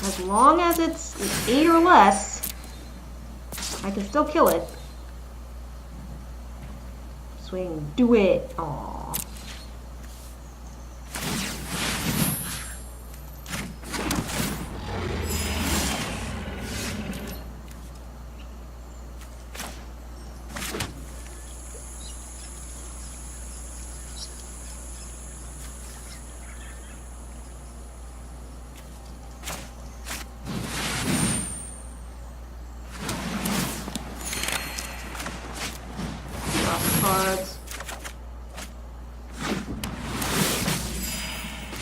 As long as it's 8 or less, I can still kill it. Swing, do it. Aww. Cards.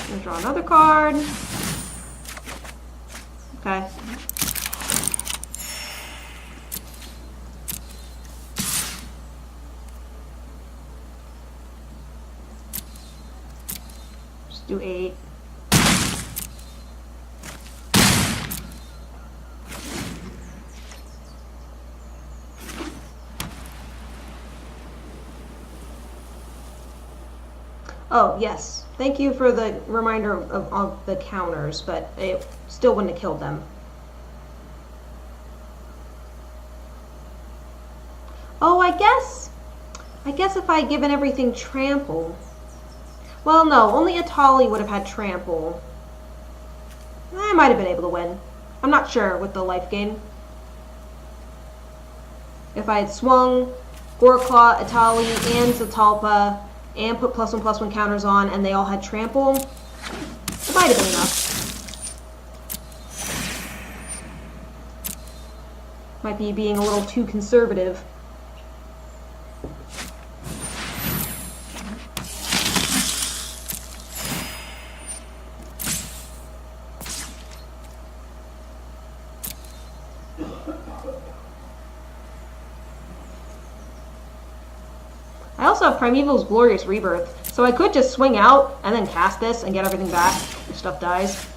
Gonna draw another card. Okay. Just do 8. Oh, yes. Thank you for the reminder of the counters, but it still wouldn't have killed them. Oh, I guess if I had given everything trample. Well, no, only Atali would have had trample. I might have been able to win. I'm not sure with the life gain. If I had swung Goreclaw, Atali, and Zatalpa, and put +1/+1 counters on, and they all had trample, it might have been enough. Might be being a little too conservative. I also have Primeval's Glorious Rebirth, so I could just swing out and then cast this and get everything back if stuff dies.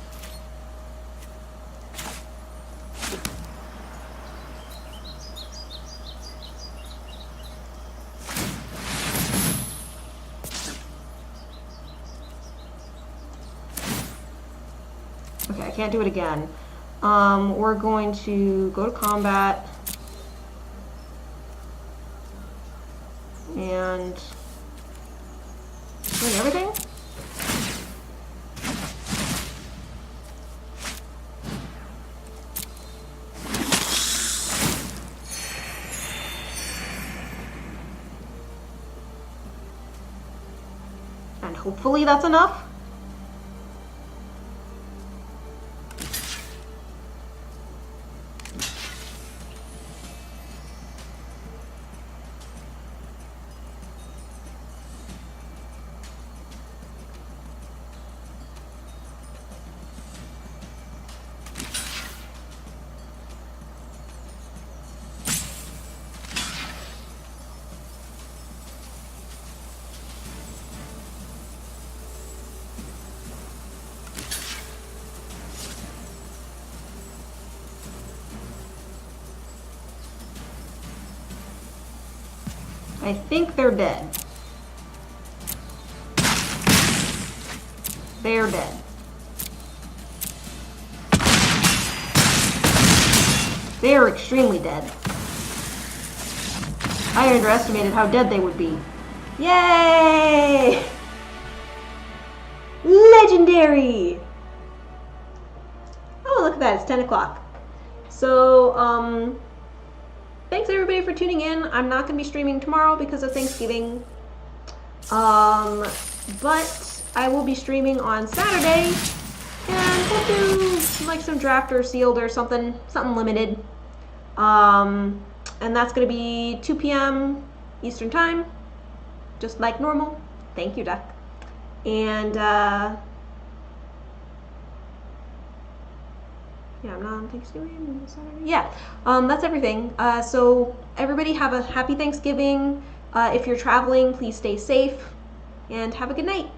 Okay, I can't do it again. We're going to go to combat. And swing everything? And hopefully that's enough. I think they're dead. They're dead. They are extremely dead. I underestimated how dead they would be. Yay! Legendary! Oh, look at that, it's 10 o'clock. So, thanks everybody for tuning in. I'm not going to be streaming tomorrow because of Thanksgiving. But I will be streaming on Saturday. And we'll do like some draft or sealed or something limited. And that's going to be 2 p.m. Eastern Time. Just like normal. Thank you, Duck. And, yeah, I'm not on Thanksgiving. Yeah, that's everything. So everybody have a happy Thanksgiving. If you're traveling, please stay safe and have a good night.